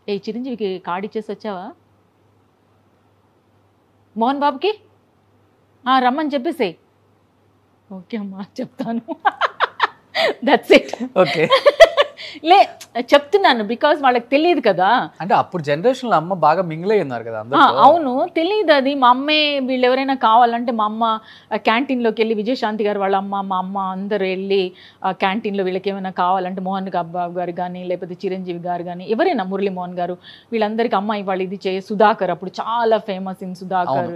ఏ చిరంజీవికి కార్డు ఇచ్చేసి వచ్చావా మోహన్ బాబుకి, రమ్మని చెప్పేసి. ఓకే అమ్మా చెప్తాను, దట్స్ ఇట్. ఓకే. లే చెప్తున్నాను బికాజ్ వాళ్ళకి తెలియదు కదా. అంటే అప్పుడు జనరేషన్ లో అమ్మ బాగా మింగిల్ అయి ఉన్నారు కదా అందరూ. అవును తెలియదు అది. మా అమ్మే వీళ్ళు ఎవరైనా కావాలంటే మా అమ్మ క్యాంటీన్లోకి వెళ్ళి విజయశాంతి గారు వాళ్ళ అమ్మ మా అమ్మ అందరూ వెళ్ళి క్యాంటీన్లో వీళ్ళకి ఏమైనా కావాలంటే మోహన్ బాబు గారు కానీ లేకపోతే చిరంజీవి గారు కానీ ఎవరైనా మురళీ మోహన్ గారు వీళ్ళందరికీ అమ్మ ఇవాళ ఇది సుధాకర్ అప్పుడు చాలా famous in Sudhakar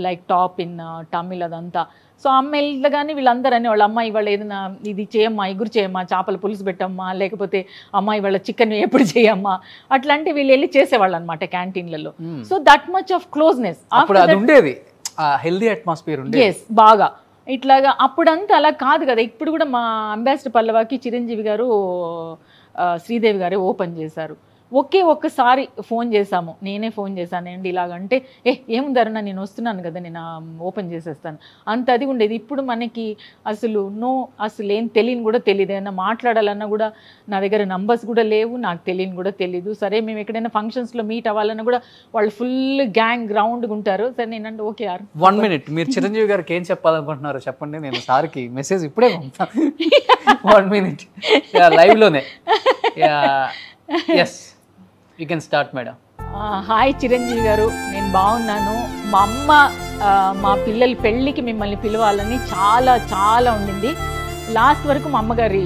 like top in Tamil అదంతా. సో అమ్మ వెళ్ళగానే వీళ్ళందరూ అని వాళ్ళ అమ్మాయి వాళ్ళు ఏదైనా ఇది చేయమ్మా ఇగురు చేయమ్మా చేపల పులుసు పెట్టమ్మా లేకపోతే అమ్మాయి వాళ్ళ చికెన్ ఎప్పుడు చేయమ్మా అట్లాంటి వీళ్ళు వెళ్ళి చేసేవాళ్ళు అనమాట క్యాంటీన్లలో. So that much of closeness ఉండేది, హెల్దీ అట్మాస్ఫియర్ ఉండేది. ఎస్ బాగా ఇట్లాగా. అప్పుడంతా అలా కాదు కదా. ఇప్పుడు కూడా మా అంబాసిడర్ పల్లవాకి చిరంజీవి గారు శ్రీదేవి గారే ఓపెన్ చేశారు. ఒక్కసారి ఫోన్ చేశాము, నేనే ఫోన్ చేశానండి ఇలాగంటే ఏముందరన్నా నేను వస్తున్నాను కదా నేను ఓపెన్ చేసేస్తాను అంత అది ఉండేది. ఇప్పుడు మనకి అసలు ఏం తెలియని కూడా తెలియదు. ఏమన్నా మాట్లాడాలన్నా కూడా నా దగ్గర నంబర్స్ కూడా లేవు, నాకు తెలియని కూడా తెలీదు. సరే మేము ఎక్కడైనా ఫంక్షన్స్లో మీట్ అవ్వాలన్నా కూడా వాళ్ళు ఫుల్ గ్యాంగ్ గ్రౌండ్గా ఉంటారు. సరే నేనంటే ఓకే యార్ 1 minute మీరు చిరంజీవి గారికి ఏం చెప్పాలనుకుంటున్నారో చెప్పండి, నేను సార్కి మెసేజ్ ఇప్పుడే పంపుతాను. 1 minute లైవ్లోనే. Yes you can start madam. Hi Chiranjeevi garu, నేను బాగున్నాను. మా అమ్మ మా పిల్లల పెళ్ళికి మిమ్మల్ని పిలవాలని చాలా చాలా ఉండింది. లాస్ట్ వరకు మా అమ్మగారి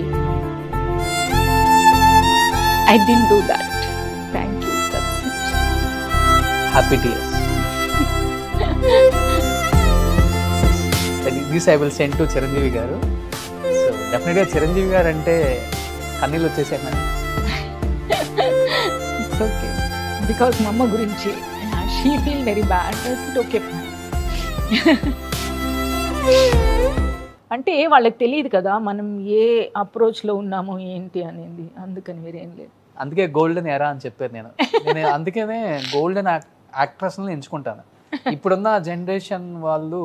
I didn't do that. Thank you. Happy tears. This I will send to Chiranjeevi గారు. సో డెఫినెట్గా చిరంజీవి గారు అంటే కన్నీళ్ళు వచ్చేసాయి మేడం. ఓకే బికాస్ మా అమ్మ గురించి she feel very bad. Okay అంటే వాళ్ళకి తెలియదు కదా మనం ఏ అప్రోచ్లో ఉన్నాము ఏంటి అనేది, అందుకని వేరేం లేదు. అందుకే గోల్డెన్ ఎరా అని చెప్పాను నేను. అందుకనే గోల్డెన్ యాక్ట్రెస్ని ఎంచుకుంటాను. ఇప్పుడున్న జనరేషన్ వాళ్ళు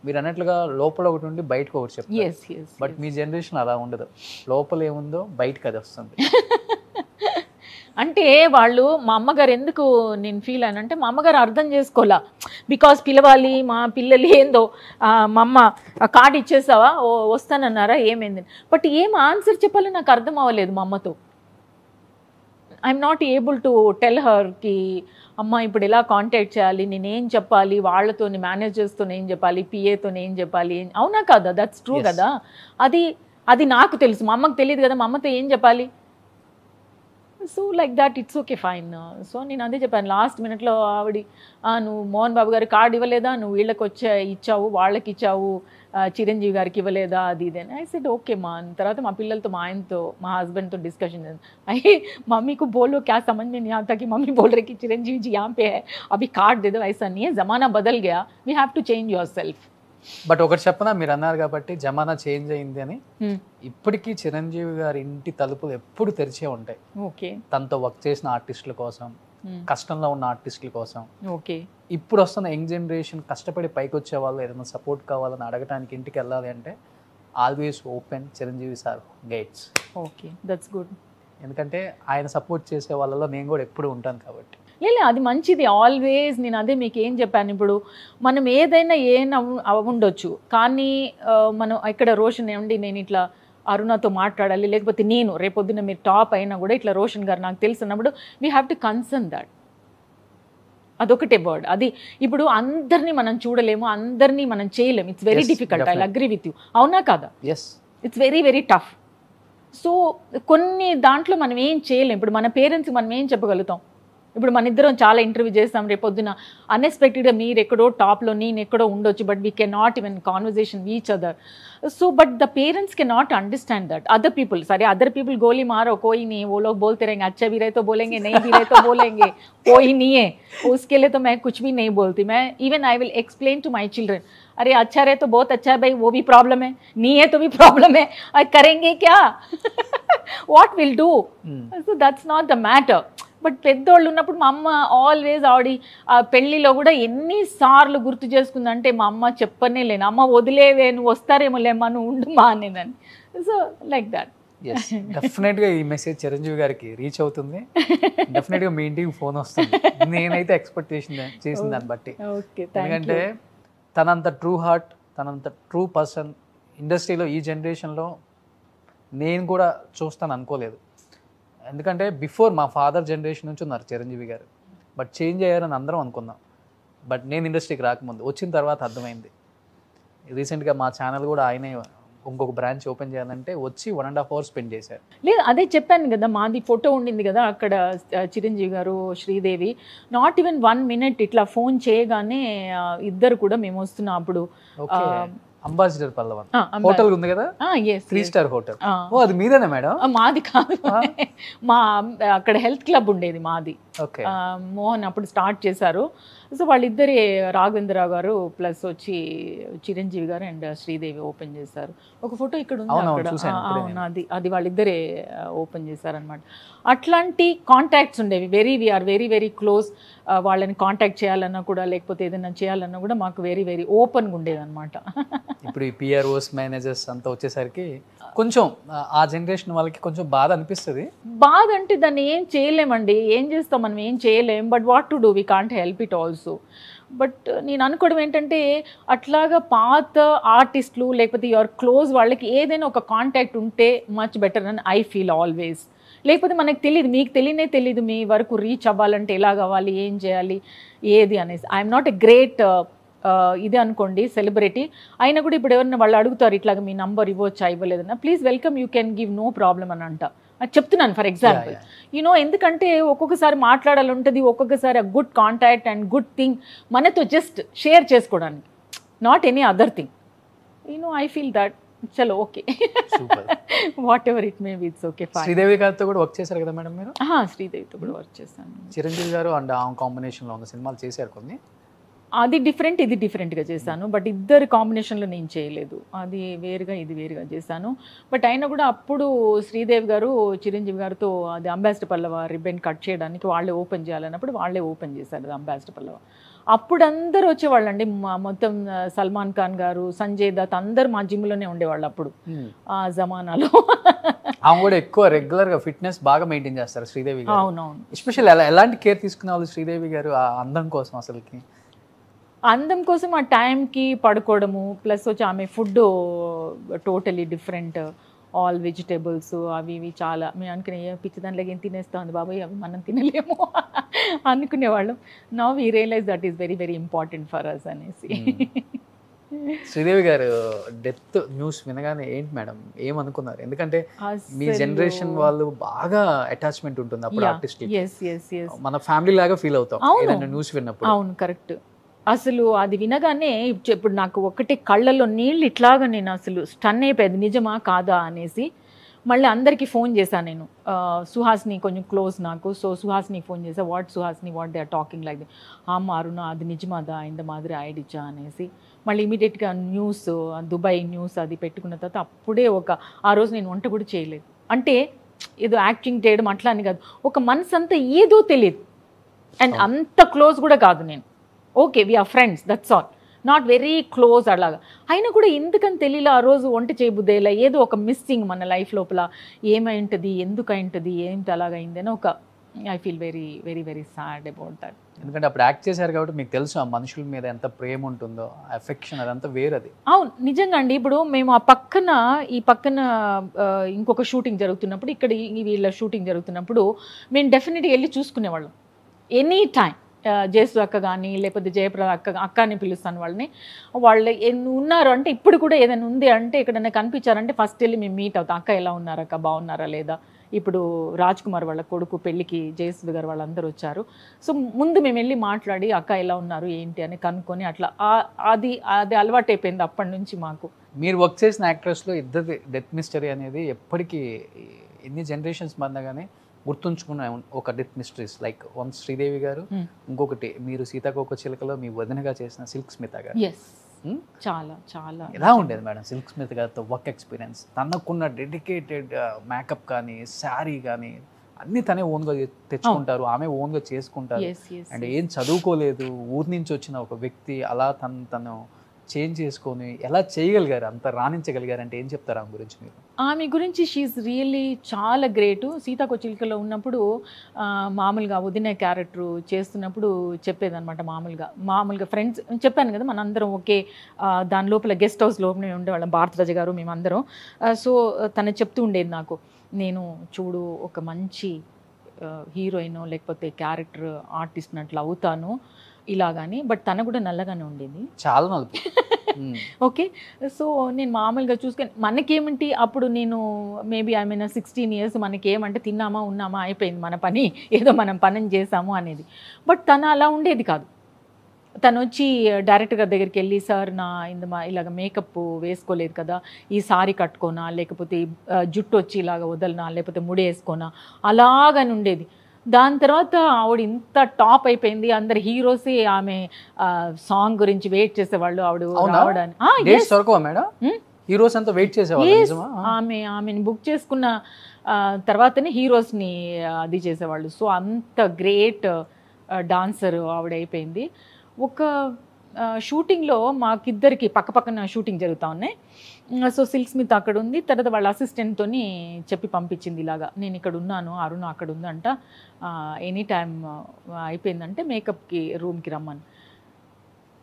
మీరు అన్నట్లుగా లోపల ఒకటి ఉండి బయటకు ఒకటి చెప్తారు. బట్ మీ జనరేషన్ అలా ఉండదు, లోపల ఏముందో బయటకు అది వస్తుంది. అంటే వాళ్ళు మా అమ్మగారు ఎందుకు నేను ఫీల్ అయినంటే మా అమ్మగారు అర్థం చేసుకోవాలా. బికాస్ పిలవాలి మా పిల్లలు ఏందో మా అమ్మ కార్డు ఇచ్చేసావా వస్తానన్నారా ఏమైంది బట్ ఏం ఆన్సర్ చెప్పాలో నాకు అర్థం అవ్వలేదు మా అమ్మతో. I'm not able to tell హర్కి అమ్మ ఇప్పుడు ఎలా కాంటాక్ట్ చేయాలి, నేనేం చెప్పాలి, వాళ్ళతో మేనేజర్స్తో ఏం చెప్పాలి, పిఏతో ఏం చెప్పాలి. అవునా కదా, దట్స్ ట్రూ కదా. అది నాకు తెలుసు, మా అమ్మకు తెలియదు కదా మా అమ్మతో ఏం చెప్పాలి. So like that it's okay fine. So నేను అదే చెప్పాను లాస్ట్ మినిట్లో ఆవిడ నువ్వు మోహన్ బాబు గారికి కార్డు ఇవ్వలేదా, నువ్వు వీళ్ళకి ఇచ్చావు వాళ్ళకి ఇచ్చావు చిరంజీవి గారికి ఇవ్వలేదా అది ఇది అని. ఐ సెడ్ ఓకే మా. తర్వాత మా పిల్లలతో మా ఆయనతో మా హస్బెండ్తో డిస్కషన్ అయ్యి मम्मी को बोलो क्या समझ में नहीं आता कि मम्मी बोल रहे कि चिरंजीवी जी यहाँ पे है अभी कार्ड दे दो. ऐसा नहीं है, ज़माना बदल गया, we have to change yourself. But ఒకటి చెప్పనా, మీరు అన్నారు కాబట్టి జమానా చేంజ్ అయింది అని. ఇప్పటికీ చిరంజీవి గారి ఇంటి తలుపులు ఎప్పుడు తెరిచే ఉంటాయి. ఓకే తనతో వర్క్ చేసిన ఆర్టిస్టుల కోసం, కష్టంలో ఉన్న ఆర్టిస్టుల కోసం. ఓకే ఇప్పుడు వస్తున్న యంగ్ జనరేషన్ కష్టపడి పైకి వచ్చే వాళ్ళు ఏదైనా సపోర్ట్ కావాలని అడగటానికి ఇంటికి వెళ్ళాలి అంటే always open Chiranjeevi sir gates. Okay that's good. ఎందుకంటే ఆయన సపోర్ట్ చేసే వాళ్ళలో నేను కూడా ఎప్పుడు ఉంటాను కాబట్టి. లేదు అది మంచిది ఆల్వేస్. నేను అదే మీకు ఏం చెప్పాను, ఇప్పుడు మనం ఏదైనా ఉండొచ్చు కానీ మనం ఇక్కడ రోషన్ ఏమండి నేను ఇట్లా అరుణతో మాట్లాడాలి లేకపోతే నేను రేపొద్దున మీరు టాప్ అయినా కూడా ఇట్లా రోషన్ గారు నాకు తెలిసినప్పుడు we have to concern that. అదొకటే వర్డ్. అది ఇప్పుడు అందరినీ మనం చూడలేము, అందరినీ మనం చేయలేము. It's very difficult. I agree with you. అవునా కాదా? It's very very tough. So కొన్ని దాంట్లో మనం ఏం చేయలేం. ఇప్పుడు మన పేరెంట్స్కి మనం ఏం చెప్పగలుగుతాం? ఇప్పుడు మన ఇద్దరం చాలా ఇంటర్వ్యూ చేస్తాం, రేపొద్దున అన్ఎక్స్పెక్టెడ్గా మీరు ఎక్కడో టాప్లో నేను ఎక్కడో ఉండొచ్చు, but we can not even conversation each other. So but the parents के not understand that other people. सारे अदर पीपल गोली मारो कोई नहीं, वो लोग बोलते रहेंगे अच्छा भी रहे तो बोलेंगे, नहीं भी रहे तो बोलेंगे, कोई नहीं है उसके लिए तो मैं कुछ भी नहीं बोलती. मैं even I will explain to my children, अरे अच्छा रहे तो बहुत अच्छा है भाई, वो भी प्रॉब्लम है, नहीं है तो भी प्रॉब्लम है, करेंगे क्या what will do. So that's not the matter. But పెద్దోళ్ళు ఉన్నప్పుడు మా అమ్మ ఆల్వేస్ ఆవిడ పెళ్ళిలో కూడా ఎన్నిసార్లు గుర్తు చేసుకుందంటే మా అమ్మ చెప్పనే లేను, అమ్మ వదిలేవే నువ్వు వస్తారేమో లేమ్మా నువ్వు ఉండుమా అనేదని. So like that. డెఫినెట్గా ఈ మెసేజ్ చిరంజీవి గారికి రీచ్ అవుతుంది. డెఫినెట్గా మీ ఇంటికి ఫోన్ వస్తుంది. నేనైతే ఎక్స్పెక్ట్ చేసిన దాన్ని బట్టి. ఎందుకంటే తనంత ట్రూ హార్ట్, తనంత ట్రూ పర్సన్ ఇండస్ట్రీలో ఈ జనరేషన్లో నేను కూడా చూస్తాను అనుకోలేదు. ఎందుకంటే బిఫోర్ మా ఫాదర్ జనరేషన్ నుంచి ఉన్నారు చిరంజీవి గారు, బట్ చేంజ్ అయ్యారని అందరం అనుకున్నాం. బట్ నేను ఇండస్ట్రీకి రాకముందు, వచ్చిన తర్వాత అర్థమైంది. రీసెంట్గా మా ఛానల్ కూడా ఆయనే ఇంకొక బ్రాంచ్ ఓపెన్ చేయాలంటే వచ్చి 1.5 hours స్పెండ్ చేశారు. లేదు అదే చెప్పాను కదా, మాది ఫోటో ఉండింది కదా అక్కడ, చిరంజీవి గారు శ్రీదేవి, నాట్ ఈవెన్ 1 minute ఇట్లా ఫోన్ చేయగానే ఇద్దరు కూడా మేము వస్తున్నాం అప్పుడు. అంబాసిడర్ పల్లవన్ హోటల్ ఉంది కదా, 3-star హోటల్. ఓ అది మీదేనా మేడం? మాది కాదు, మా అక్కడ హెల్త్ క్లబ్ ఉండేది మాది. మోహన్ అప్పుడు స్టార్ట్ చేశారు. సో వాళ్ళిద్దరే, రాఘవేంద్రరావు గారు ప్లస్ వచ్చి చిరంజీవి గారు అండ్ శ్రీదేవి ఓపెన్ చేశారు. ఒక ఫోటో ఇక్కడ ఉంది అక్కడ. అవును, అది వాళ్ళిద్దరే ఓపెన్ చేశారనమాట. అట్లాంటి కాంటాక్ట్స్ ఉండేవి. We are very very close. వాళ్ళని కాంటాక్ట్ చేయాలన్నా కూడా, లేకపోతే ఏదైనా చేయాలన్నా కూడా మాకు వెరీ వెరీ ఓపెన్గా ఉండేది అనమాట. ఇప్పుడు ఈ పిఆర్ఓస్ మేనేజర్స్ అంతా వచ్చేసరికి కొంచెం ఆ జనరేషన్ వాళ్ళకి కొంచెం బాధ అనిపిస్తుంది. బాధ అంటే దాన్ని ఏం చేయలేమండి, ఏం చేస్తాం మనం, ఏం చేయలేం. But what to do, we can't help it also. But నేను అనుకోవడం ఏంటంటే, అట్లాగా పాత ఆర్టిస్టులు లేకపోతే యువర్ క్లోజ్ వాళ్ళకి ఏదైనా ఒక కాంటాక్ట్ ఉంటే మచ్ బెటర్ అని ఐ ఫీల్ ఆల్వేస్. లేకపోతే మనకు తెలియదు, మీకు తెలియదు మీ వరకు రీచ్ అవ్వాలంటే ఎలా కావాలి, ఏం చేయాలి, ఏది అనేసి. ఐఎమ్ నాట్ ఎ గ్రేట్ ఇది అనుకోండి సెలబ్రిటీ అయినా కూడా ఇప్పుడు ఎవరైనా వాళ్ళు అడుగుతారు ఇట్లాగా మీ నంబర్ ఇవ్వచ్చా ఇవ్వలేదన్నా, please welcome, you can give, no problem అని అంట. అది చెప్తున్నాను ఫర్ ఎగ్జాంపుల్. యూనో ఎందుకంటే ఒక్కొక్కసారి మాట్లాడాలి ఉంటుంది, ఒక్కొక్కసారి ఆ good contact and good thing మనతో జస్ట్ షేర్ చేసుకోవడానికి, not any other thing. You know I feel that చలో okay, whatever it may be, it's okay. Sridevi గారితో కూడా వర్క్ చేశారు కదా మేడం మీరు? శ్రీదేవితో కూడా వర్క్ చేశాను. చిరంజీవి గారు అండ్ ఆ కాంబినేషన్లో ఉన్న సినిమాలు చేశారు కొన్ని. అది డిఫరెంట్, ఇది డిఫరెంట్గా చేశాను. బట్ ఇద్దరు కాంబినేషన్లో నేను చేయలేదు, అది వేరుగా ఇది వేరుగా చేశాను. బట్ అయినా కూడా అప్పుడు శ్రీదేవి గారు చిరంజీవి గారితో అది అంబాసిడర్ పల్లవ రిబ్బన్ కట్ చేయడానికి వాళ్ళే ఓపెన్ చేయాలన్నప్పుడు వాళ్ళే ఓపెన్ చేశారు అది అంబాసిడర్ పల్లవ. అప్పుడు అందరూ వచ్చేవాళ్ళండి, మొత్తం సల్మాన్ ఖాన్ గారు, సంజయ్ దత్ అందరూ మా జిమ్లోనే ఉండేవాళ్ళు అప్పుడు ఆ జమానాలో. ఆమె కూడా ఎక్కువ రెగ్యులర్గా ఫిట్నెస్ బాగా మెయింటైన్ చేస్తారు శ్రీదేవి గారు. అవునవును. ఎస్పెషల్ ఎలాంటి కేర్ తీసుకునే వాళ్ళు శ్రీదేవి గారు ఆ అందం కోసం? అసలుకి అందం కోసం ఆ టైంకి పడుకోవడము, ప్లస్ వచ్చి ఆమె food totally different, all vegetables అవి ఇవి చాలా. మేము అనుకునే పిచ్చి దాంట్లో ఏం తినేస్తా ఉంది బాబాయ్, అవి మనం తినలేము అనుకునేవాళ్ళం. Now we realize that is very very important for us అనేసి. శ్రీదేవి గారు డెత్ న్యూస్ వినగానే ఏంటి మేడం ఏమనుకున్నారు? ఎందుకంటే మీ జనరేషన్ వాళ్ళు బాగా అటాచ్మెంట్ ఉంటుంది అప్పుడు ఆర్టిస్ట్, మన ఫ్యామిలీ లాగా ఫీల్ అవుతాం ఏదైనా న్యూస్ విన్నప్పుడు. అవును, కరెక్ట్. అసలు అది వినగానే ఇప్పుడు నాకు ఒకటి కళ్ళల్లో నీళ్ళు ఇట్లాగా నేను అసలు స్టన్ అయిపోయేది, నిజమా కాదా అనేసి. మళ్ళీ అందరికీ ఫోన్ చేశాను నేను, సుహాస్ని కొంచెం క్లోజ్ నాకు. సో సుహాస్ని ఫోన్ చేసా, what Suhasini, what they are talking like the, Aruna అది నిజమాదా ఇంత మాదిరి ఆయిడిచ్చా అనేసి. మళ్ళీ ఇమీడియట్గా న్యూస్, దుబాయ్ న్యూస్ అది పెట్టుకున్న తర్వాత అప్పుడే ఆ రోజు నేను వంట కూడా చేయలేదు. అంటే ఏదో యాక్టింగ్ చేయడం అట్లా అని కాదు, ఒక మనసు అంతా ఏదో తెలియదు. అండ్ అంత క్లోజ్ కూడా కాదు నేను. Okay we are friends, that's all, not very close అలాగా. అయినా కూడా ఎందుకని తెలియలే ఆ రోజు వంట చేయబుద్దేలా, ఏదో ఒక మిస్సింగ్ మన లైఫ్ లోపల ఏమై ఉంటుంది, ఎందుకు అయి ఉంటుంది, ఏంటి అలాగైంది అని ఒక I feel very very very sad about that. ఎందుకంటే అప్పుడు యాక్ట్ చేశారు కాబట్టి మీకు తెలుసు ఆ మనుషుల మీద ఎంత ప్రేమ ఉంటుందో, ఎఫెక్షన్ అదంతా వేరది. అవును నిజంగా అండి. ఇప్పుడు మేము ఈ పక్కన ఇంకొక షూటింగ్ జరుగుతున్నప్పుడు, ఇక్కడ వీళ్ళ షూటింగ్ జరుగుతున్నప్పుడు మేము డెఫినెట్గా వెళ్ళి చూసుకునేవాళ్ళం ఎనీ టైం. జయసు అక్క కానీ లేకపోతే జయప్రద అక్క అని పిలుస్తాను వాళ్ళని. వాళ్ళు ఉన్నారు అంటే ఇప్పుడు కూడా ఏదైనా ఉంది అంటే ఎక్కడైనా కనిపించారంటే ఫస్ట్ వెళ్ళి మేము మీట్ అవుతాం, అక్క ఎలా ఉన్నారు, అక్క బాగున్నారా లేదా. ఇప్పుడు రాజ్ కుమార్ వాళ్ళ కొడుకు పెళ్ళికి జయసు గారు వాళ్ళందరూ వచ్చారు. సో ముందు మేము వెళ్ళి మాట్లాడి అక్క ఎలా ఉన్నారు ఏంటి అని కనుక్కొని అట్లా అది అలవాటు అయిపోయింది అప్పటి నుంచి మాకు. మీరు వర్క్ చేసిన యాక్టర్స్లో ఇద్దరు డెత్ మిస్టరీ అనేది ఎప్పటికీ ఎన్ని జనరేషన్స్ మందగానే గుర్తుంచుకున్న ఒక death mysteries, like one Sridevi గారు, ఇంకొకటి మీరు సీతాకోకచిలుకలో మీ వదినగా చేసిన సిల్క్ స్మిత గారు. చాలా చాలా ఎలా ఉండేది మేడం సిల్క్ స్మిత గారితో వర్క్ ఎక్స్పీరియన్స్? తనకున్న డెడికేటెడ్ మేకప్ కానీ శారీ కానీ అన్ని తనే ఓన్గా తెచ్చుకుంటారు, ఆమె ఓన్గా చేసుకుంటారు. అండ్ ఏం చదువుకోలేదు, ఊరి నుంచి వచ్చిన ఒక వ్యక్తి అలా తను చేంజ్ చేసుకొని ఎలా చేయగలిగారు, అంత రాణించగలిగారు అంటే ఏం చెప్తారు ఆమె గురించి మీరు? ఆమె గురించి షీఈస్ రియల్లీ చాలా గ్రేటు. సీతాకోచిలుకలో ఉన్నప్పుడు మామూలుగా వదిన క్యారెక్టర్ చేస్తున్నప్పుడు చెప్పేదన్నమాట. మామూలుగా ఫ్రెండ్స్ చెప్పాను కదా మనందరం ఒకే దాని లోపల గెస్ట్ హౌస్ లోపలే ఉండేవాళ్ళం, భారతరాజు గారు మేమందరం. సో తను చెప్తూ ఉండేది నాకు, నేను చూడు ఒక మంచి హీరోయిన్ లేకపోతే క్యారెక్టర్ ఆర్టిస్ట్ అట్లా అవుతాను ఇలాగాని. బట్ తన కూడా నల్లగానే ఉండేది, చాలా నలుపు. ఓకే. సో నేను మామూలుగా చూసుకొని మనకేమిటి అప్పుడు నేను మేబీ ఐ మీన్ 16 years, మనకేమంటే తిన్నామా ఉన్నామా అయిపోయింది మన పని, ఏదో మనం పని చేసాము అనేది. బట్ తను అలా ఉండేది కాదు. తను వచ్చి డైరెక్టర్ గారి దగ్గరికి వెళ్ళి, సార్ నా ఇలాగ మేకప్ వేసుకోలేదు కదా, ఈ సారీ కట్టుకోనా, లేకపోతే జుట్టు వచ్చి ఇలాగ వదలనా, లేకపోతే ముడి వేసుకోనా, అలాగని ఉండేది. దాని తర్వాత ఆవిడ ఇంత టాప్ అయిపోయింది, అందరు హీరోసే ఆమె సాంగ్ గురించి వెయిట్ చేసేవాళ్ళు ఆవిడ రావడానికి. హీరోస్ అంతా వెయిట్ చేసేవాళ్ళు. ఆమెని బుక్ చేసుకున్న తర్వాతనే హీరోస్ని అది చేసేవాళ్ళు. సో అంత గ్రేట్ డాన్సర్ ఆవిడ అయిపోయింది. ఒక షూటింగ్లో మాకిద్దరికి పక్కపక్కన షూటింగ్ జరుగుతూ ఉన్నాయి. సో సిల్క్ స్మిత్ అక్కడ ఉంది, తర్వాత వాళ్ళ అసిస్టెంట్తో చెప్పి పంపించింది, ఇలాగా నేను ఇక్కడ ఉన్నాను, అరుణ అక్కడ ఉందంట, ఎనీ టైం అయిపోయిందంటే మేకప్కి రూమ్కి రమ్మని.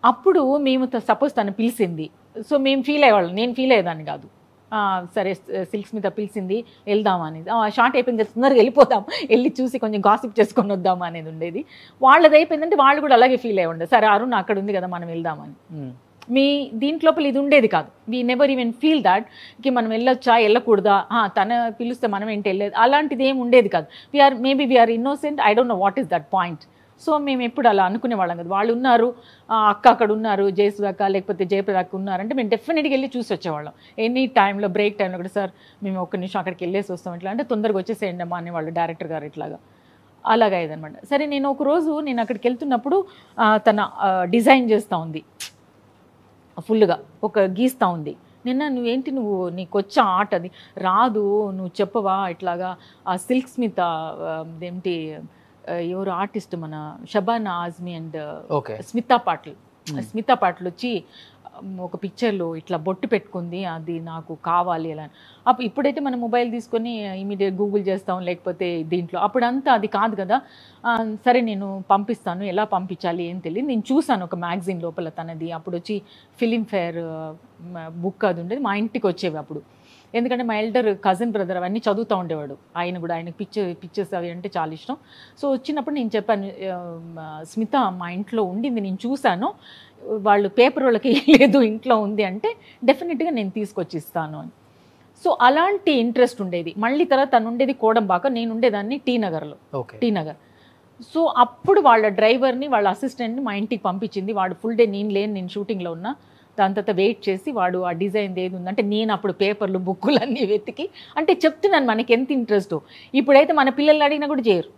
అప్పుడు మేము సపోజ్ తను పిలిచింది, సో మేము ఫీల్ అయ్యేవాళ్ళం, నేను ఫీల్ అయ్యేదాన్ని కాదు. సరే సిల్క్ స్మిత పిలిచింది వెళ్దాం అనేది, షార్ట్ అయిపోయింది తొందరగా వెళ్ళిపోదాం, వెళ్ళి చూసి కొంచెం గాసిప్ చేసుకొని వద్దాం అనేది ఉండేది. వాళ్ళది అయిపోయిందంటే వాళ్ళు కూడా అలాగే ఫీల్ అయ్యి ఉండేది, సరే అరుణ్ అక్కడ ఉంది కదా మనం వెళ్దామని. మీ దీంట్లోపల ఇది ఉండేది కాదు. We never even feel that కి మనం వెళ్ళొచ్చా వెళ్ళకూడదా, తన పిలిస్తే మనం ఏంటి వెళ్ళేది, అలాంటిది ఏమి ఉండేది కాదు. We are innocent, I don't know what is that point. So మేము ఎప్పుడు అలా అనుకునేవాళ్ళం కదా. వాళ్ళు ఉన్నారు, అక్క అక్కడ ఉన్నారు, జయసుధక్క లేకపోతే జయప్రదక్క ఉన్నారంటే మేము డెఫినెట్గా వెళ్ళి చూసి వచ్చేవాళ్ళం. ఎనీ టైంలో బ్రేక్ టైంలో కూడా, సార్ మేము ఒక్క నిమిషం అక్కడికి వెళ్ళేసి వస్తాం ఇట్లా అంటే, తొందరగా వచ్చేసేయండి అమ్మా అనేవాళ్ళు డైరెక్టర్ గారు. ఇట్లాగా అలాగా అయ్యేదనమాట. సరే నేను ఒక రోజు నేను అక్కడికి వెళ్తున్నప్పుడు తన డిజైన్ చేస్తూ ఉంది, ఫుల్గా ఒక గీస్తూ ఉంది. నిన్న నువ్వేంటి నీకు వచ్చే ఆర్ట్ అది రాదు, నువ్వు చెప్పవా ఇట్లాగా. ఆ సిల్క్ స్మిత ఏంటి ఎవరు ఆర్టిస్ట్ మన షబానా ఆజ్మీ అండ్ స్మితా పాటిల్ వచ్చి ఒక పిక్చర్లో ఇట్లా బొట్టు పెట్టుకుంది, అది నాకు కావాలి అలా. అప్పుడు ఇప్పుడైతే మనం మొబైల్ తీసుకొని ఇమీడియట్ గూగుల్ చేస్తాం, లేకపోతే దీంట్లో అప్పుడంతా అది కాదు కదా. సరే నేను పంపిస్తాను, ఎలా పంపించాలి ఏం తెలియదు. నేను చూసాను ఒక మ్యాగజైన్ లోపల తనది, అప్పుడు వచ్చి ఫిలింఫేర్ బుక్ అది ఉండేది, మా ఇంటికి వచ్చేవి అప్పుడు. ఎందుకంటే మా ఎల్డర్ కజిన్ బ్రదర్ అవన్నీ చదువుతూ ఉండేవాడు, ఆయనకు పిక్చర్స్ అవి అంటే చాలా ఇష్టం. సో వచ్చినప్పుడు నేను చెప్పాను, స్మిత మా ఇంట్లో ఉండింది నేను చూశాను, వాళ్ళు పేపర్ వాళ్ళకి లేదు ఇంట్లో ఉంది అంటే డెఫినెట్గా నేను తీసుకొచ్చి ఇస్తాను అని. సో అలాంటి ఇంట్రెస్ట్ ఉండేది. మళ్ళీ తర్వాత తను ఉండేది కోడంబాక, నేను ఉండేదాన్ని టీ నగర్. సో అప్పుడు వాళ్ళ డ్రైవర్ని వాళ్ళ అసిస్టెంట్ని మా ఇంటికి పంపించింది. వాడు ఫుల్ డే నేను షూటింగ్లో ఉన్నా. దాని తర్వాత వెయిట్ చేసి వాడు ఆ డిజైన్ ఏది ఉందంటే నేను అప్పుడు పేపర్లు బుక్కులు అన్నీ వెతికి, అంటే చెప్తున్నాను మనకి ఎంత ఇంట్రెస్ట్. ఇప్పుడైతే మన పిల్లలు అడిగినా కూడా చేయరు,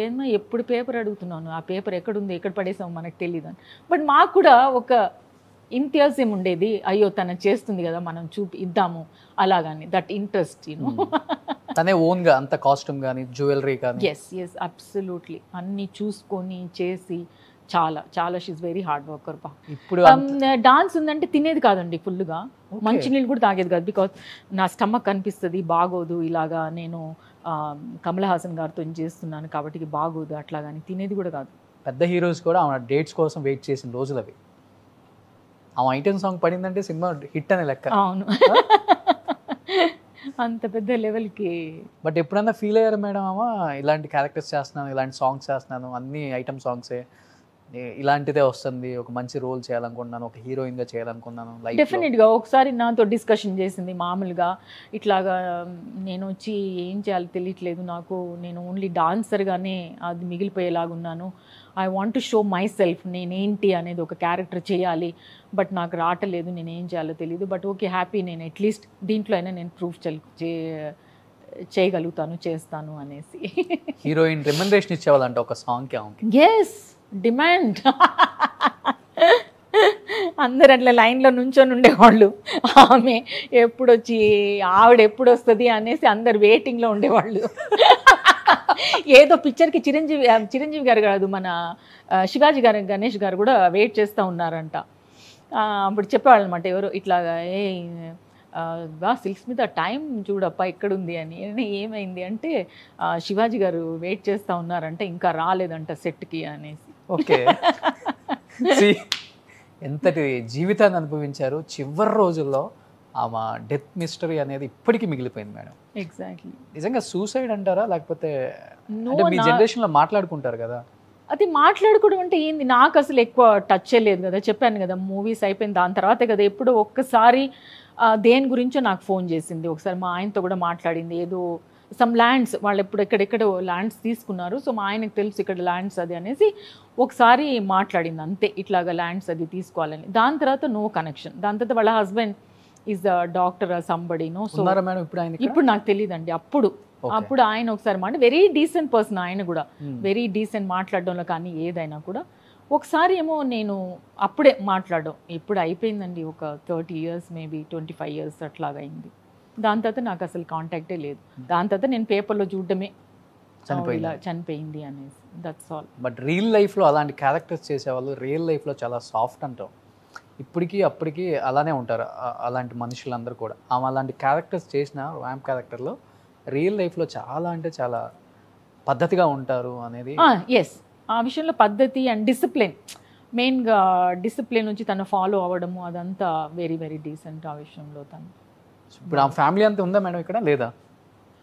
ఏమో ఎప్పుడు పేపర్ అడుగుతున్నాను, ఆ పేపర్ ఎక్కడుంది ఎక్కడ పడేసాము మనకు తెలియదు అని. బట్ మాకు కూడా ఒక ఇంతియాజం ఉండేది, అయ్యో తను చేస్తుంది కదా మనం ఇద్దాము అలాగని, దట్ ఇంట్రెస్ట్ యూనో. తనే ఓన్గా అంత కాస్ట్యూమ్ కానీ జ్యువెలరీ కానీ. ఎస్ అబ్సల్యూట్లీ అన్నీ చూసుకొని చేసి చాలా చాలా షీఈ్ వెరీ హార్డ్ వర్కర్. ఇప్పుడు డాన్స్ ఉందంటే తినేది కాదండి, ఫుల్గా మంచినీళ్ళు కూడా తాగేది కాదు. బికాజ్ నా స్టమక్ అనిపిస్తుంది బాగోదు, ఇలాగా నేను కమల్ హాసన్ గారితో చేస్తున్నాను కాబట్టి బాగోదు అట్లా, కానీ తినేది కూడా కాదు. పెద్ద హీరోస్ కూడా ఆమె డేట్స్ కోసం వెయిట్ చేసిన రోజులు అవి. ఆమె ఐటెం సాంగ్ పడిందంటే సినిమా హిట్ అనే లెక్క. అవును, అంత పెద్ద లెవెల్కి. బట్ ఎప్పుడన్నా ఫీల్ అయ్యారు మేడం అమ్మా, ఇలాంటి క్యారెక్టర్స్ చేస్తున్నాను, ఇలాంటి సాంగ్స్ చేస్తున్నాను, అన్ని ఐటమ్ సాంగ్సే, ఇలాంటిదే వస్తుంది, ఒక మంచి రోల్ చేయాలనుకున్నాను, ఒక హీరోయిన్గా చేయాలనుకున్నాను. డెఫినెట్గా ఒకసారి నాతో డిస్కషన్ చేసింది మామూలుగా, ఇట్లాగా నేను వచ్చి ఏం చేయాలో తెలియట్లేదు నాకు, నేను ఓన్లీ డాన్సర్గానే అది మిగిలిపోయేలాగున్నాను, I want to show myself, నేనేంటి అనేది ఒక క్యారెక్టర్ చేయాలి, బట్ నాకు రావట్లేదు, నేను ఏం చేయాలో తెలియదు. బట్ ఓకే హ్యాపీ, నేను అట్లీస్ట్ దీంట్లో అయినా నేను ప్రూఫ్ చేయగలుగుతాను, చేస్తాను అనేసి. హీరోయిన్ రెమ్యునరేషన్ ఇచ్చేవాళ్ళంట ఒక సాంగ్కి. Yes, demand. అందరు అట్లా లైన్లో నుంచొని ఉండేవాళ్ళు, ఆమె ఎప్పుడొచ్చి ఆవిడ ఎప్పుడు వస్తుంది అనేసి అందరు వెయిటింగ్లో ఉండేవాళ్ళు. ఏదో పిక్చర్కి చిరంజీవి గారు కాదు, మన శివాజీ గారు, గణేష్ గారు కూడా వెయిట్ చేస్తూ ఉన్నారంట. అప్పుడు చెప్పేవాళ్ళు అనమాట ఎవరు ఇట్లాగా, సిల్క్ స్మిత టైం చూడప్ప ఎక్కడుంది అని. ఏమైంది అంటే శివాజీ గారు వెయిట్ చేస్తూ ఉన్నారంటే ఇంకా రాలేదంట సెట్కి అనేసి. ఓకే, ఎంతటి జీవితాన్ని అనుభవించారు. చివరి రోజుల్లో ఆమె డెత్ మిస్టరీ అనేది ఇప్పటికీ మిగిలిపోయింది మేడం. ఎగ్జాక్ట్లీ. నిజంగా సూసైడ్ అంటారా, లేకపోతే అంటే మీ జనరేషన్లో మాట్లాడుకుంటారు కదా? అది మాట్లాడుకోవడం అంటే ఏంది, నాకు అసలు ఎక్కువ టచ్ లేదు కదా, చెప్పాను కదా మూవీస్ అయిపోయిన దాని తర్వాతే కదా. ఎప్పుడో ఒక్కసారి దేని గురించో నాకు ఫోన్ చేసింది, ఒకసారి మా ఆయనతో కూడా మాట్లాడింది. ఏదో సమ్ ల్యాండ్స్ వాళ్ళు ఎప్పుడు ఎక్కడెక్కడో ల్యాండ్స్ తీసుకున్నారు, సో మా ఆయనకు తెలుసు ఇక్కడ ల్యాండ్స్ అది అనేసి ఒకసారి మాట్లాడింది అంతే, ఇట్లాగా ల్యాండ్స్ అది తీసుకోవాలని. దాని తర్వాత నో కనెక్షన్. దాని తర్వాత వాళ్ళ husband is doctor somebody no. So ఇప్పుడు నాకు తెలియదండి. అప్పుడు ఆయన ఒకసారి మాట వెరీ డీసెంట్ పర్సన్, ఆయన కూడా వెరీ డీసెంట్ మాట్లాడడంలో కానీ ఏదైనా కూడా. ఒకసారి ఏమో నేను అప్పుడే మాట్లాడడం, ఇప్పుడు అయిపోయిందండి ఒక 30 years మేబీ 25 years అట్లాగా అయింది. దాని తర్వాత నాకు అసలు కాంటాక్టే లేదు. దాని తర్వాత నేను పేపర్లో చూడడమే ఇలా చనిపోయింది అనేసి, దట్స్ ఆల్. బట్ రియల్ లైఫ్లో అలాంటి క్యారెక్టర్స్ చేసేవాళ్ళు రియల్ లైఫ్లో చాలా సాఫ్ట్ అంటాం. ఇప్పటికీ అప్పటికి అలానే ఉంటారు అలాంటి మనుషులందరూ కూడా. ఆమె అలాంటి క్యారెక్టర్స్ చేసిన ర్యాంప్ క్యారెక్టర్లో రియల్ లైఫ్లో చాలా అంటే చాలా పద్ధతిగా ఉంటారు అనేది. ఎస్, ఆ విషయంలో పద్ధతి అండ్ డిసిప్లిన్, మెయిన్గా డిసిప్లిన్ నుంచి తను ఫాలో అవ్వడము అదంతా వెరీ వెరీ డీసెంట్. ఆ విషయంలో తను ఇప్పుడు ఆ ఫ్యామిలీ అంతా ఉందా మేడం ఇక్కడ, లేదా?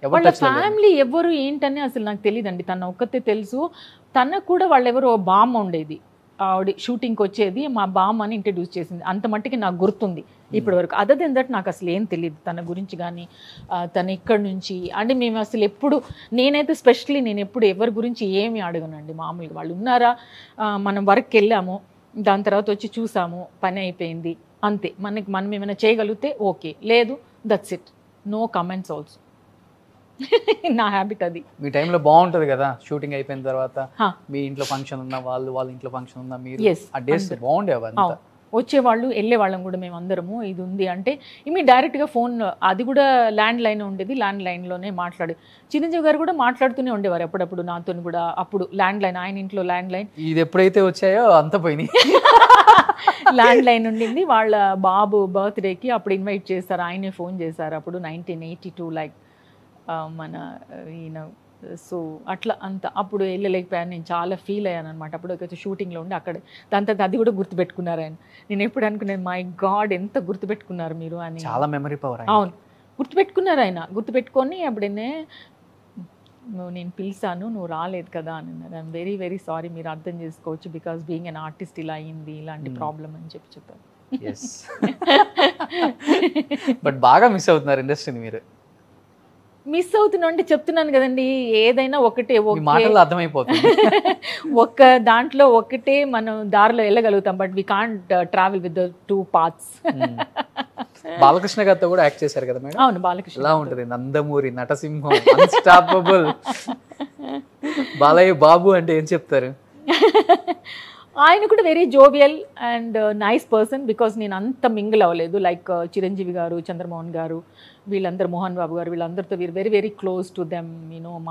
వాళ్ళ ఫ్యామిలీ ఎవరు ఏంటని అసలు నాకు తెలియదండి. తన ఒక్కతే తెలుసు. తనకు కూడా వాళ్ళెవరో బామ్మ ఉండేది, ఆవిడ షూటింగ్కి వచ్చేది, మా బామ్మ అని ఇంట్రడ్యూస్ చేసింది. అంత మట్టికి నాకు గుర్తుంది ఇప్పటి వరకు. అదర్ దెన్ దట్ నాకు అసలు ఏం తెలియదు తన గురించి కానీ, తను ఇక్కడి నుంచి అంటే మేము అసలు ఎప్పుడు, నేనైతే స్పెషల్లీ నేను ఎప్పుడు ఎవరి గురించి ఏమి అడగనండి. మామూలుగా వాళ్ళు ఉన్నారా, మనం వర్క్కి వెళ్ళాము, దాని తర్వాత వచ్చి చూసాము, పని అయిపోయింది అంతే. మనం ఏమైనా చేయగలిగితే ఓకే, లేదు that's it, no comments also. నా హ్యాబిట్ అది. మీ టైంలో బాగుంటుంది కదా, షూటింగ్ అయిపోయిన తర్వాత మీ ఇంట్లో ఫంక్షన్ ఉన్నా, వాళ్ళ ఇంట్లో ఫంక్షన్ ఉన్నా, మీరు ఆ డేస్ బాగుండేవి. వచ్చేవాళ్ళు వెళ్ళేవాళ్ళం కూడా మేము అందరము. ఇది ఉంది అంటే డైరెక్ట్గా ఫోన్, అది కూడా ల్యాండ్ లైన్ ఉండేది, ల్యాండ్ లైన్లోనే మాట్లాడు. చిరంజీవి గారు కూడా మాట్లాడుతూనే ఉండేవారు అప్పుడప్పుడు నాతో కూడా. అప్పుడు ల్యాండ్ లైన్, ఆయన ఇంట్లో ల్యాండ్ లైన్, ఇది ఎప్పుడైతే వచ్చాయో అంత పోయినాయి. ల్యాండ్ లైన్ ఉండింది. వాళ్ళ బాబు బర్త్డేకి అప్పుడు ఇన్వైట్ చేశారు, ఆయనే ఫోన్ చేశారు అప్పుడు 1982 లైక్ మన ఈయన. సో అట్లా అంత అప్పుడు వెళ్ళలేకపోయాను, నేను చాలా ఫీల్ అయ్యాను అనమాట. అప్పుడు ఒక షూటింగ్లో ఉండి అక్కడ దాని తర్వాత అది కూడా గుర్తుపెట్టుకున్నారు ఆయన. నేను ఎప్పుడు అనుకున్నాను, మై గాడ్ ఎంత గుర్తుపెట్టుకున్నారు మీరు అని. చాలా మెమరీ పవర్. అవును, గుర్తుపెట్టుకున్నారు ఆయన. గుర్తుపెట్టుకొని అప్పుడనే నేను పిలిచాను, నువ్వు రాలేదు కదా అని అన్నారు. ఐఎమ్ వెరీ వెరీ సారీ, మీరు అర్థం చేసుకోవచ్చు, బికాస్ బీయింగ్ అన్ ఆర్టిస్ట్ ఇలా అయింది, ఇలాంటి ప్రాబ్లం అని చెప్పారు. బట్ బాగా మిస్ అవుతున్నారు ఇండస్ట్రీని మీరు. మిస్ అవుతున్నా అంటే చెప్తున్నాను కదండి, ఏదైనా ఒకటే మాటలు అర్థమైపోతుంది. ఒక్క దాంట్లో ఒకటే మనం దారిలో వెళ్ళగలుగుతాం, but we can't travel with the 2 paths. Balakrishna గారితో కూడా యాక్ట్ చేశారు కదా మేడం. అవును, బాలకృష్ణ. ఎలా ఉంటుంది నందమూరి నటసింహం, అన్స్టాపబుల్ బాలయ్య బాబు అంటే ఏం చెప్తారు? ఆయన కూడా very jovial and nice person. Because నేను అంత మింగిల్ అవ్వలేదు లైక్ చిరంజీవి గారు, చంద్రమోహన్ గారు, వీళ్ళందరూ, మోహన్ బాబు గారు, వీళ్ళందరితో very very close to them,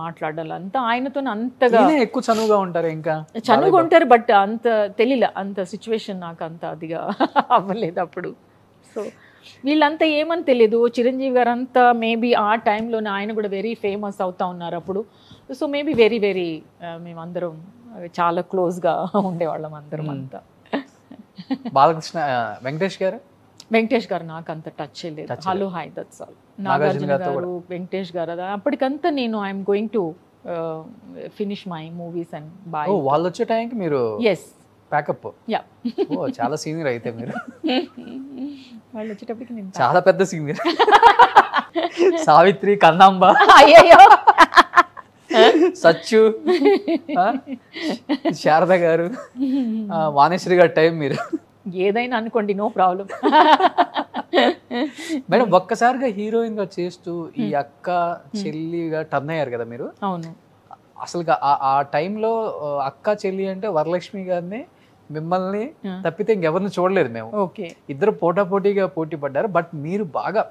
మాట్లాడాలి అంతా ఆయనతో అంతగా. ఎక్కువ చనువుగా ఉంటారు, ఇంకా చనువుగా ఉంటారు, బట్ అంత తెలియలే, అంత సిచ్యువేషన్ నాకు అంత అదిగా అవ్వలేదు అప్పుడు. సో వీళ్ళంతా ఏమని తెలియదు. చిరంజీవి గారు అంతా మేబీ ఆ టైంలోనే ఆయన కూడా వెరీ ఫేమస్ అవుతా ఉన్నారు అప్పుడు. సో మేబీ వెరీ వెరీ మేమందరం చాలా క్లోజ్గా ఉండేవాళ్ళం అందరం అంతా. బాలకృష్ణ, వెంకటేష్ గారు నాకు అంత టచ్ లేదు. Hello hi that's all. Nagarjuna garu, Venkatesh garu, అప్పటికంతా నేను I'm going to finish my movies and bye. వాళ్ళు వచ్చే టైంకి మీరు ఎస్ ప్యాకప్. చాలా సీనియర్ అయితే మీరు. వాళ్ళు వచ్చేటప్పటికి నేను చాలా పెద్ద సీనియర్. సావిత్రి, కన్నాంబ, అయ్యో, సచ్చు, శారద గారు, వాణేశ్వరి గారి టైం మీరు. ఏదైనా అనుకోండి, నో ప్రాబ్లం. మేడం ఒక్కసారిగా హీరోయిన్ గా చేస్తూ ఈ అక్క చెల్లిగా టర్న్ అయ్యారు కదా మీరు. అవును. అసలు ఆ టైంలో అక్క చెల్లి అంటే వరలక్ష్మి గారిని, మిమ్మల్ని తప్పితే ఇంకెవరిని చూడలేదు మేము. ఓకే, ఇద్దరు పోటాపోటీగా పోటీ పడ్డారు. బట్ మీరు బాగా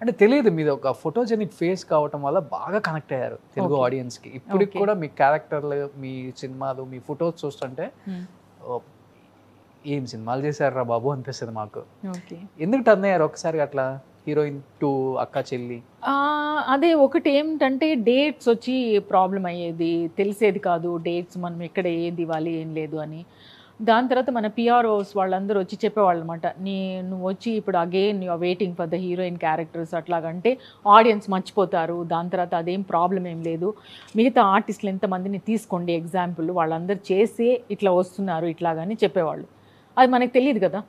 అంటే తెలియదు, మీది ఒక ఫోటోజెనిక్ ఫేస్ కావటం వల్ల బాగా కనెక్ట్ అయ్యారు తెలుగు ఆడియన్స్ కి. ఇప్పటికి కూడా మీ క్యారెక్టర్లు, మీ సినిమాలు, మీ ఫొటోస్ చూస్తుంటే ఏం సినిమాలు చేశారా బాబు అనిపిస్తుంది మాకు. ఎందుకు టర్న్ అయ్యారు ఒకసారి అట్లా హీరోయిన్ టు అక్క చెల్లి? అదే ఒకటి ఏమిటంటే డేట్స్ వచ్చి ప్రాబ్లం అయ్యేది, తెలిసేది కాదు డేట్స్ మనం ఎక్కడ ఏది ఇవ్వాలి ఏం లేదు అని. దాని తర్వాత మన పిఆర్ఓస్ వాళ్ళందరూ వచ్చి చెప్పేవాళ్ళు అనమాట, నువ్వు వచ్చి ఇప్పుడు again you are waiting for the heroine characters అట్లాగంటే ఆడియన్స్ మర్చిపోతారు, దాని తర్వాత అదేం ప్రాబ్లం ఏం లేదు, మిగతా ఆర్టిస్టులు ఎంతమందిని తీసుకోండి ఎగ్జాంపుల్, వాళ్ళందరూ చేసి ఇట్లా వస్తున్నారు ఇట్లాగని చెప్పేవాళ్ళు. అది మనకు తెలియదు కదా,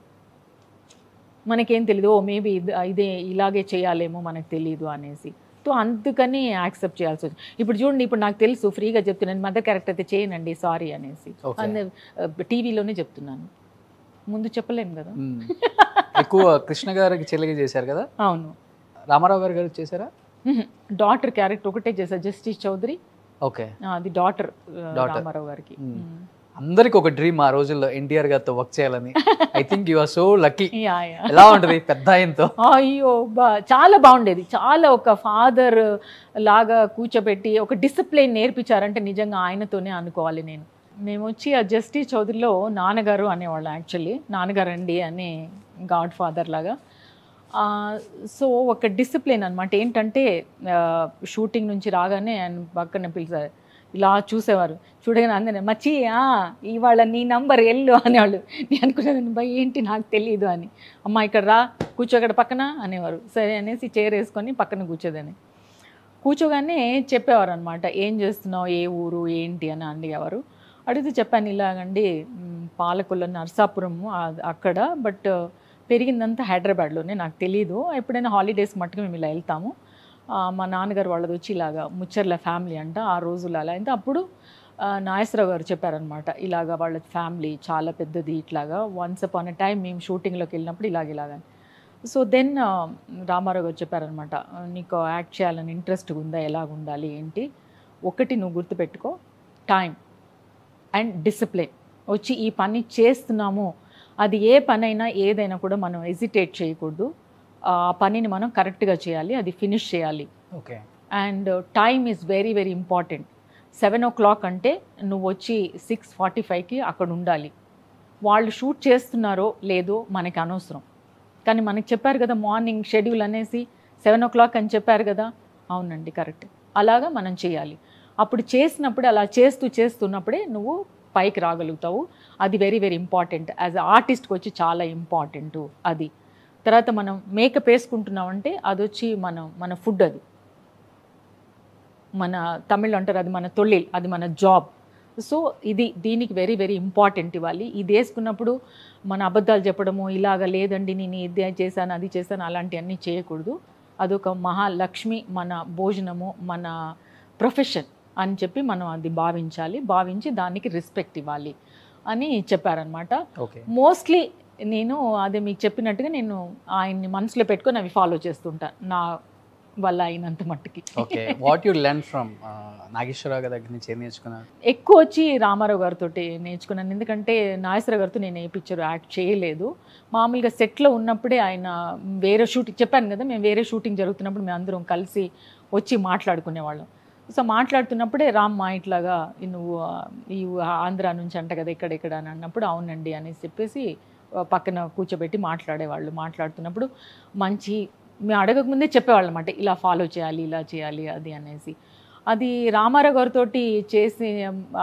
మనకేం తెలియదు, ఓ మేబీ ఇదే ఇలాగే చేయాలేమో మనకు తెలియదు అనేసి. సో అందుకని యాక్సెప్ట్ చేయాల్సి వచ్చింది. ఇప్పుడు చూడండి, ఇప్పుడు నాకు తెలుసు ఫ్రీగా చెప్తున్నాను, మదర్ క్యారెక్టర్ అయితే చేయనండి సారీ అనేసి, టీవీలోనే చెప్తున్నాను, ముందు చెప్పలేము కదా. ఎక్కువ కృష్ణ గారికి చెల్లిగా చేశారు కదా. అవును. రామారావు గారు చేశారా? డాటర్ క్యారెక్టర్ ఒకటే చేశారు, జస్టిస్ చౌదరి. ఓకే, అది డాటర్ రామారావు గారికి. అందరికి ఒక డ్రీమ్ ఆ రోజుల్లో ఎన్టీఆర్ గారితో వర్క్ చేయాలని. I think you are so lucky. ఎలా ఉంటది పెద్ద ఆయనతో? అయ్యో చాలా బాగుండేది, చాలా ఒక ఫాదర్ లాగా కూర్చోబెట్టి ఒక డిసిప్లిన్ నేర్పించారంటే నిజంగా ఆయనతోనే అనుకోవాలి నేను. మేము వచ్చి ఆ జస్టిస్ చౌదరిలో నాన్నగారు అనేవాళ్ళు, యాక్చువల్లీ నాన్నగారు అండి అనే గాడ్ ఫాదర్ లాగా. సో ఒక డిసిప్లిన్ అనమాట. ఏంటంటే షూటింగ్ నుంచి రాగానే ఆయన పక్కన పిలిచారు, ఇలా చూసేవారు, చూడగానే అందరూ మచ్చి ఇవాళ నీ నంబర్ ఎల్లు అనేవాళ్ళు. నేను అనుకునేదాన్ని భయ ఏంటి నాకు తెలియదు అని. అమ్మ ఇక్కడ రా కూర్చో ఇక్కడ పక్కన అనేవారు. సరే అనేసి చైర్ వేసుకొని పక్కన కూర్చోదని. కూర్చోగానే చెప్పేవారు అనమాట, ఏం చేస్తున్నావు, ఏ ఊరు ఏంటి అని అడిగేవారు. అడిగితే చెప్పాను, ఇలాగండి పాలకొల్లు నర్సాపురము అక్కడ, బట్ పెరిగిందంతా హైదరాబాద్లోనే, నాకు తెలీదు, ఎప్పుడైనా హాలిడేస్కి మట్టుకు మేము ఇలా వెళ్తాము. మా నాన్నగారు వాళ్ళది వచ్చి ఇలాగా ముచ్చర్ల ఫ్యామిలీ అంట ఆ రోజులు అలా అయితే. అప్పుడు నాగేశ్వరరావు గారు చెప్పారనమాట, ఇలాగా వాళ్ళ ఫ్యామిలీ చాలా పెద్దది, ఇట్లాగా వన్స్ అపాన్ ఎ టైం మేము షూటింగ్లోకి వెళ్ళినప్పుడు ఇలాగా. సో దెన్ రామారావు గారు చెప్పారనమాట, నీకు యాక్ట్ చేయాలని ఇంట్రెస్ట్ ఉందా, ఎలాగ ఉండాలి ఏంటి, ఒకటి నువ్వు గుర్తుపెట్టుకో, టైం అండ్ డిసిప్లిన్. వచ్చి ఈ పని చేస్తున్నాము, అది ఏ పనైనా ఏదైనా కూడా మనం హెసిటేట్ చేయకూడదు, ఆ పనిని మనం కరెక్ట్గా చేయాలి, అది ఫినిష్ చేయాలి. Okay. And time is very very important. 7 o'clock అంటే నువ్వు వచ్చి 6:45కి అక్కడ ఉండాలి. వాళ్ళు షూట్ చేస్తున్నారో లేదో మనకి అనవసరం, కానీ మనకి చెప్పారు కదా మార్నింగ్ షెడ్యూల్ అనేసి 7 o'clock అని చెప్పారు కదా, అవునండి కరెక్ట్, అలాగా మనం చేయాలి. అప్పుడు చేసినప్పుడు అలా చేస్తున్నప్పుడే నువ్వు పైకి రాగలుగుతావు. అది వెరీ వెరీ ఇంపార్టెంట్. యాజ్ ఆర్టిస్ట్కి వచ్చి చాలా ఇంపార్టెంట్ అది. తర్వాత మనం మేకప్ వేసుకుంటున్నామంటే అది వచ్చి మన ఫుడ్, అది మన తమిళ్ అంటారు, అది మన తొలిల్, అది మన జాబ్. సో దీనికి వెరీ వెరీ ఇంపార్టెంట్ ఇవ్వాలి. ఇది వేసుకున్నప్పుడు మన అబద్ధాలు చెప్పడము, ఇలాగ లేదండి నేను ఇది చేశాను అది చేశాను అలాంటివన్నీ చేయకూడదు. అదొక మహాలక్ష్మి, మన భోజనము, మన ప్రొఫెషన్ అని చెప్పి మనం అది భావించి దానికి రెస్పెక్ట్ ఇవ్వాలి అని చెప్పారనమాట. మోస్ట్లీ నేను అదే మీకు చెప్పినట్టుగా నేను ఆయన్ని మనసులో పెట్టుకొని అవి ఫాలో చేస్తుంటాను నా వల్ల అయినంత మట్టుకి. Okay, what you learn from Nageswara Rao గారి దగ్గర నుంచి ఏం నేర్చుకున్నారు? ఎక్కువ వచ్చి రామారావు గారితో నేర్చుకున్నాను. ఎందుకంటే నాగేశ్వరరావు గారితో నేను ఏ పిక్చర్ యాక్ట్ చేయలేదు. మామూలుగా సెట్లో ఉన్నప్పుడే ఆయన వేరే షూటింగ్, చెప్పాను కదా మేము వేరే షూటింగ్ జరుగుతున్నప్పుడు మేము అందరం కలిసి వచ్చి మాట్లాడుకునేవాళ్ళం. సో మాట్లాడుతున్నప్పుడే రామ్మా ఇట్లాగా నువ్వు ఈ ఆంధ్ర నుంచి అంట కదా ఇక్కడ అని అన్నప్పుడు అవునండి అనేసి చెప్పేసి పక్కన కూర్చోబెట్టి మాట్లాడేవాళ్ళు. మాట్లాడుతున్నప్పుడు మంచి మేము అడగకముందే చెప్పేవాళ్ళు అన్నమాట, ఇలా ఫాలో చేయాలి, ఇలా చేయాలి అది అనేసి. అది రామారావు గారితో చేసి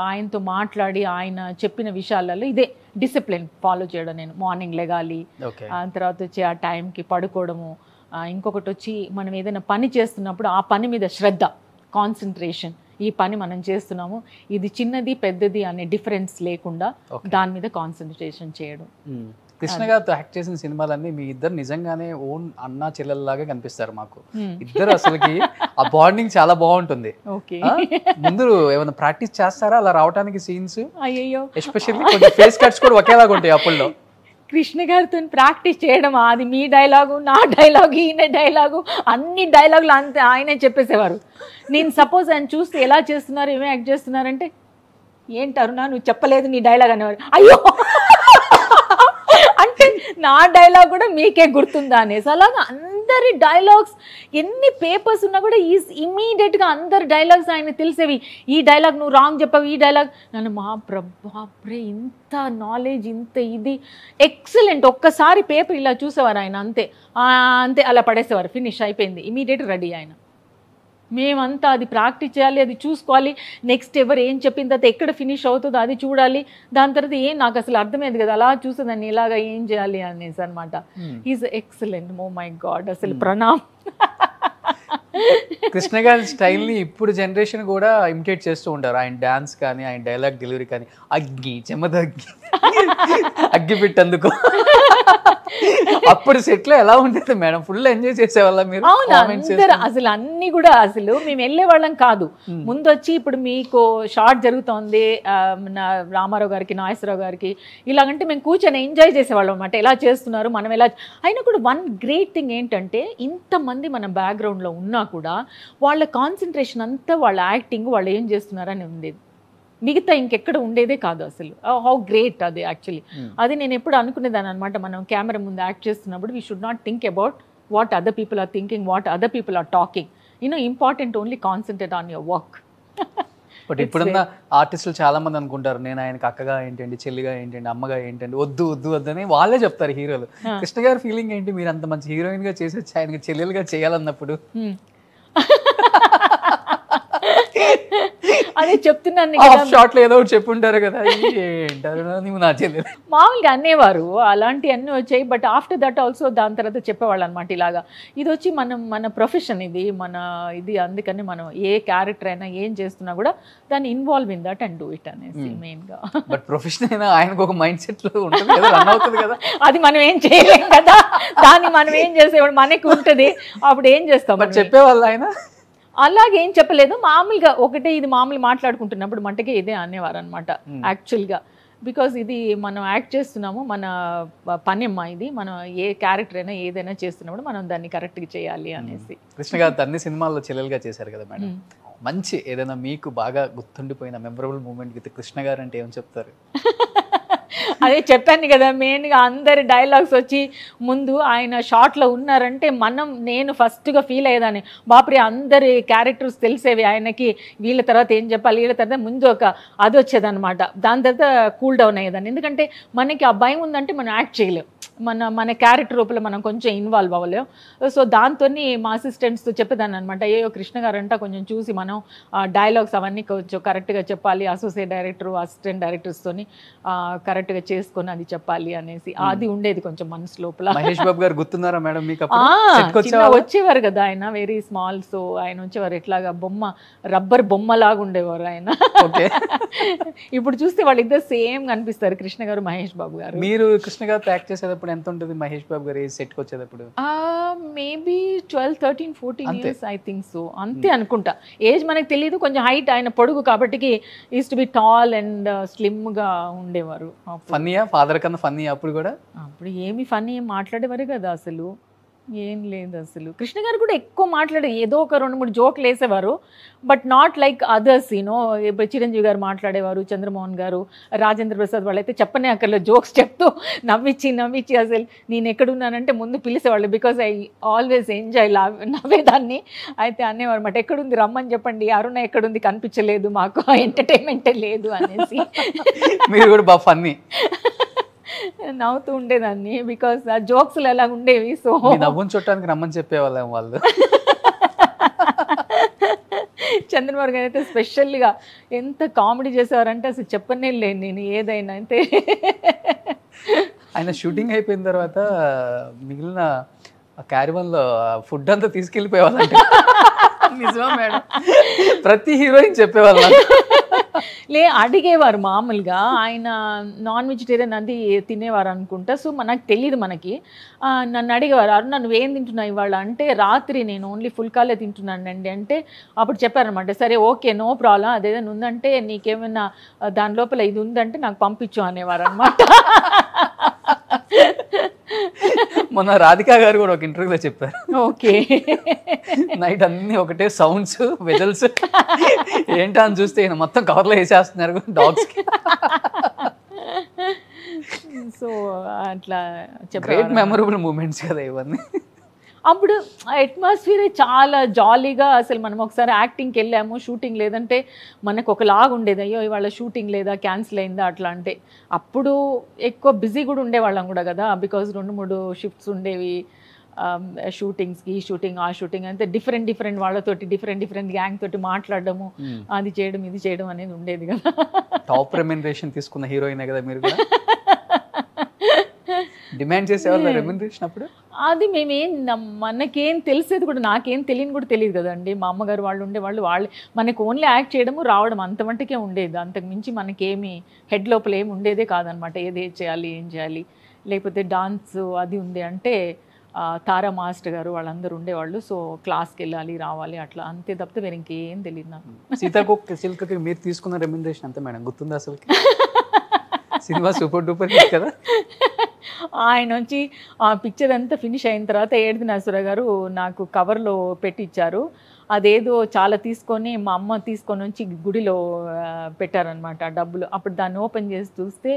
ఆయనతో మాట్లాడి ఆయన చెప్పిన విషయాలలో ఇదే డిసిప్లిన్ ఫాలో చేయడం. నేను మార్నింగ్ లెగాలి, తర్వాత వచ్చి ఆ టైంకి పడుకోవడము, ఇంకొకటి వచ్చి మనం ఏదైనా పని చేస్తున్నప్పుడు ఆ పని మీద శ్రద్ధ, కాన్సన్ట్రేషన్, ఈ పని మనం చేస్తున్నాము, ఇది చిన్నది పెద్దది అనే డిఫరెన్స్ లేకుండా దాని మీద కాన్సన్ట్రేషన్ చేయడం. కృష్ణ గారితో యాక్ట్ చేసిన సినిమాలన్నీ మీ ఇద్దరు నిజంగానే ఓన్ అన్నా చెల్లెల్లాగా కనిపిస్తారు మాకు. ఇద్దరు అసలుకి ఆ బాండింగ్ చాలా బాగుంటుంది. ముందు ఏమైనా ప్రాక్టీస్ చేస్తారా అలా రావడానికి సీన్స్? అయ్యో, ఎస్పెషల్లీ కొంచెం ఫేస్ కట్స్ కూడా ఒకేలాగా ఉంటాయి అప్పుల్లో. కృష్ణ గారితో ప్రాక్టీస్ చేయడం, అది మీ డైలాగు, నా డైలాగు, ఈయన డైలాగు, అన్ని డైలాగులు అంతే ఆయనే చెప్పేసేవారు. నేను సపోజ్ ఆయన చూస్తే ఎలా చేస్తున్నారు, ఏమేమి యాక్ట్ చేస్తున్నారంటే ఏంటి అరుణా నువ్వు చెప్పలేదు నీ డైలాగ్ అనేవారు. అయ్యో అంటే నా డైలాగ్ కూడా మీకే గుర్తుందా అనేసి. అలాగా అందరి డైలాగ్స్ ఎన్ని పేపర్స్ ఉన్నా కూడా ఇమీడియట్గా అందరి డైలాగ్స్ ఆయన తెలిసేవి. ఈ డైలాగ్ నువ్వు రాంగ్ చెప్పావు, ఈ డైలాగ్ నన్ను మా బాప్రే ఇంత నాలెడ్జ్, ఇంత ఇది ఎక్సలెంట్. ఒక్కసారి పేపర్ ఇలా చూసేవారు ఆయన, అంతే అంతే అలా పడేసేవారు, ఫినిష్ అయిపోయింది, ఇమీడియట్ రెడీ ఆయన. మేమంతా అది ప్రాక్టీస్ చేయాలి, అది చూసుకోవాలి, నెక్స్ట్ ఎవరు ఏం చెప్పిన తర్వాత ఎక్కడ ఫినిష్ అవుతుందో అది చూడాలి, దాని తర్వాత ఏం నాకు అసలు అర్థమైంది కదా, అలా చూసేదాన్ని ఇలాగా ఏం చేయాలి అనేసి అనమాట. Is excellent. Oh my god, అసలు ప్రణామ్. కృష్ణ గారి స్టైల్ని ఇప్పుడు జనరేషన్ కూడా ఇమిటేట్ చేస్తూ ఉంటారు. ఆయన డాన్స్ కానీ, ఆయన డైలాగ్ డెలివరీ కానీ, అగ్గి చెమదగ్గి అగ్గి పెట్టేందుకు అప్పుడు సెట్లో ఎలా ఉంటుంది మేడం? ఫుల్ ఎంజాయ్ చేసేవాళ్ళ మీరు? అవును, అందరు అసలు అన్ని కూడా అసలు మేము వెళ్ళే వాళ్ళం కాదు. ముందు వచ్చి ఇప్పుడు మీకు షార్ట్ జరుగుతోంది రామారావు గారికి, నాగేశ్వరరావు గారికి, ఇలాగంటే మేము కూర్చొని ఎంజాయ్ చేసేవాళ్ళం అనమాట. ఎలా చేస్తున్నారు, మనం ఎలా. అయినా కూడా వన్ గ్రేట్ థింగ్ ఏంటంటే, ఇంతమంది మన బ్యాక్గ్రౌండ్లో ఉన్నా కూడా వాళ్ళ కాన్సన్ట్రేషన్ అంతా వాళ్ళ యాక్టింగ్, వాళ్ళు ఏం చేస్తున్నారని ఉండేది. మిగతా ఇంకెక్కడ ఉండేదే కాదు అసలు. హౌ గ్రేట్ అది యాక్చువల్లీ. అది నేను ఎప్పుడు అనుకునేదాన్ని అనమాట, మనం కెమెరా ముందు యాక్ట్ చేస్తున్నప్పుడు we should not think about what other people are thinking, what other people are talking. Important only concentrate on your work. But ఇప్పుడున్న ఆర్టిస్టులు చాలా మంది అనుకుంటారు, నేను ఆయనకి అక్కగా ఏంటండి, చెల్లిగా ఏంటండి, అమ్మగా ఏంటండి, వద్దు వద్దు వద్దని వాళ్ళే చెప్తారు హీరోలు. కృష్ణ గారి ఫీలింగ్ ఏంటి? మీరు అంత మంచి హీరోయిన్ గా చేసి ఆయనకి చెల్లెలుగా చేయాలన్నప్పుడు అదే చెప్తున్నాను, షార్ట్ లో ఏదో ఒకటి చెప్పుంటారు కదా, ఏంటారు నువ్వు నా చెల్లెలు మామూలుగా అనేవారు, అలాంటి అన్నీ వచ్చాయి. బట్ ఆఫ్టర్ దట్ ఆల్సో దాని తర్వాత చెప్పేవాళ్ళు అనమాట, ఇలాగా ఇది వచ్చి మన ప్రొఫెషన్, ఇది అందుకని మనం ఏ క్యారెక్టర్ అయినా ఏం చేస్తున్నా కూడా దాన్ని involve in that and do it అనేసి మెయిన్ గా. బట్ ప్రొఫెషన్ అయినా ఆయనకు ఒక మైండ్ సెట్ లో ఉంటుంది కదా, రన్ అవుతుంది కదా, అది మనం ఏం చేయలేం కదా, దాన్ని మనం ఏం చేసేవాడు మనకి ఉంటుంది, అప్పుడు ఏం చేస్తాం. బట్ చెప్పేవాళ్ళు ఆయన అలాగేం చెప్పలేదు, మామూలుగా ఒకటే ఇది మామూలు మాట్లాడుకుంటున్నప్పుడు మట్టుకే ఇదే అనేవారు అనమాట యాక్చువల్గా. బికాజ్ ఇది మనం యాక్ట్ చేస్తున్నాము, మన పని అమ్మా ఇది, మనం ఏ క్యారెక్టర్ అయినా ఏదైనా చేస్తున్నప్పుడు మనం దాన్ని కరెక్ట్గా చేయాలి అనేసి. కృష్ణ గారు అన్ని సినిమాల్లో చెల్లెలుగా చేశారు కదా మేడం, మంచి ఏదైనా మీకు బాగా గుర్తుండిపోయిన మెమరబుల్ మూమెంట్ విత్ కృష్ణ గారు అంటే ఏం చెప్తారు? అదే చెప్పాను కదా, మెయిన్గా అందరి డైలాగ్స్ వచ్చి ముందు ఆయన షార్ట్లో ఉన్నారంటే నేను ఫస్ట్గా ఫీల్ అయ్యేదాన్ని, బాపురే అందరి క్యారెక్టర్స్ తెలిసేవి ఆయనకి, వీళ్ళ తర్వాత ఏం చెప్పాలి, వీళ్ళ తర్వాత ముందు అది వచ్చేదన్నమాట. దాని తర్వాత కూల్ డౌన్ అయ్యేదాన్ని, ఎందుకంటే మనకి ఆ భయం ఉందంటే మనం యాక్ట్ చేయలేం, మన క్యారెక్టర్ రూపంలో మనం కొంచెం ఇన్వాల్వ్ అవ్వలేం. సో దాంతో మా అసిస్టెంట్స్తో చెప్పేదాన్ని అనమాట, కృష్ణ గారు అంట కొంచెం చూసి మనం డైలాగ్స్ అవన్నీ కొంచెం కరెక్ట్గా చెప్పాలి, అసోసియేట్ డైరెక్టర్, అసిస్టెంట్ డైరెక్టర్స్తో కరెక్ట్గా చేసుకొని అది చెప్పాలి అనేసి అది ఉండేది కొంచెం మనసు లోపల. మహేష్ బాబు గారు గుర్తున్నారా మేడం మీకు? వచ్చేవారు కదా ఆయన, వెరీ స్మాల్. సో ఆయన వచ్చేవారు, ఎట్లాగా రబ్బర్ బొమ్మలాగా ఉండేవారు ఆయన. ఇప్పుడు చూస్తే వాళ్ళిద్దరు సేమ్ కనిపిస్తారు, కృష్ణ గారు, మహేష్ బాబు గారు. మీరు కృష్ణ గారు యాక్ట్ చేసేటప్పుడు ఎంత ఉంటుంది మహేష్ బాబు గారు ఏజ్ సెట్కి వచ్చేటప్పుడు? Maybe 12, 13, 14 years I think so, అంతే అనుకుంటా. ఏజ్ మనకు తెలియదు, కొంచెం హైట్, ఆయన పొడుగు కాబట్టి is to be tall and slim గా ఉండేవారు. ఫన్నీయా? ఫాదర్ కన్నా ఫన్నీ అప్పుడు కూడా? అప్పుడు ఏమి ఫన్నీ మాట్లాడేవారు కదా, అసలు ఏం లేదు అసలు. కృష్ణ గారు కూడా ఎక్కువ మాట్లాడే, ఏదో ఒక 2-3 జోక్లు వేసేవారు, బట్ నాట్ లైక్ అదర్స్. ఇప్పుడు చిరంజీవి గారు మాట్లాడేవారు, చంద్రమోహన్ గారు, రాజేంద్ర ప్రసాద్ వాళ్ళైతే చెప్పనే అక్కర్లో, జోక్స్ చెప్తూ నవ్వించి అసలు నేను ఎక్కడున్నానంటే ముందు పిలిచేవాళ్ళు, బికాజ్ ఐ ఆల్వేస్ ఎంజాయ్ నవ్వేదాన్ని. అయితే అనేవారు మాట, ఎక్కడుంది రమ్మని చెప్పండి, అరుణ ఎక్కడుంది, కనిపించలేదు మాకు, ఎంటర్టైన్మెంటే లేదు అనేసి. మీరు కూడా బాగా ఫన్నీ నవ్వుతూ ఉండేదాన్ని, బికాస్ ఆ జోక్స్లు ఎలా ఉండేవి. సో నవ్వుని చుట్టానికి రమ్మని చెప్పేవాళ్ళం వాళ్ళు. చంద్రబాబు గారు అయితే స్పెషల్గా ఎంత కామెడీ చేసేవారంటే అసలు చెప్పనే లేదు నేను ఏదైనా. అయితే ఆయన షూటింగ్ అయిపోయిన తర్వాత మిగిలిన క్యారివన్లో ఫుడ్ అంతా తీసుకెళ్ళిపోయేవాళ్ళంటే నిజమా మేడం? ప్రతి హీరోయిన్ చెప్పేవాళ్ళ అడిగేవారు మామూలుగా, ఆయన నాన్ వెజిటేరియన్ అది తినేవారు అనుకుంటా. సో మనకు తెలియదు, మనకి నన్ను అడిగేవారు, అరుణ నువ్వేం తింటున్నావు ఇవాళ అంటే, రాత్రి నేను ఓన్లీ ఫుల్ కాలే తింటున్నానండి అంటే, అప్పుడు చెప్పారనమాట, సరే ఓకే నో ప్రాబ్లం, అదేదైనా ఉందంటే నీకేమైనా దాని లోపల ఇది ఉందంటే నాకు పంపించు అనేవారు అనమాట. మొన్న రాధికా గారు కూడా ఒక ఇంటర్వ్యూలో చెప్పారు, ఓకే నైట్ అన్ని ఒకటే సౌండ్స్, వెజల్స్, ఏంటా అని చూస్తే మొత్తం కవర్లో వేసేస్తున్నారు డాగ్స్కి. సో అట్లా గ్రేట్ మెమరబుల్ మూమెంట్స్ కదా ఇవన్నీ. అప్పుడు అట్మాస్ఫియర్ చాలా జాలీగా, అసలు మనం ఒకసారి యాక్టింగ్కి వెళ్ళాము, షూటింగ్ లేదంటే మనకు ఒకలాగా ఉండేది, అయ్యో ఇవాళ షూటింగ్ లేదా, క్యాన్సిల్ అయిందా అట్లా. అంటే అప్పుడు ఎక్కువ బిజీ కూడా ఉండేవాళ్ళం కూడా కదా, బికాజ్ 2-3 షిఫ్ట్స్ ఉండేవి. షూటింగ్స్కి ఈ షూటింగ్ ఆ షూటింగ్ అంతే డిఫరెంట్ వాళ్ళతోటి డిఫరెంట్ గ్యాంగ్ తోటి మాట్లాడడము, అది చేయడం ఇది చేయడం అనేది ఉండేది కదా. టాప్ రెమ్యునరేషన్ తీసుకున్న హీరోయినే కదా మీరు కూడా. డిమాండ్ చేసేవాళ్ళు రెమ్యునరేషన్ అప్పుడు? అది మనకేం తెలిసేది కూడా, నాకేం తెలియని కూడా తెలియదు కదండి. మా అమ్మగారు వాళ్ళు ఉండేవాళ్ళు, మనకు ఓన్లీ యాక్ట్ చేయడము రావడం అంత మట్టుకే ఉండేది. అంతకు మించి మనకేమి హెడ్ లోపల ఏమి ఉండేదే కాదనమాట. ఏది చేయాలి ఏం చేయాలి, లేకపోతే డాన్స్ అది ఉంది అంటే తారా మాస్టర్ గారు వాళ్ళందరూ ఉండేవాళ్ళు. సో క్లాస్కి వెళ్ళాలి రావాలి అట్లా, అంతే తప్పితే వేరే ఇంకేం తెలియదు నాకు. సీతాకోక చిలుకకి మీరు తీసుకున్న రెమ్యునరేషన్ అంతే మేడం, గుర్తుందా అసలు? సినిమా సూపర్ డూపర్ కదా. ఆయన వచ్చి ఆ పిక్చర్ అంతా ఫినిష్ అయిన తర్వాత ఏడిది నరసరావు గారు నాకు కవర్లో పెట్టించారు. అదేదో చాలా తీసుకొని మా అమ్మ తీసుకొని వచ్చి గుడిలో పెట్టారనమాట డబ్బులు. అప్పుడు దాన్ని ఓపెన్ చేసి చూస్తే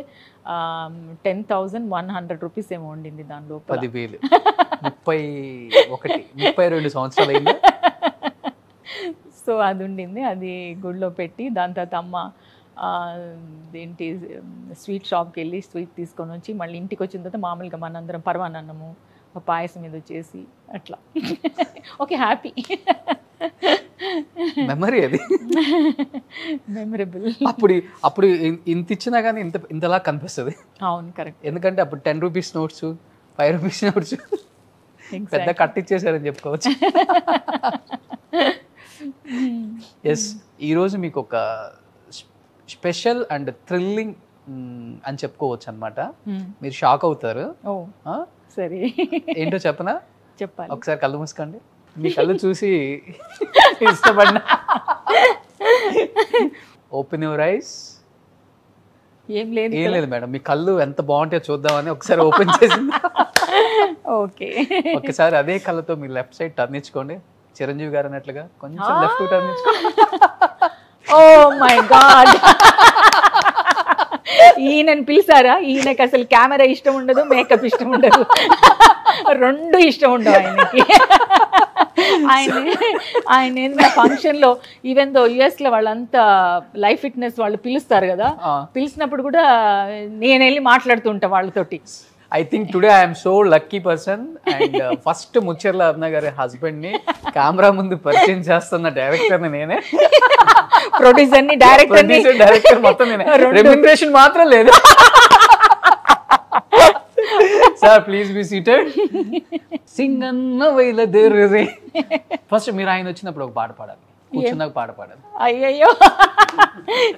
10,100 రూపీస్ ఏమో ఉండింది దానిలో. 10,000. 32 సంవత్సరాలు అయింది. సో అది ఉండింది, అది గుడిలో పెట్టి దాని తర్వాత అమ్మ ఏంటి స్వీట్ షాప్కి వెళ్ళి స్వీట్ తీసుకొని వచ్చి మళ్ళీ ఇంటికి వచ్చిన తర్వాత మామూలుగా మనందరం పరమాన్నము పాయసం మీద వచ్చేసి అట్లా. ఓకే, హ్యాపీ మెమరీ అది, మెమరబుల్. అప్పుడు ఇంత ఇచ్చినా కానీ ఇంతలా కనిపిస్తుంది. అవును, కరెక్ట్. ఎందుకంటే అప్పుడు 10 రూపీస్ నోట్స్, 5 రూపీస్ నోట్స్ పెద్ద కట్టిచ్చేసారని చెప్పుకోవచ్చు. ఎస్, ఈరోజు మీకు ఒక స్పెషల్ అండ్ థ్రిల్లింగ్ అని చెప్పుకోవచ్చు అనమాట. మీరు షాక్ అవుతారు. సరే, ఏంటో చెప్పనా? చెప్పాలి. ఒకసారి కళ్ళు మూసుకోండి, మీ కళ్ళు చూసి ఇష్టపడినా. Open your eyes. ఏం లేదు మేడం, మీ కళ్ళు ఎంత బాగుంటాయో చూద్దామని ఒకసారి ఓపెన్ చేసింది. ఓకే, ఒకసారి అదే కళ్ళతో మీరు లెఫ్ట్ సైడ్ టర్న్ ఇచ్చుకోండి, చిరంజీవి గారు అన్నట్లుగా కొంచెం లెఫ్ట్ టర్న్ ఇచ్చుకోండి. ఓ మై గాడ్, ఈయనని పిలిచారా? ఈయనకి అసలు కెమెరా ఇష్టం ఉండదు, మేకప్ ఇష్టం ఉండదు, రెండు ఇష్టం ఉండవు ఆయనకి. ఆయన ఏంటంటే ఫంక్షన్లో ఈవెన్ దో యుఎస్లో వాళ్ళంతా లైఫ్ ఫిట్నెస్ వాళ్ళు పిలుస్తారు కదా, పిలిచినప్పుడు కూడా నేను వెళ్ళి మాట్లాడుతుంటా వాళ్ళతోటి. I think today I'm so lucky person. And first Mucherla Aruna గారి హస్బెండ్ ని కెమెరా ముందు పరిచయం చేస్తున్న డైరెక్టర్ నేనే, ప్రొడ్యూసర్ ని, డైరెక్టర్ మొత్తం నేనే. రెమ్యునరేషన్ మాత్రం లేదు. Sir please be seated. సింగన్న వైలదేరే. ఫస్ట్ మీరు ఆయన వచ్చినప్పుడు ఒక పాట పాడాలి, కూర్చున్నాక పాట పాడాలి. అయ్యయ్యో,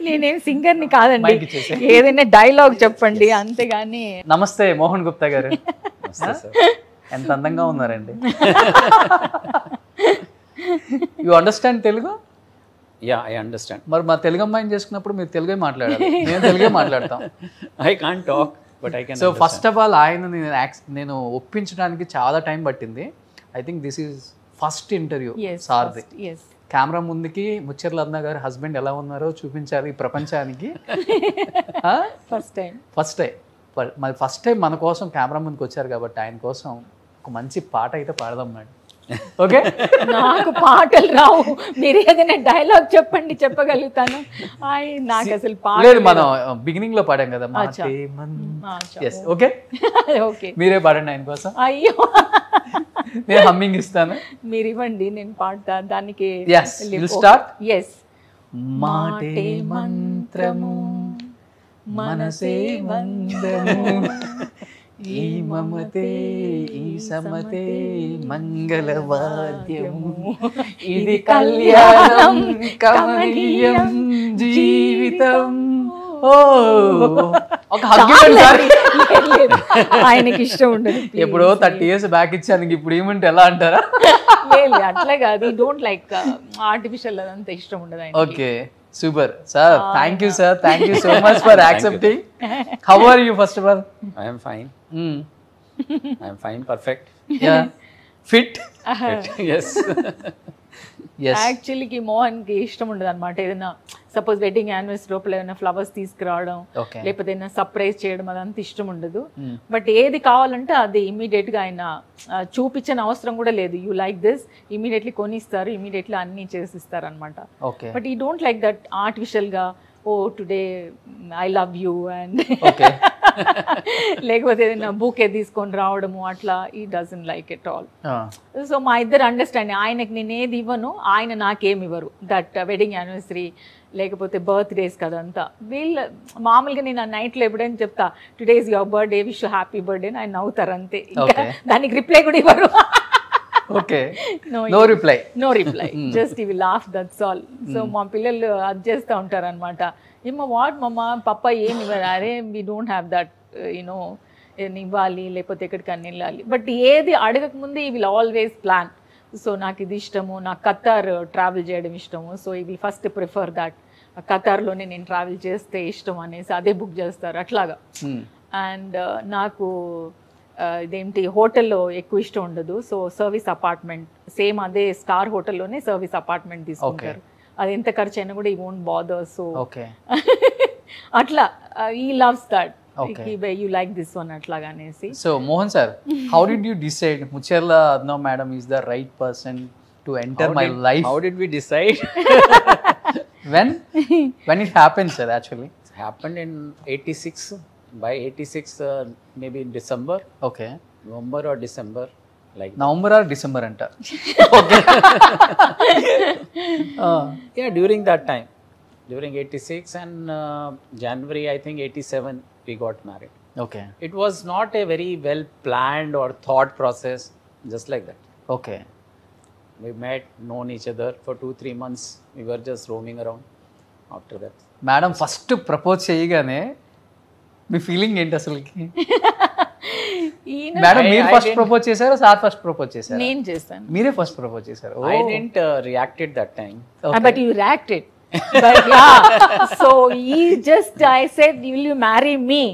నేనేం సింగర్ని కాదండి, ఏదైనా డైలాగ్ చెప్పండి అంతేగాని. నమస్తే మోహన్ గుప్తా గారు, ఎంత అందంగా ఉన్నారండి. You understand Telugu? Yeah, I understand. మరి మా తెలుగు అమ్మాయిని చేసుకున్నప్పుడు మీరు తెలుగే మాట్లాడాలి, నేను తెలుగే మాట్లాడతాం. I can't talk but I can. So first of all ఆయన నేను ఒప్పించడానికి చాలా టైం పట్టింది. I think this is first interview సార్ది. కెమెరా ముందుకి ముచ్చర్ల అరుణ గారు హస్బెండ్ ఎలా ఉన్నారో చూపించాలి ఈ ప్రపంచానికి. ఫస్ట్ టైం మరి ఫస్ట్ టైం మన కోసం కెమెరా ముందుకు వచ్చారు కాబట్టి ఆయన కోసం ఒక మంచి పాట అయితే పాడదాం మేడం. ఓకే, నాకు పాటలు రావు, మీరు ఏదైనా డైలాగ్ చెప్పండి, చెప్పగలుగుతాను. నాకు అసలు లేదు, మనం బిగినింగ్ లో పాడాం కదా. ఓకే ఓకే, మీరే పాడండి ఆయన కోసం. అయ్యో, నేను హమ్మింగ్ ఇస్తాను, మీరు ఇవ్వండి, నేను పాడతా దానికి. ఎస్. మాటే మంత్రము మనసే వందము, ఈ మమతే ఈ సమతే మంగళవాద్యము, ఇది కళ్యాణం కమనీయం జీవితం. ఆయనకి ఇష్టం ఉండదు. ఎప్పుడో 30 years బ్యాక్ ఇచ్చాను, ఇప్పుడు ఏమంటే ఎలా అంటారా? అట్లా కాదు, డోంట్ లైక్ ఆర్టిఫిషియల్ అదంతా ఇష్టం ఉండదు. Okay, super sir, thank you sir, thank you so much for accepting. How are you? First of all I am fine. I am fine, perfect. Yeah. Fit? Yes. Yes. Actually కి మోహన్ కి ఇష్టం ఉండదు అనమాట. ఏదైనా suppose wedding anniversary లోపల ఏదైనా flowers తీసుకురావడం, లేకపోతే ఏదైనా సర్ప్రైజ్ చేయడం అదంతా ఇష్టం ఉండదు. బట్ ఏది కావాలంటే అది ఇమీడియట్ గా ఆయన చూపించిన అవసరం కూడా లేదు. యూ లైక్ దిస్, ఇమీడియట్లీ కొనిస్తారు, ఇమీడియట్లీ అన్ని చేసిస్తారు అనమాట. బట్ ఈ డోంట్ లైక్ దట్ ఆర్టిఫిషియల్ గా oh today I love you and okay లేకపోతే ఏదైనా బూకే తీసుకొని రావడము అట్లా ఈ dozen like it all. So మా ఇద్దరు అండర్స్టాండింగ్, ఆయనకి నేను ఏది ఇవ్వను, ఆయన నాకేమి ఇవ్వరు. దట్ వెడ్డింగ్ యానివర్సరీ లేకపోతే బర్త్డేస్ కదంతా వీళ్ళు మామూలుగా నేను ఆ నైట్లో ఎప్పుడైనా చెప్తా today is your birthday, wish you happy birthday అని ఆయన నవ్వుతారు అంతే, ఇంకా దానికి రిప్లై కూడా ఇవ్వరు. ఓకే నో రిప్లై జస్ట్ ఇవి లాఫ్, దట్స్ ఆల్. సో మా పిల్లలు అది చేస్తూ ఉంటారు అనమాట, ఏమో వాట్ మమ్మ పప్ప ఏమి ఇవ్వరు, అరే we don't have that you know ఇవ్వాలి లేకపోతే ఎక్కడికన్నా వెళ్ళాలి, బట్ ఏది అడగక ముందే ఈ విల్ ఆల్వేస్ ప్లాన్. సో నాకు ఇది ఇష్టము, నాకు ఖతార్ ట్రావెల్ చేయడం ఇష్టము, సో ఈ విల్ ఫస్ట్ ప్రిఫర్ దట్, ఖతార్లోనే నేను ట్రావెల్ చేస్తే ఇష్టం అనేసి అదే బుక్ చేస్తారు అట్లాగా. అండ్ నాకు ఇదేంటి హోటల్లో ఎక్కువ ఇష్టం ఉండదు, సో సర్వీస్ అపార్ట్మెంట్, సేమ్ అదే స్టార్ హోటల్లోనే సర్వీస్ అపార్ట్మెంట్ తీసుకుంటారు, అది ఎంత ఖర్చు అయినా కూడా ఈ వోంట్ బాదర్. సో అట్లా ఈ loves that you like this one అట్లాగా అనేసి. So Mohan sir, how did you decide Mucherla Adnav madam is the right person to enter my life? How did we decide? when it happened sir, actually It happened in 86. By 86 maybe in December. Okay, November or December, like November or December anta. yeah, during that time, during 86 and January I think 87 we got married. Okay, It was not a very well planned or thought process, just like that. okay, We met, known each other for 2-3 months. We were just roaming around. After that, madam first propose చేయగానే మీ feeling ఏంటి అసలుకి? Madam మీరు first propose చేశారా sir first propose చేశారా? నేను చేశాను. మీరే first propose చేశారు. I didn't reacted that time. But you reacted. But yeah, so he just, I said, will you marry me?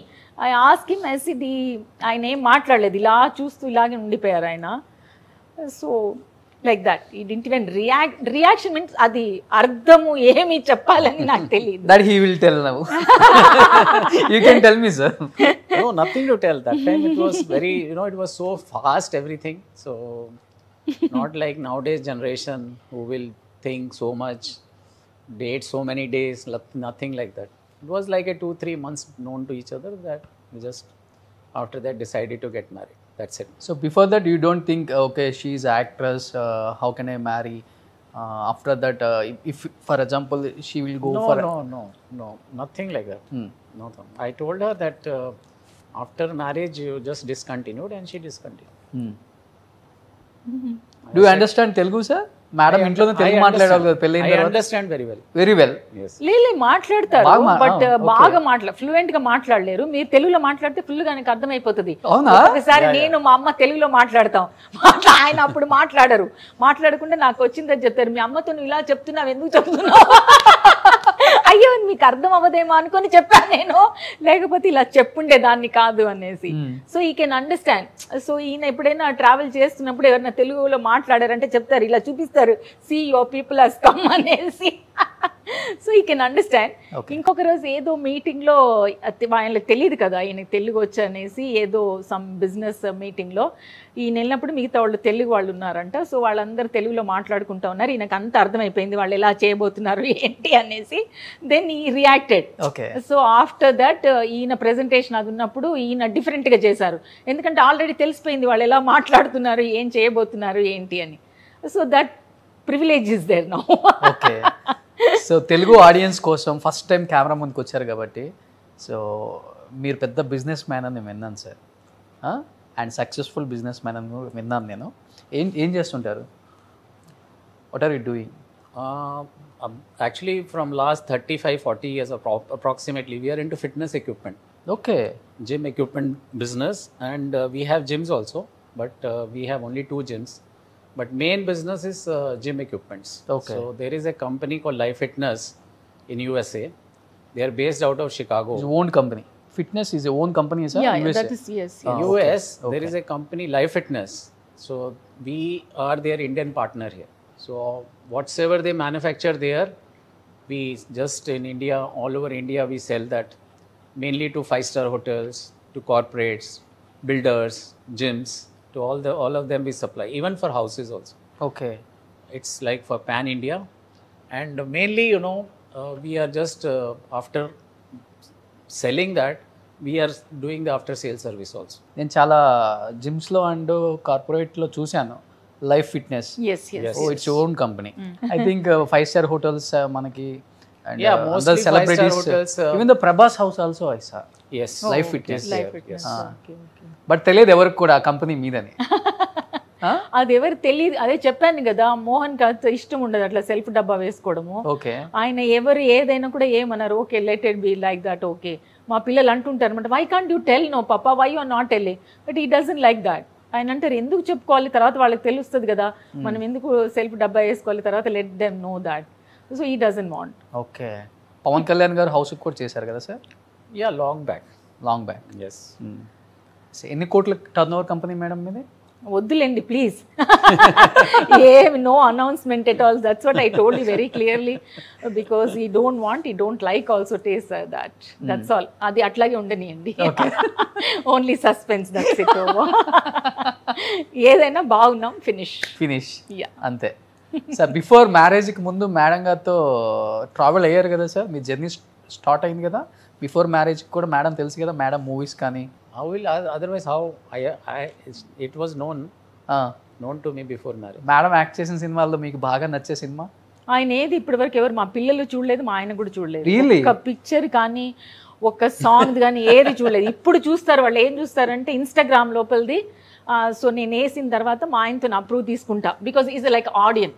I asked him, I said, ఆయన ఏం మాట్లాడలేదు, ఇలా చూస్తూ ఇలాగే ఉండిపోయారు ఆయన. So like that he didn't even reaction means అది అర్థము ఏమి చెప్పాలని నాకు తెలియదు. That he will tell now. You can tell me sir. No, nothing to tell. That time it was very, it was so fast everything. So not like nowadays generation who will think so much, date so many days, nothing like that. It was like a 2-3 months known to each other that we just after that decided to get married. That's it. So before that you don't think okay she is actress, how can I marry? After that if for example she will go for no, nothing like that. Nothing. I told her that after marriage you just discontinued and she discontinued. Do you understand Telugu sir? Madam ఇంట్లోనే తెలుగు మాట్లాడాలి కదా పెళ్ళైన I తర్వాత. understand very well. Very well. Yes. లేలే మాట్లాడతారు, but బాగా fluent గా మాట్లాడలేరు. మీరు తెలుగులో మాట్లాడితే ఫుల్ గా నాకు అర్థమైపోతుంది. అవునా? ఒకసారి నేను మా అమ్మ తెలుగులో మాట్లాడతాం, ఆయన అప్పుడు మాట్లాడరు, మాట్లాడకుండా నాకు వచ్చిందని చెప్తారు, మీ అమ్మతో నువ్వు ఇలా చెప్తున్నావు ఎందుకు చెప్తున్నావు, అయ్యో మీకు అర్థం అవ్వదేమో అనుకొని చెప్పాను నేను, లేకపోతే ఇలా చెప్పుండే దాన్ని కాదు అనేసి. So he can understand. So ఈయన ఎప్పుడైనా ట్రావెల్ చేస్తున్నప్పుడు ఎవరైనా తెలుగులో మాట్లాడారంటే చెప్తారు, ఇలా చూపిస్తారు, see your people has come అనేసి. So he can understand. ఇంకొక రోజు ఏదో మీటింగ్ లో ఆయనకు తెలియదు కదా ఈయనకి తెలుగు వచ్చు అనేసి, ఏదో సమ్ బిజినెస్ మీటింగ్ లో ఈయన వెళ్ళినప్పుడు మిగతా వాళ్ళు తెలుగు వాళ్ళు ఉన్నారంట. సో వాళ్ళందరూ తెలుగులో మాట్లాడుకుంటా ఉన్నారు, ఈయనకు అంత అర్థమైపోయింది వాళ్ళు ఎలా చేయబోతున్నారు ఏంటి అనేసి. దెన్ ఈ రియాక్టెడ్. సో ఆఫ్టర్ దట్ ఈయన ప్రెజెంటేషన్ అది ఉన్నప్పుడు ఈయన డిఫరెంట్గా చేశారు, ఎందుకంటే ఆల్రెడీ తెలిసిపోయింది వాళ్ళు ఎలా మాట్లాడుతున్నారు, ఏం చేయబోతున్నారు ఏంటి అని. So that privilege is there now. Okay. So Telugu audience కోసం ఫస్ట్ టైం కెమెరా ముందుకు వచ్చారు కాబట్టి, సో మీరు పెద్ద బిజినెస్ మ్యాన్ అని విన్నాను sir, and successful business man అని విన్నాను నేను. ఏం చేస్తుంటారు? What are you doing? Actually from last 35-40 years approximately we are into fitness equipment. Okay. Gym equipment business, and we have gyms also, but we have only 2 gyms. But main business is gym equipments. Okay. So there is a company called Life Fitness in USA. They are based out of Chicago. It's own company. Fitness is a own company, sir? Yeah, USA? that is, yes. US, okay. there is a company Life Fitness. So we are their Indian partner here. So whatsoever they manufacture there, we just in India, all over India, we sell that mainly to 5-star hotels, to corporates, builders, gyms, to all of them we supply, even for houses also. Okay. It's like for pan India, and mainly We are just after selling that, we are doing the after sale service also. నేను చాలా జిమ్స్లో and కార్పొరేట్లో చూశాను life fitness. Yes yes oh it's own company. I think 5-star hotels మనకి and Yeah, mostly other celebrities 5-star hotels, even the Prabhas house also I saw Yes. life fitness. Life fitness. Okay okay. But తెలియదు ఎవరికి కూడా ఆ company మీదని. అది ఎవరు తెలియదు. అదే చెప్పాను కదా, మోహన్ కాస్త ఇష్టం ఉండదు అట్లా సెల్ఫ్ డబ్బా వేసుకోవడము. ఓకే. ఆయన ఎవరు ఏదైనా కూడా ఏమన్నారు, okay let it be like that. Okay, మా పిల్లలు అంటుంటారు అనమాట, why can't you tell no papa, why you are not telling. But he doesn't like that. ఆయన అంటారు ఎందుకు చెప్పుకోవాలి, తర్వాత వాళ్ళకి తెలుస్తుంది కదా మనం ఎందుకు సెల్ఫ్ డబ్బా వేసుకోవాలి, తర్వాత let them know that. So he doesn't want. Okay. Pawan Kalyan garu house కూడా చేశారు కదా sir? Yeah, long back. Long back. Yes. ఎన్ని కోట్ల టర్న్ ఓవర్ కంపెనీ మేడం మీది? వద్దులేండి ప్లీజ్. ఏమి no announcement at all. That's what I told you very clearly, because he don't want, he don't like also taste that. That's all. అది అట్లాగే ఉండనియండి. Only suspense, that's it. ఏదైనా బాగున్నాం, finish. Yeah అంతే sir. Before మ్యారేజ్కి ముందు madam గారితో travel అయ్యారు కదా సార్, మీ జర్నీ స్టార్ట్ అయింది కదా. బిఫోర్ మ్యారేజ్కి కూడా మేడం తెలుసు కదా, మేడం మూవీస్ కానీ. How will otherwise how it was known to me before marriage. Madam act చేసిన సినిమాల్లో మీకు బాగా నచ్చే సినిమా? ఆయన ఏది ఇప్పటివరకు ఎవరు మా పిల్లలు చూడలేదు, మా ఆయన కూడా చూడలేదు. Really? ఒక పిక్చర్ కానీ ఒక సాంగ్ కానీ ఏది చూడలేదు. ఇప్పుడు చూస్తారు వాళ్ళు. ఏం చూస్తారంటే ఇన్స్టాగ్రామ్ లోపలిది. సో నేను వేసిన తర్వాత మా ఆయనతో అప్రూవ్ తీసుకుంటా, బికాజ్ ఈజ్ లైక్ ఆడియన్.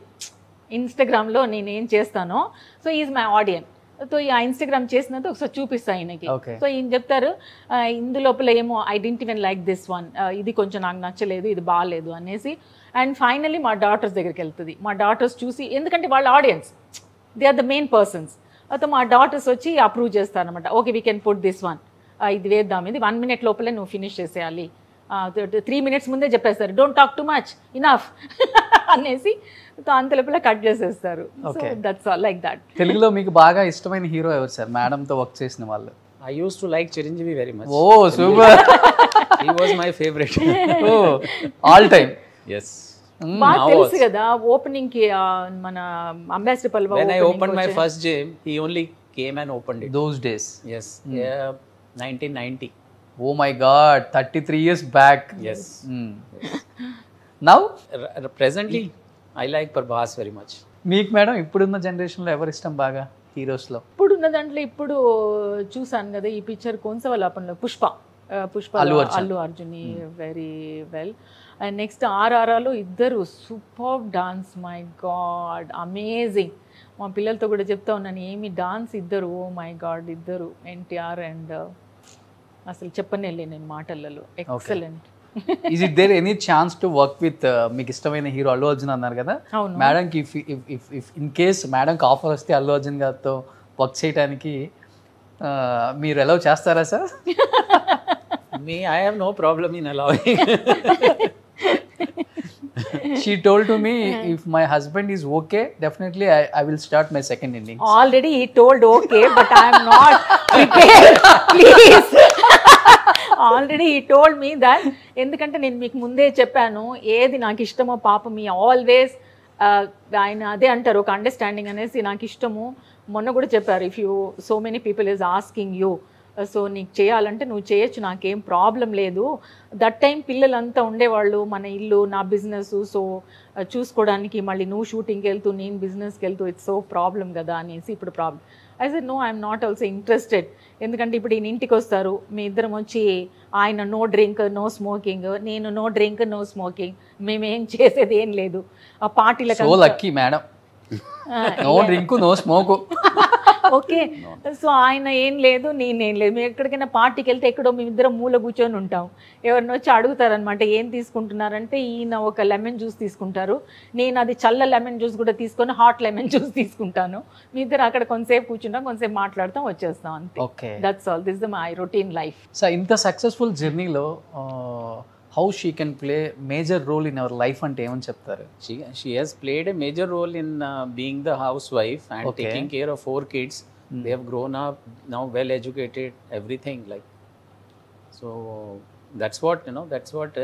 ఇన్స్టాగ్రామ్లో నేను ఏం చేస్తానో, so is my audience. So ఆ ఇన్స్టాగ్రామ్ చేసినంత ఒకసారి చూపిస్తాను ఆయనకి. సో ఈయన చెప్తారు ఇందులోపల ఏమో I didn't even like this one, ఇది కొంచెం నాకు నచ్చలేదు, ఇది బాగాలేదు అనేసి. అండ్ ఫైనలీ మా డాటర్స్ దగ్గరికి వెళ్తుంది. మా డాటర్స్ చూసి, ఎందుకంటే వాళ్ళ audience, they are the main persons. అయితే మా డాటర్స్ వచ్చి అప్రూవ్ చేస్తారనమాట. Okay we can put this one, ఇది వేద్దాం, ఇది 1 minute లోపలే నువ్వు ఫినిష్ చేసేయాలి. 3 minutes ముందే చెప్పేస్తారు, don't talk too much, enough అనేసి. అంత లోపల కట్ చేసేస్తారు. That's all like that. తెలుగులో మీకు బాగా ఇష్టమైన హీరో ఎవరు సార్, మేడంతో వర్క్ చేసిన వాళ్ళు? I used to like Chiranjeevi very much. Oh super. He was my favorite. Oh all time. Yes. బాగా తెలుసు కదా ఓపెనింగ్ కి మన అంబాసిడర్ పల్వా. When I opened my first gym, he only came and opened it. Those days. Yes. Yeah, 1990. Oh my God, 33 years back. Yes. Now? Presently, I like Prabhas very much. మీకు madam ఇప్పుడున్న జనరేషన్లో ఎవరు ఇష్టం బాగా హీరోస్లో? ఇప్పుడున్న దాంట్లో ఇప్పుడు చూసాను కదా ఈ పిక్చర్ కోన్సవలాపంలో Pushpa Allu Arjun very well. And next ఆర్ఆర్ఆర్లో ఇద్దరు super dance, my God amazing. మా పిల్లలతో కూడా చెప్తా ఉన్నాను ఏమి డాన్స్ ఇద్దరు, ఓ మై గాడ్ ఇద్దరు, ఎన్టీఆర్ అండ్ అసలు చెప్పనేలే నేను మాటలలో. Excellent. Is it there any chance to work with మీకు ఇష్టమైన హీరో అల్లు అర్జున్ అన్నారు కదా మేడంకి? ఇఫ్ ఇన్ కేస్ మేడంకి ఆఫర్ వస్తే అల్లు అర్జున్ గారితో వర్క్ చేయడానికి మీరు అలౌ చేస్తారా sir? Me, I have no problem in allowing. She told to me, if my husband is okay, definitely I will start my second innings. Already he told okay, but I am not prepared. Please. Already he told me that. ఎందుకంటే నేను మీకు ముందే చెప్పాను ఏది నాకు ఇష్టమో పాపం me always ఆయన అదే అంటారు ఒక అండర్స్టాండింగ్ అనేసి నాకు ఇష్టము. మొన్న కూడా చెప్పారు, if you so many people is asking you, so నీకు చేయాలంటే నువ్వు చేయొచ్చు, నాకేం ప్రాబ్లం లేదు. దట్ టైం పిల్లలంతా ఉండేవాళ్ళు, మన ఇల్లు నా బిజినెస్, సో చూసుకోవడానికి మళ్ళీ నువ్వు షూటింగ్కి వెళ్తూ నేను బిజినెస్కి వెళ్తూ ఇట్స్ సో ప్రాబ్లం కదా అనేసి. ఇప్పుడు problem I said no, I'm not also interested. ఎందుకంటే ఇప్పుడు ఈయన ఇంటికి వస్తారు, మీ ఇద్దరం వచ్చి ఆయన నో డ్రింక్ నో స్మోకింగ్, నేను నో డ్రింక్ నో స్మోకింగ్, మేమేం చేసేది ఏం లేదు. ఆ పార్టీలకు so lucky madam, no drink no smoke. Okay, so ఆయన ఏం లేదు నేనేం లేదు. మేము ఎక్కడికైనా పార్టీకి వెళ్తే ఎక్కడో మేమిద్దరం మూల కూర్చొని ఉంటాం. ఎవరిని వచ్చి అడుగుతారనమాట ఏం తీసుకుంటున్నారంటే, ఈయన ఒక లెమన్ జ్యూస్ తీసుకుంటారు, నేను అది చల్ల లెమన్ జ్యూస్ కూడా తీసుకొని హాట్ లెమన్ జ్యూస్ తీసుకుంటాను. మీ ఇద్దరు అక్కడ కొంతసేపు కూర్చుంటాం, కొంతసేపు మాట్లాడతాం, వచ్చేస్తాం అంతే. Okay, that's all. This the my routine life. So ఇంత సక్సెస్ఫుల్ జర్నీలో how she can play major role in our life అంటే ఏమని చెప్తారు? She has played a major role in being the housewife and taking care of 4 kids. They have grown up now, well educated, everything like. So that's what that's what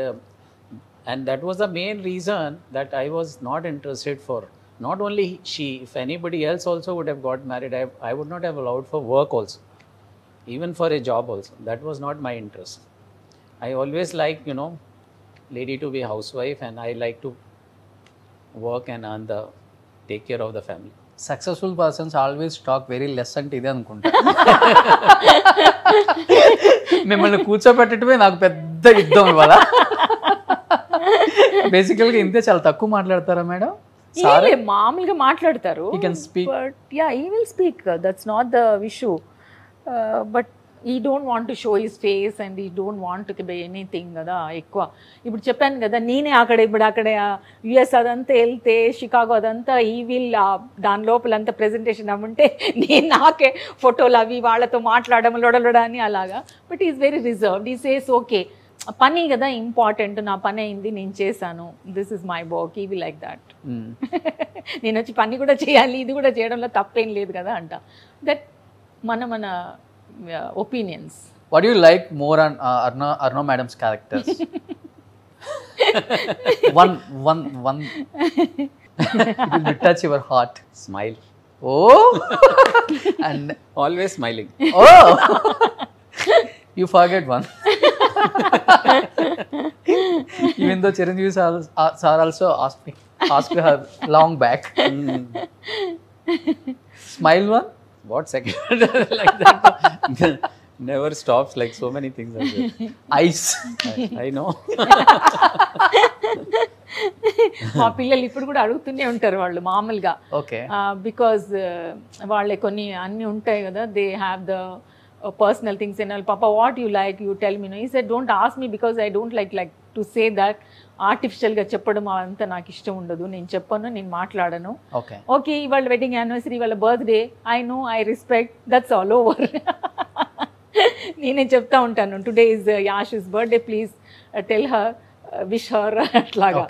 and that was the main reason that I was not interested for not only she, if anybody else also would have got married, I would not have allowed for work also, even for a job also. That was not my interest. I always like, you know, lady to be housewife, and I like to work and take care of the family. Successful persons always talk very less అంటే ఇదే అనుకుంటా. మిమ్మల్ని కూర్చోబెట్టడమే నాకు పెద్ద యుద్ధం ఇవాళ. బేసికల్గా ఇంతే, చాలా తక్కువ మాట్లాడతారా మేడం? మామూలుగా మాట్లాడతారు. He can speak. But yeah, he will speak. That's not the issue. But he don't want to show his face and he don't want to be anything కదా ఎక్కువ. ఇప్పుడు చెప్పాను కదా, నేనే అక్కడ యుఎస్ అదంతా వెళ్తే, షికాగో అదంతా ఈ విల్ దాని లోపలంతా ప్రెజెంటేషన్ అమ్ముంటే నేను నాకే ఫోటోలు అవి వాళ్ళతో మాట్లాడడం లొడలొడని అలాగా. But is very reserved. ఈ సేస్ ఓకే, పని కదా ఇంపార్టెంట్, నా పని అయింది, నేను చేశాను, దిస్ ఇస్ మై వర్క్, ఈ విల్ లైక్ దాట్. నేను వచ్చి పని కూడా చేయాలి, ఇది కూడా చేయడంలో తప్పేం లేదు కదా అంట. దట్ మన opinions. What do you like more on Arno madam's characters? one it will touch your heart. Smile. Oh. And Always smiling. Oh. You forget one. Even though Chiranjeevi sir also asked her long back. Smile one. What second? Like that. Never stops, like so many things are there. Eyes. I know. మా పిల్లలు ఇప్పుడు కూడా అడుగుతూనే ఉంటారు వాళ్ళు మామూలుగా. Okay. Because వాళ్ళే కొన్ని అన్నీ ఉంటాయి కదా, they have the personal things in. పాపా what you like, you tell me. He said don't ask me because I don't like to say that. ఆర్టిఫిషియల్గా చెప్పడం అంతా నాకు ఇష్టం ఉండదు, నేను చెప్పను, నేను మాట్లాడను. ఓకే, ఇవాళ వెడ్డింగ్ యానివర్సరీ, వాళ్ళ birthday, I know, I respect, that's all over. నేనే చెప్తా ఉంటాను, today is Yashu's birthday, please tell her, wish her అట్లాగా.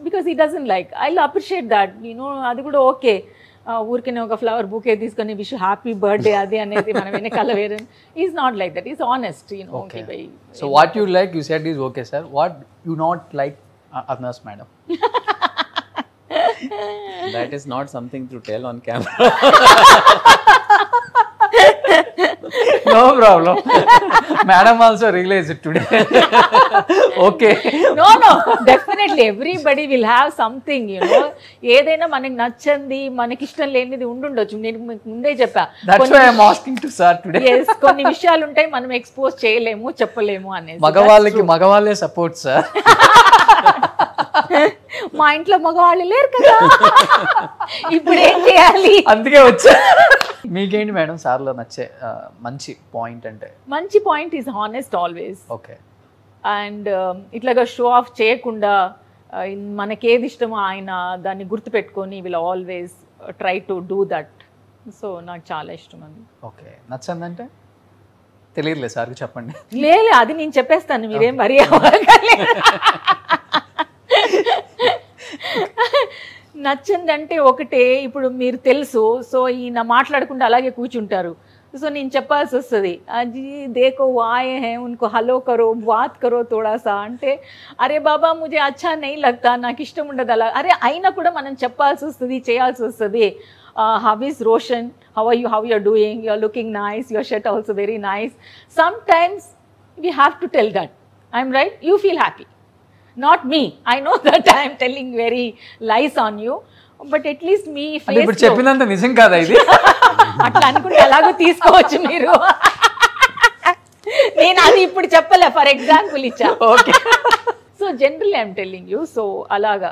Because he doesn't like, I appreciate that, you know. అది కూడా ఓకే, ఊరికనే ఒక ఫ్లవర్ బుకే తీసుకొని విష్ హ్యాపీ బర్త్డే అది అనేది మనం వెనకాల వేరే. Is not like that, is honest, you know. So what you like, you said is okay sir. What you not like Arna's madam? That is not something to tell on camera. No problem. Madam also realized it today. Okay. No, definitely everybody will have something, you know. ఏదైనా మనకి నచ్చంది, మనకి ఇష్టం లేనిది ఉండుండొచ్చు. నేను ముందే చెప్పా, that's why I'm asking to sir today. Yes, కొన్ని విషయాలు ఉంటాయి మనం ఎక్స్పోజ్ చేయలేము, చెప్పలేము అనేది. మగవాళ్ళే సపోర్ట్ సార్. మా ఇంట్లో మగవాళ్ళు లేరు కదా, ఇప్పుడు ఏం చేయాలి? అందుకే వచ్చా. మీకేంటి మేడం సార్లో నచ్చే మంచి పాయింట్ అంటే? మంచి point is honest always. Okay. And ఇట్లాగా షో ఆఫ్ చేయకుండా మనకేది ఇష్టమో ఆయన దాన్ని గుర్తుపెట్టుకొని will always try to do that. So నాకు చాలా ఇష్టం అది. ఓకే. నచ్చందంటే తెలియదులే సార్కి చెప్పండి. లేదు, అది నేను చెప్పేస్తాను, మీరేం వరి అవ్వకండి. నచ్చిందంటే ఒకటే, ఇప్పుడు మీరు తెలుసు, సో ఈయన మాట్లాడకుండా అలాగే కూర్చుంటారు, సో నేను చెప్పాల్సి వస్తుంది, అది దేకో ఆయే హే ఉన్కో హలో కరో, బాత్ కరో తోడాసా అంటే, అరే బాబా ముజే అచ్చా నెయ్యి లగ్తా, నాకు ఇష్టం ఉండదు అలా. అరే అయినా కూడా మనం చెప్పాల్సి వస్తుంది, చేయాల్సి వస్తుంది. How is Roshan, how you are doing, you are looking nice, your shirt also very nice. Sometimes we have to tell that, I'm right, you feel happy. Not me. I know that I am telling very lies on you, but at least me face. ఇప్పుడు చెప్పినంత నిజం కాదా ఇది? అట్లా అనుకుంటే ఎలాగో తీసుకోవచ్చు మీరు. నేను అది ఇప్పుడు చెప్పలే, ఫర్ ఎగ్జాంపుల్ ఇచ్చా. Okay. So generally I'm telling you, so అలాగా.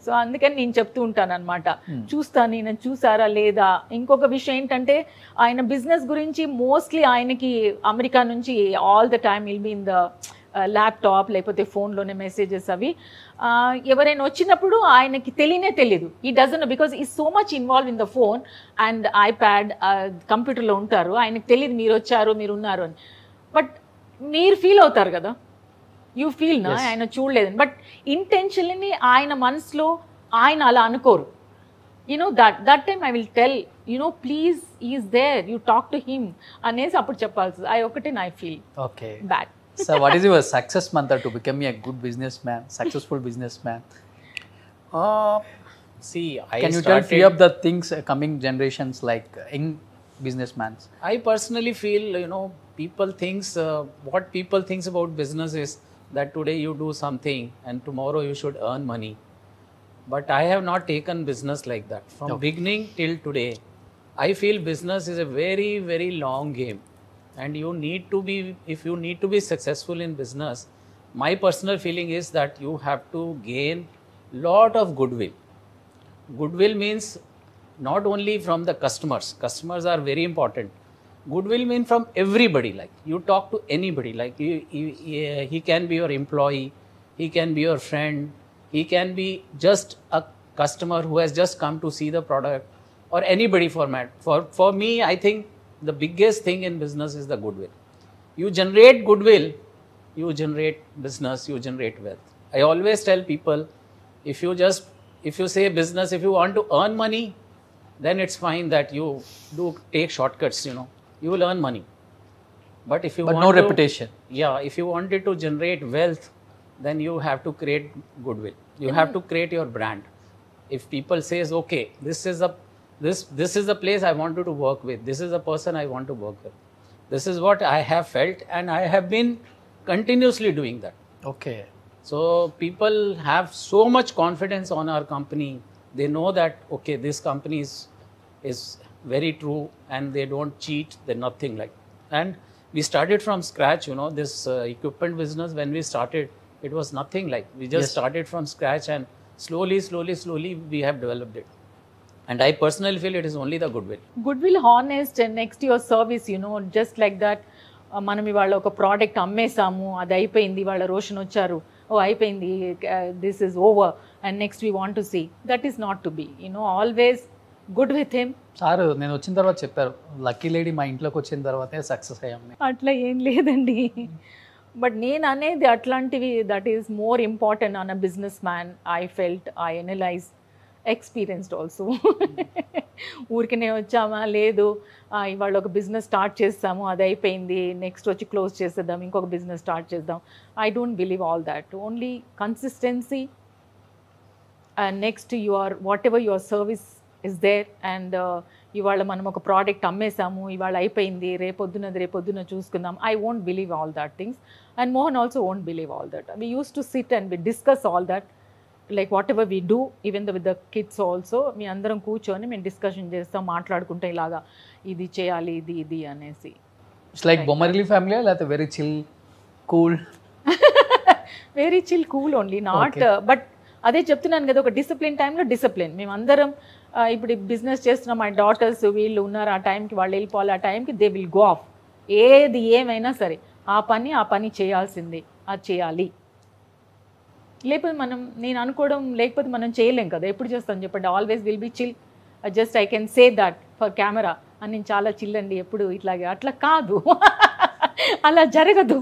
సో అందుకని నేను చెప్తూ ఉంటాను అనమాట, చూస్తాను, నేను చూసారా లేదా. ఇంకొక విషయం ఏంటంటే, ఆయన బిజినెస్ గురించి మోస్ట్లీ ఆయనకి అమెరికా నుంచి all the time will be in the laptop, లేకపోతే ఫోన్లోనే మెసేజెస్ అవి. ఎవరైనా వచ్చినప్పుడు ఆయనకి తెలియదు, he doesn't, because he so much involve in the phone and iPad, కంప్యూటర్లో ఉంటారు, ఆయనకు తెలియదు మీరు వచ్చారు, మీరు ఉన్నారు అని. బట్ మీరు ఫీల్ అవుతారు కదా, యూ ఫీల్ నా ఆయన చూడలేదని. బట్ ఇంటెన్షన్లీ ఆయన మనసులో ఆయన అలా అనుకోరు. You know that time I will tell, you know please is there, you talk to him అనేసి అప్పుడు చెప్పాల్సి. అది ఒకటే నా feel bad. So what is your success mantra to become a good businessman, successful businessman? See, Can you tell few of the things coming generations like young businessmen? I personally feel, people thinks, what people thinks about business is that today you do something and tomorrow you should earn money. But I have not taken business like that. From beginning till today, I feel business is a very, very long game. And you need to be, if you need to be successful in business, my personal feeling is that you have to gain lot of goodwill. Goodwill means not only from the customers. Customers are very important. Goodwill means from everybody. Like you talk to anybody. Like he can be your employee, he can be your friend, he can be just a customer who has just come to see the product, or anybody format. For me, I think the biggest thing in business is the goodwill. You generate goodwill, you generate business, you generate wealth. I always tell people, if you say business, if you want to earn money, then it's fine that you do take shortcuts, you will earn money. But if you want no reputation. Yeah, if you wanted to generate wealth, then you have to create goodwill. You have to create your brand. If people says, okay, this is the place I want to work with, this is the person I want to work with, this is what I have felt, and I have been continuously doing that. Okay. So people have so much confidence on our company. They know that, okay, this company is very true and they don't cheat, they're nothing like. And we started from scratch, this equipment business. When we started, it was nothing like. We just started from scratch, and slowly we have developed it. And I personally feel it is only the goodwill. Goodwill, honest, and next to your service, just like that. మనం ఇవాళ ఒక product అమ్మేసాము, అది అయిపోయింది, ఇవాళ రోషన్ వచ్చారు, oh అయిపోయింది, this is over and next we want to see. That is not to be, always good with him. Sir నేను వచ్చిన తర్వాత చెప్పారు, లక్కీ లేడీ మా ఇంట్లోకి వచ్చిన తర్వాతే సక్సెస్ అయ్యాం. అట్లా ఏం లేదండి. బట్ నేను అనేది అట్లాంటివి, that is more important on a business man. I felt, I analyse, experienced also. ఊరికనే వచ్చామా, లేదు ఇవాళ ఒక బిజినెస్ స్టార్ట్ చేస్తాము, అది అయిపోయింది, నెక్స్ట్ వచ్చి క్లోజ్ చేసేద్దాం, ఇంకొక బిజినెస్ స్టార్ట్ చేద్దాం. I don't believe all that. Only consistency and next your whatever your service is there. And ఇవాళ మనం ఒక ప్రోడక్ట్ అమ్మేసాము, ఇవాళ అయిపోయింది, రేపొద్దున చూసుకుందాం. I won't believe all that things. And Mohan also won't believe all that. We use to sit and we discuss all that. Like whatever we do, even with the kids also, మీ అందరం కూర్చొని మేము discussion చేస్తాం, మాట్లాడుకుంటాం, ఇలాగా ఇది చేయాలి, ఇది అనేసి. ఇట్స్ లైక్ బొమ్మరిలి ఫ్యామిలీ, లేకపోతే very chill cool? Very chill cool only, not. But అదే చెప్తున్నాను కదా, ఒక డిసిప్లిన్ టైంలో డిసిప్లిన్. మేమందరం ఇప్పుడు బిజినెస్ చేస్తున్నాం, మై డాటర్స్ వీళ్ళు ఉన్నారు, ఆ టైంకి వాళ్ళు వెళ్ళిపోవాలి, ఆ టైంకి దే విల్ గో ఆఫ్. ఏది ఏమైనా సరే ఆ పని చేయాల్సిందే, అది చేయాలి. లేకపోతే నేను అనుకోవడం, లేకపోతే మనం చేయలేం కదా. ఎప్పుడు చేస్తాను చెప్పండి? Always will be chill. Just I can say that for camera, అని నేను చాలా చిల్ అండి ఎప్పుడు ఇట్లాగే. అట్లా కాదు, అలా జరగదు.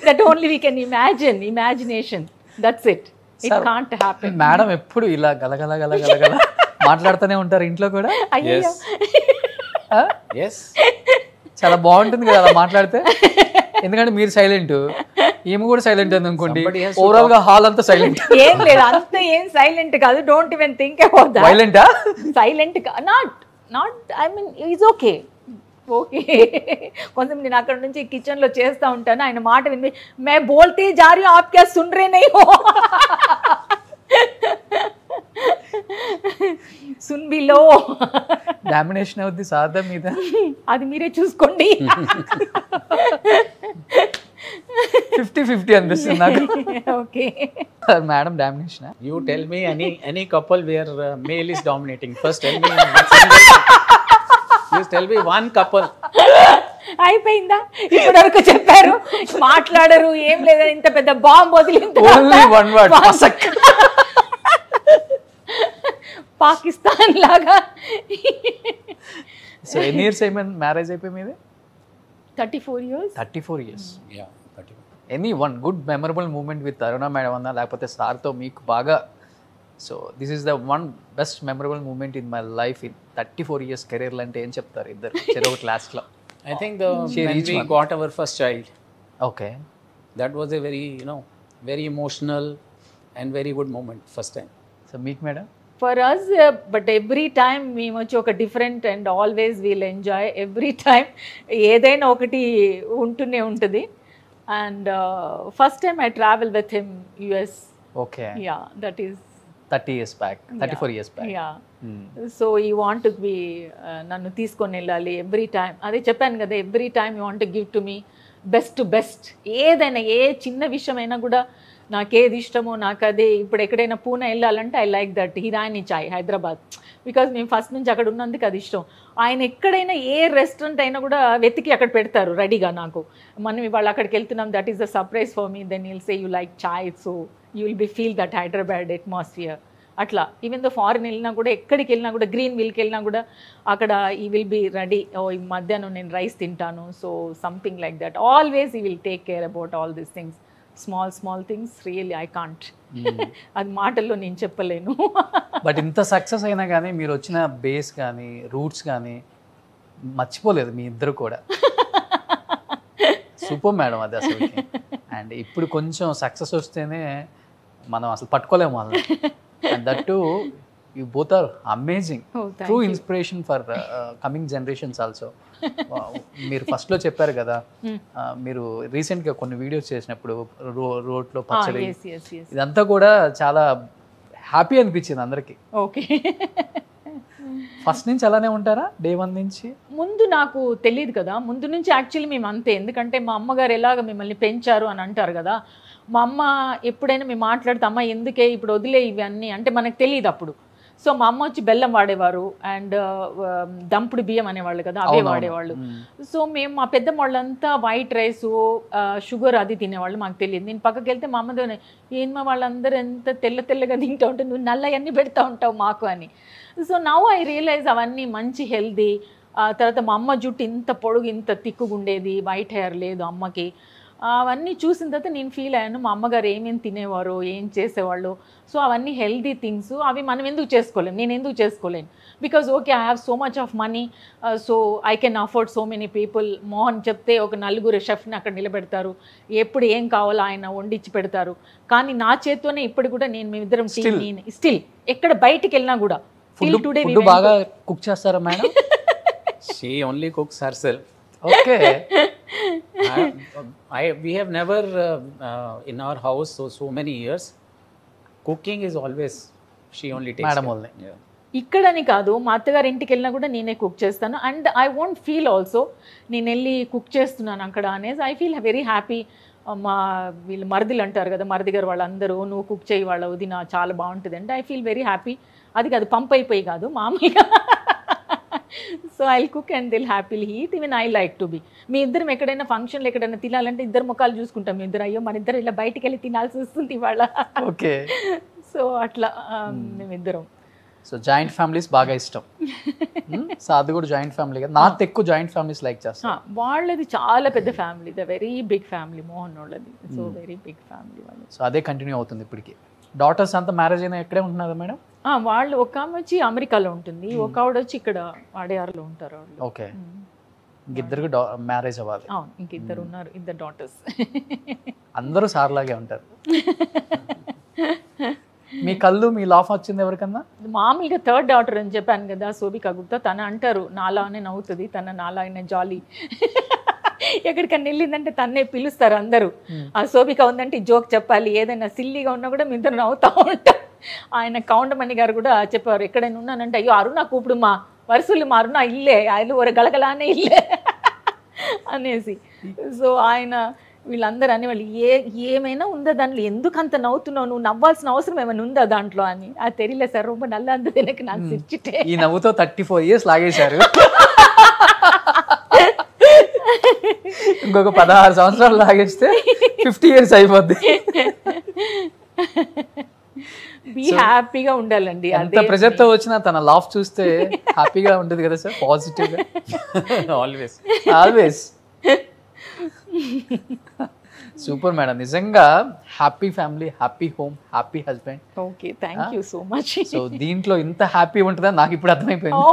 That only we can imagination, that's it. It can't happen. Madam ఎప్పుడు ఇలా గలగల మాట్లాడుతూనే ఉంటారు ఇంట్లో కూడా? అయ్యో, చాలా బాగుంటుంది కదా అలా మాట్లాడితే. ఎందుకంటే మీరు సైలెంట్, ఈమె కూడా సైలెంట్ అని అనుకోండి, ఓవరాల్ గా హాల్ అంతా సైలెంట్. ఏం లేదు, అంత ఏం సైలెంట్ కాదు. Don't even think about that. వైలెంటా? Silent not I mean it's okay. కొంచెం నేను అక్కడ నుంచి కిచెన్ లో చేస్తా ఉంటాను, ఆయన మాట విని మే బోల్తే జా రही हूं, आप क्या सुन रहे नहीं हो? సున్ బిలో డామినేషన్ అవుద్ది సాదా మీద, అది మీరే చూసుకోండి. 50-50 అనిపిస్తుంది నాకు. Okay madam domination. You tell me any couple where male is dominating. First tell me. You tell me one couple. అయిపోయిందా? ఇప్పటి వరకు చెప్పారు, మాట్లాడరు, ఏం లేదా, ఇంత పెద్ద బాంబు వదిలిన ఓన్లీ వన్ వర్డ్, పసక్. పాకిస్తాన్ లాగా. సో ఎన్ని ఇయర్స్ అయిపోయింది మ్యారేజ్ అయిపోయి మీది? 34 years. 34 years. Yeah, 34. Any one good memorable moment with Aruna madam అన్నా, లేకపోతే సార్తో మీకు బాగా, so this is the one best memorable moment in my life in 34 years కెరీర్లో అంటే ఏం చెప్తారు ఇద్దరు చెరొక క్లాస్లో? I think when we got our first child. Okay. That was a very, very emotional and very good moment first time. So మీకు madam? For us, but every time మేము వచ్చి ఒక different and always we'll enjoy every time ఏదైనా ఒకటి ఉంటూనే ఉంటుంది. And first time I travel with him US. Okay. Yeah that is 30 years back, 34 years back. Yeah so he want to be నన్ను తీసుకొని వెళ్ళాలి ఎవ్రీ టైం. అదే చెప్పాను కదా, every time you want to give to me best to best. ఏదైనా ఏ చిన్న విషయమైనా కూడా నాకేది ఇష్టమో నాకు అదే. ఇప్పుడు ఎక్కడైనా పూణే వెళ్ళాలంటే I like that Hirani chai Hyderabad, because మేము ఫస్ట్ నుంచి అక్కడ ఉన్నందుకు అది ఇష్టం. ఆయన ఎక్కడైనా ఏ రెస్టారెంట్ అయినా కూడా వెతికి అక్కడ పెడతారు రెడీగా నాకు. మనం ఇవాళ అక్కడికి వెళ్తున్నాం, that is the surprise for me. Then will say you like chai, so you will be feel that Hyderabad atmosphere. అట్లా ఈవెన్ దో ఫారిన్ వెళ్ళినా కూడా, ఎక్కడికి వెళ్ళినా కూడా, గ్రీన్ విల్కి వెళ్ళినా కూడా అక్కడ ఈ విల్ బి రెడీ. ఓ ఈ మధ్యాహ్నం నేను రైస్ తింటాను, so something like that. Always he will take care about all these things. Small things really I can't, అది మాటల్లో నేను చెప్పలేను. బట్ ఇంత సక్సెస్ అయినా కానీ మీరు వచ్చిన బేస్ కానీ రూట్స్ కానీ మర్చిపోలేదు మీ ఇద్దరు కూడా. సూపర్ మేడం అది అసలు. అండ్ ఇప్పుడు కొంచెం సక్సెస్ వస్తేనే మనం అసలు పట్టుకోలేము వాళ్ళని. And that to you both are amazing, true inspiration for coming generations also. మీరు ఫస్ట్లో చెప్పారు కదా, మీరు రీసెంట్గా కొన్ని వీడియోస్ చేసినప్పుడు రోడ్లో పచ్చడి, ఇదంతా కూడా చాలా హ్యాపీ అనిపించింది అందరికీ. ఓకే. ఫస్ట్ నుంచి అలానే ఉంటారా డే 1 నుంచి? ముందు నాకు తెలియదు కదా, ముందు నుంచి యాక్చువల్లీ మేము అంతే. ఎందుకంటే మా అమ్మగారు ఎలాగ మిమ్మల్ని పెంచారు అని అంటారు కదా. మా అమ్మ ఎప్పుడైనా మేము మాట్లాడితే, అమ్మ ఎందుకే ఇప్పుడు వదిలే ఇవన్నీ అంటే మనకు తెలియదు అప్పుడు. సో మా అమ్మ వచ్చి బెల్లం వాడేవారు అండ్ దంపుడు బియ్యం అనేవాళ్ళు కదా, అవే వాడేవాళ్ళు. సో మేము మా పెద్ద వాళ్ళంతా వైట్ రైస్ షుగర్ అది తినేవాళ్ళు, మాకు తెలియదు. నేను పక్కకి వెళ్తే మా అమ్మతో, ఏమో వాళ్ళందరూ ఎంత తెల్లగా తింటూ ఉంటే నువ్వు నల్లయన్నీ పెడతా ఉంటావు మాకు అని. సో నౌ ఐ రియలైజ్ అవన్నీ మంచి హెల్దీ. తర్వాత మా అమ్మ జుట్టు ఇంత పొడుగు ఇంత తిక్కుగుండేది, వైట్ హెయిర్ లేదు అమ్మకి. అవన్నీ చూసిన తర్వాత నేను ఫీల్ అయ్యాను, మా అమ్మగారు ఏమేమి తినేవారు, ఏం చేసేవాళ్ళు. సో అవన్నీ హెల్దీ థింగ్స్, అవి మనం ఎందుకు చేసుకోలేము, నేను ఎందుకు చేసుకోలేను. Because okay I have so much of money, so I can afford so many people. Mohan చెప్తే ఒక 4 షెఫ్ని అక్కడ నిలబెడతారు, ఎప్పుడు ఏం కావాలో ఆయన వండించి పెడతారు. కానీ నా చేత్తోనే ఇప్పుడు కూడా మేమిద్దరం స్టిల్ ఎక్కడ బయటికి వెళ్ళినా కూడా టుడే బాగా కుక్ చేస్తారా madam? She only cooks herself. Okay. We have never in our house so many years. Cooking is always she only takes. Madam only. Yeah. ఇక్కడని కాదు, మా అత్తగారి ఇంటికి వెళ్ళినా కూడా నేనే కుక్ చేస్తాను. And I won't feel also నేను వెళ్ళి కుక్ చేస్తున్నాను అక్కడ అనేసి. I feel very happy. మా వీళ్ళు మరిదిలు అంటారు కదా, మరిది గారు వాళ్ళందరూ నువ్వు కుక్ చేయి వాళ్ళ వదిన చాలా బాగుంటుంది అంటే ఐ ఫీల్ వెరీ హ్యాపీ. అది కాదు పంప్ అయిపోయి కాదు మామూలుగా. సో ఐ కుక్ అండ్ దిల్ happily eat. Even I like to be. మీ ఇద్దరం ఎక్కడైనా ఫంక్షన్లు ఎక్కడైనా తినాలంటే ఇద్దరు ముఖాలు చూసుకుంటాం. మీ ఇద్దరు అయ్యో మన ఇద్దరు ఇలా బయటికి వెళ్ళి తినాల్సి వస్తుంది ఇవాళ. ఓకే. సో అట్లా మేమిద్దరం. సో జాయింట్ ఫ్యామిలీస్ బాగా ఇష్టం. సో అది కూడా జాయింట్ ఫ్యామిలీ కదా, నాకు ఎక్కువ జాయింట్ ఫ్యామిలీస్ లైక్ చేస్తాను. వాళ్ళది చాలా పెద్ద family, the very big family Mohan వాళ్ళది. సో వెరీ బిగ్ ఫ్యామిలీ వాళ్ళు. సో అదే కంటిన్యూ అవుతుంది ఇప్పటికి. డాటర్స్ అంతా మ్యారేజ్ అయినా ఎక్కడే ఉంటున్నారు మేడం? వాళ్ళు ఒక ఆమె వచ్చి అమెరికాలో ఉంటుంది, ఒక ఆవిడ వచ్చి ఇక్కడ వాడేఆర్లో ఉంటారు వాళ్ళు. ఓకే. ఇంకిద్దరికి మ్యారేజ్ అవ్వాలి. అవును, ఇంకిద్దరు ఉన్నారు, 2 డాటర్స్. అందరూ సార్లాగే ఉంటారు. మీ కళ్ళు మీ లాఫ్ వచ్చింది ఎవరికన్నా? మామూలుగా 3rd డాటర్ అని చెప్పాను కదా, శోభికా గుప్తా. తన అంటారు నాలానే నవ్వుతుంది, తన నాలానే జాలీ. ఎక్కడికన్నా వెళ్ళిందంటే తన్నే పిలుస్తారు అందరూ. ఆ శోభిక ఉందంటే జోక్ చెప్పాలి, ఏదైనా సిల్లీగా ఉన్నా కూడా మీ ఇద్దరు నవ్వుతూ ఉంటాం. ఆయన కౌండమణి గారు కూడా చెప్పారు, ఎక్కడైనా ఉన్నానంటే అయ్యో అరుణ కూపుడు మా వరుసలు మా అరుణ ఇల్లే ఆయన ఒక గలగలానే ఇల్లే అనేసి. సో ఆయన వీళ్ళందరూ అనేవాళ్ళు ఏమైనా ఉందా దాంట్లో, ఎందుకు అంత నవ్వుతున్నావు, నువ్వు నవ్వాల్సిన అవసరం ఏమైనా ఉందా దాంట్లో అని. అది తెలియలే సార్, రొమ్మ నల్ల అంత తినక నాకు సిరిచిటే. ఈ నవ్వుతో 34 years లాగేశారు. ఇంకొక 16 సంవత్సరాలు లాగేస్తే 50 years అయిపోద్ది. హ్యాపీగా ఉండాలండి. ఎంత ప్రెజర్ తో వచ్చినా తన లాఫ్ చూస్తే హ్యాపీగా ఉంటుంది కదా సార్, పాజిటివ్ గా. ఆల్వేస్ సూపర్ మేడం, నిజంగా happy family, happy home, happy husband. Okay, thank you so much. So దీంట్లో ఇంత హ్యాపీ ఉంటుందని నాకు ఇప్పుడు అర్థమైపోయింది.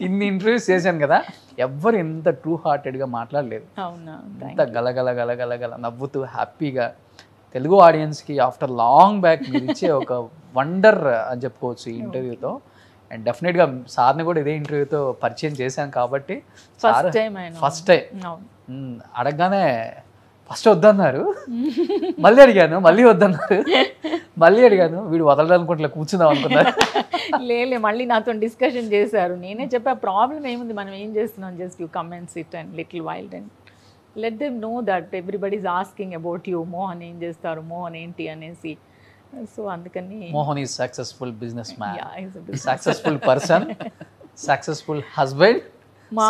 ఇన్ని ఇంటర్వ్యూస్ చేశాను కదా, ఎవ్వరు ఎంత ట్రూ హార్టెడ్ గా మాట్లాడలేదు. అవునా? ఇంత గలగల గలగల గల నవ్వుతూ హ్యాపీగా తెలుగు ఆడియన్స్కి ఆఫ్టర్ లాంగ్ బ్యాక్ మీరు ఇచ్చే ఒక వండర్ అని చెప్పుకోవచ్చు ఈ ఇంటర్వ్యూతో. అండ్ డెఫినెట్గా సార్ని కూడా ఇదే ఇంటర్వ్యూతో పరిచయం చేశాను కాబట్టి ఫస్ట్ టైం అడగగానే ఫస్ట్ వద్దన్నారు, మళ్ళీ అడిగాను, మళ్ళీ వద్దన్నారు, మళ్ళీ అడిగాను, వీడు వదలడానుకుంటే కూర్చుందాం అనుకున్నారు. లేలే మళ్ళీ నాతో డిస్కషన్ చేశారు. నేనే చెప్పా ప్రాబ్లం ఏముంది, మనం ఏం చేస్తున్నాం, just you come and SIT and little wild and let them know that everybody is asking about you, Mohan ఏం చేస్తారు, మోహన్ ఏంటి అనేసి. సో అందుకని Mohan is successful business man, successful person, successful husband,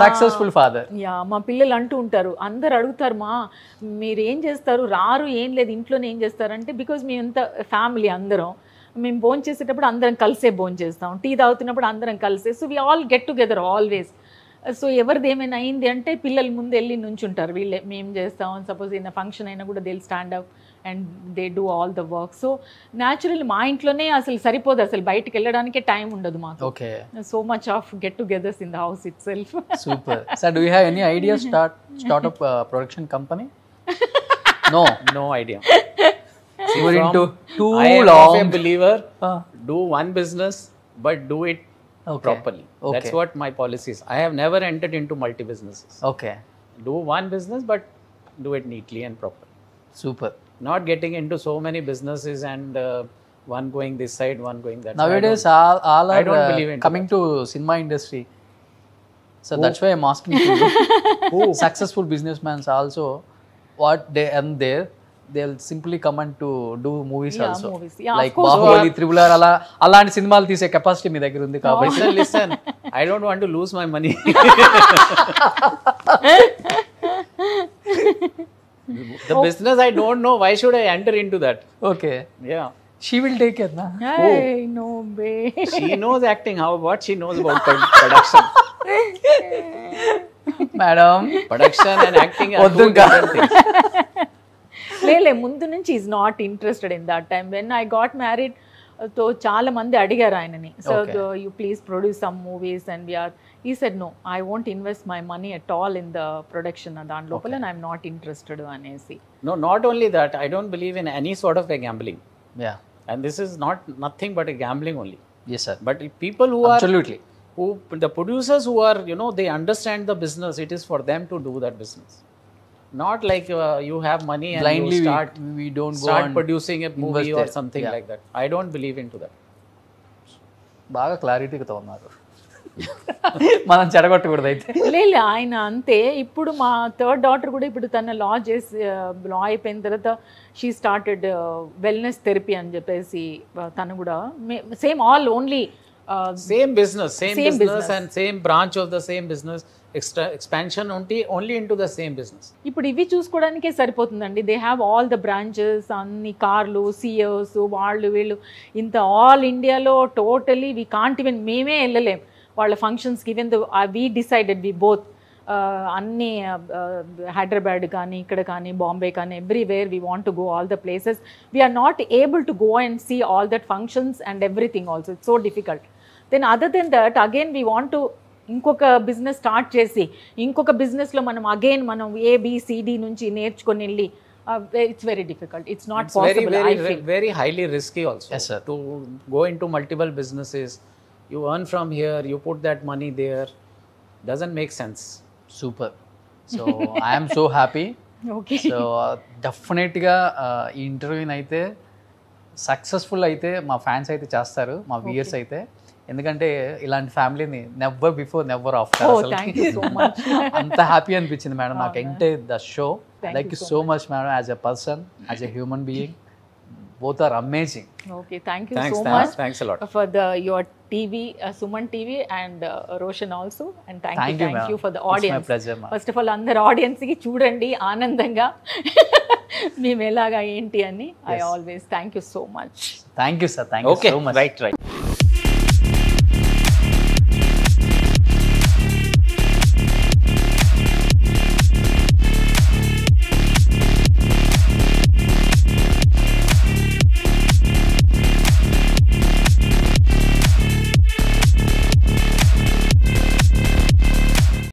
successful father. Yeah మా పిల్లలు అంటూ ఉంటారు, అందరు అడుగుతారు మా మీరు ఏం చేస్తారు, రారు, ఏం లేదు ఇంట్లోనే ఏం చేస్తారు అంటే, బికాజ్ మేము ఎంత ఫ్యామిలీ అందరం, మేము భోజనం చేసేటప్పుడు అందరం కలిసే భోజనం చేస్తాం, టీ తాగుతున్నప్పుడు అందరం కలిసే, so we all get together always. So ఎవరిది ఏమైనా అయింది అంటే పిల్లల ముందు వెళ్ళి నుంచుంటారు, వీళ్ళే మేము చేస్తాం. సపోజ్ ఏదైనా ఫంక్షన్ అయినా కూడా they stand up and they do all the work. So naturally మా ఇంట్లోనే అసలు సరిపోదు, అసలు బయటకు వెళ్ళడానికే టైం ఉండదు మాకు. Okay, so much of get togethers in the house it self. Super. Sir, do you have any idea startup production company? No idea. You were into too I am long. a believer. Do one business, but do it properly. Okay. That's what my policy is. I have never entered into multi businesses. Okay. Do one business, but do it neatly and properly. Super. Not getting into so many businesses and one going this side, one going that Nowadays, side. all I are don't believe into coming to cinema industry. So that's why I'm asking you. Who successful businessmen also, what they earn there, they'll simply come and to do movies also. Movies. Yeah, like of course. Bahubali, Triple R, అలాంటి సినిమాలు తీసే capacity మీ దగ్గర ఉంది కాబట్టి. Listen, I don't want to lose my money. The business I don't know, why should I enter into that? Okay. Yeah. She will take it, na? Hey, no way. She knows acting. What she knows about production? Madam. Production and acting are two different things. లేలే ముందు నుంచి is not interested in that time. When I got married తో చాలా మంది అడిగారు ఆయనని, so you please produce some movies and we are he said no, I won't invest my money at all in the production దాని లోపల, I'm not interested అనేసి. No, not only that, I don't believe in any sort of a gambling. Yeah. And this is nothing but a gambling only. Yes, sir. But people who Absolutely. the producers who are, they understand the business, it is for them to do that business. Not like you have money and blindly you start we don't go start and producing a movie or something like that. I don't believe into that. బాగా క్లారిటీగా ఉన్నారు. మనం చెడగొట్టకూడదు అయితే. లేదు ఆయన అంతే. ఇప్పుడు మా థర్డ్ డాటర్ కూడా ఇప్పుడు తన లా అయిపోయిన తర్వాత షీ స్టార్టెడ్ వెల్నెస్ థెరపీ అని చెప్పేసి తను కూడా same all only same business and same branch of the same business, expansion only into the same business. ఇప్పుడు ఇవి చూసుకోవడానికే సరిపోతుందండి. They have all the branches, అన్ని కార్లు, సిఇఓస్, వాళ్ళు వీళ్ళు ఇంత ఆల్ ఇండియాలో టోటలీ వీ కాంట్ ఈవెన్, మేమే వెళ్ళలేం వాళ్ళ ఫంక్షన్స్కి. Even we decided we both అన్ని హైదరాబాద్ కానీ ఇక్కడ కానీ బాంబే కానీ everywhere we want to go all the places. We are not able to go and see all that functions and everything also. It's so difficult. Then other then that again we want to ఇంకొక business start చేసి ఇంకొక బిజినెస్లో మనం again మనం ABCD నుంచి నేర్చుకొని వెళ్ళి, it's very difficult. It's not possible. Very highly risky also. Yes, sir. To go into multiple businesses, you earn from here, you put that money there, doesn't make sense. Super. So I am so happy. Okay. So డెఫినెట్గా ఈ ఇంటర్వ్యూని అయితే successful అయితే మా fans అయితే చేస్తారు, మా viewers అయితే. ఎందుకంటే ఇలాంటి ఫ్యామిలీని నెవర్ బిఫోర్ నెవర్ ఆఫ్టర్ అంత హ్యాపీ అనిపించింది మేడం నాకు entire the show. Thank you so much madam, as a person, as a human being, both are amazing. Okay, thank you so much. Thanks a lot for your TV, Suman TV and Roshan also, and thank you for the audience. It's my pleasure, ma'am. First of all, అందరు audience కి చూడండి ఆనందంగా మేము ఎలాగా ఏంటి అని. I always thank you so much. Thank you sir, thank you so much. Right.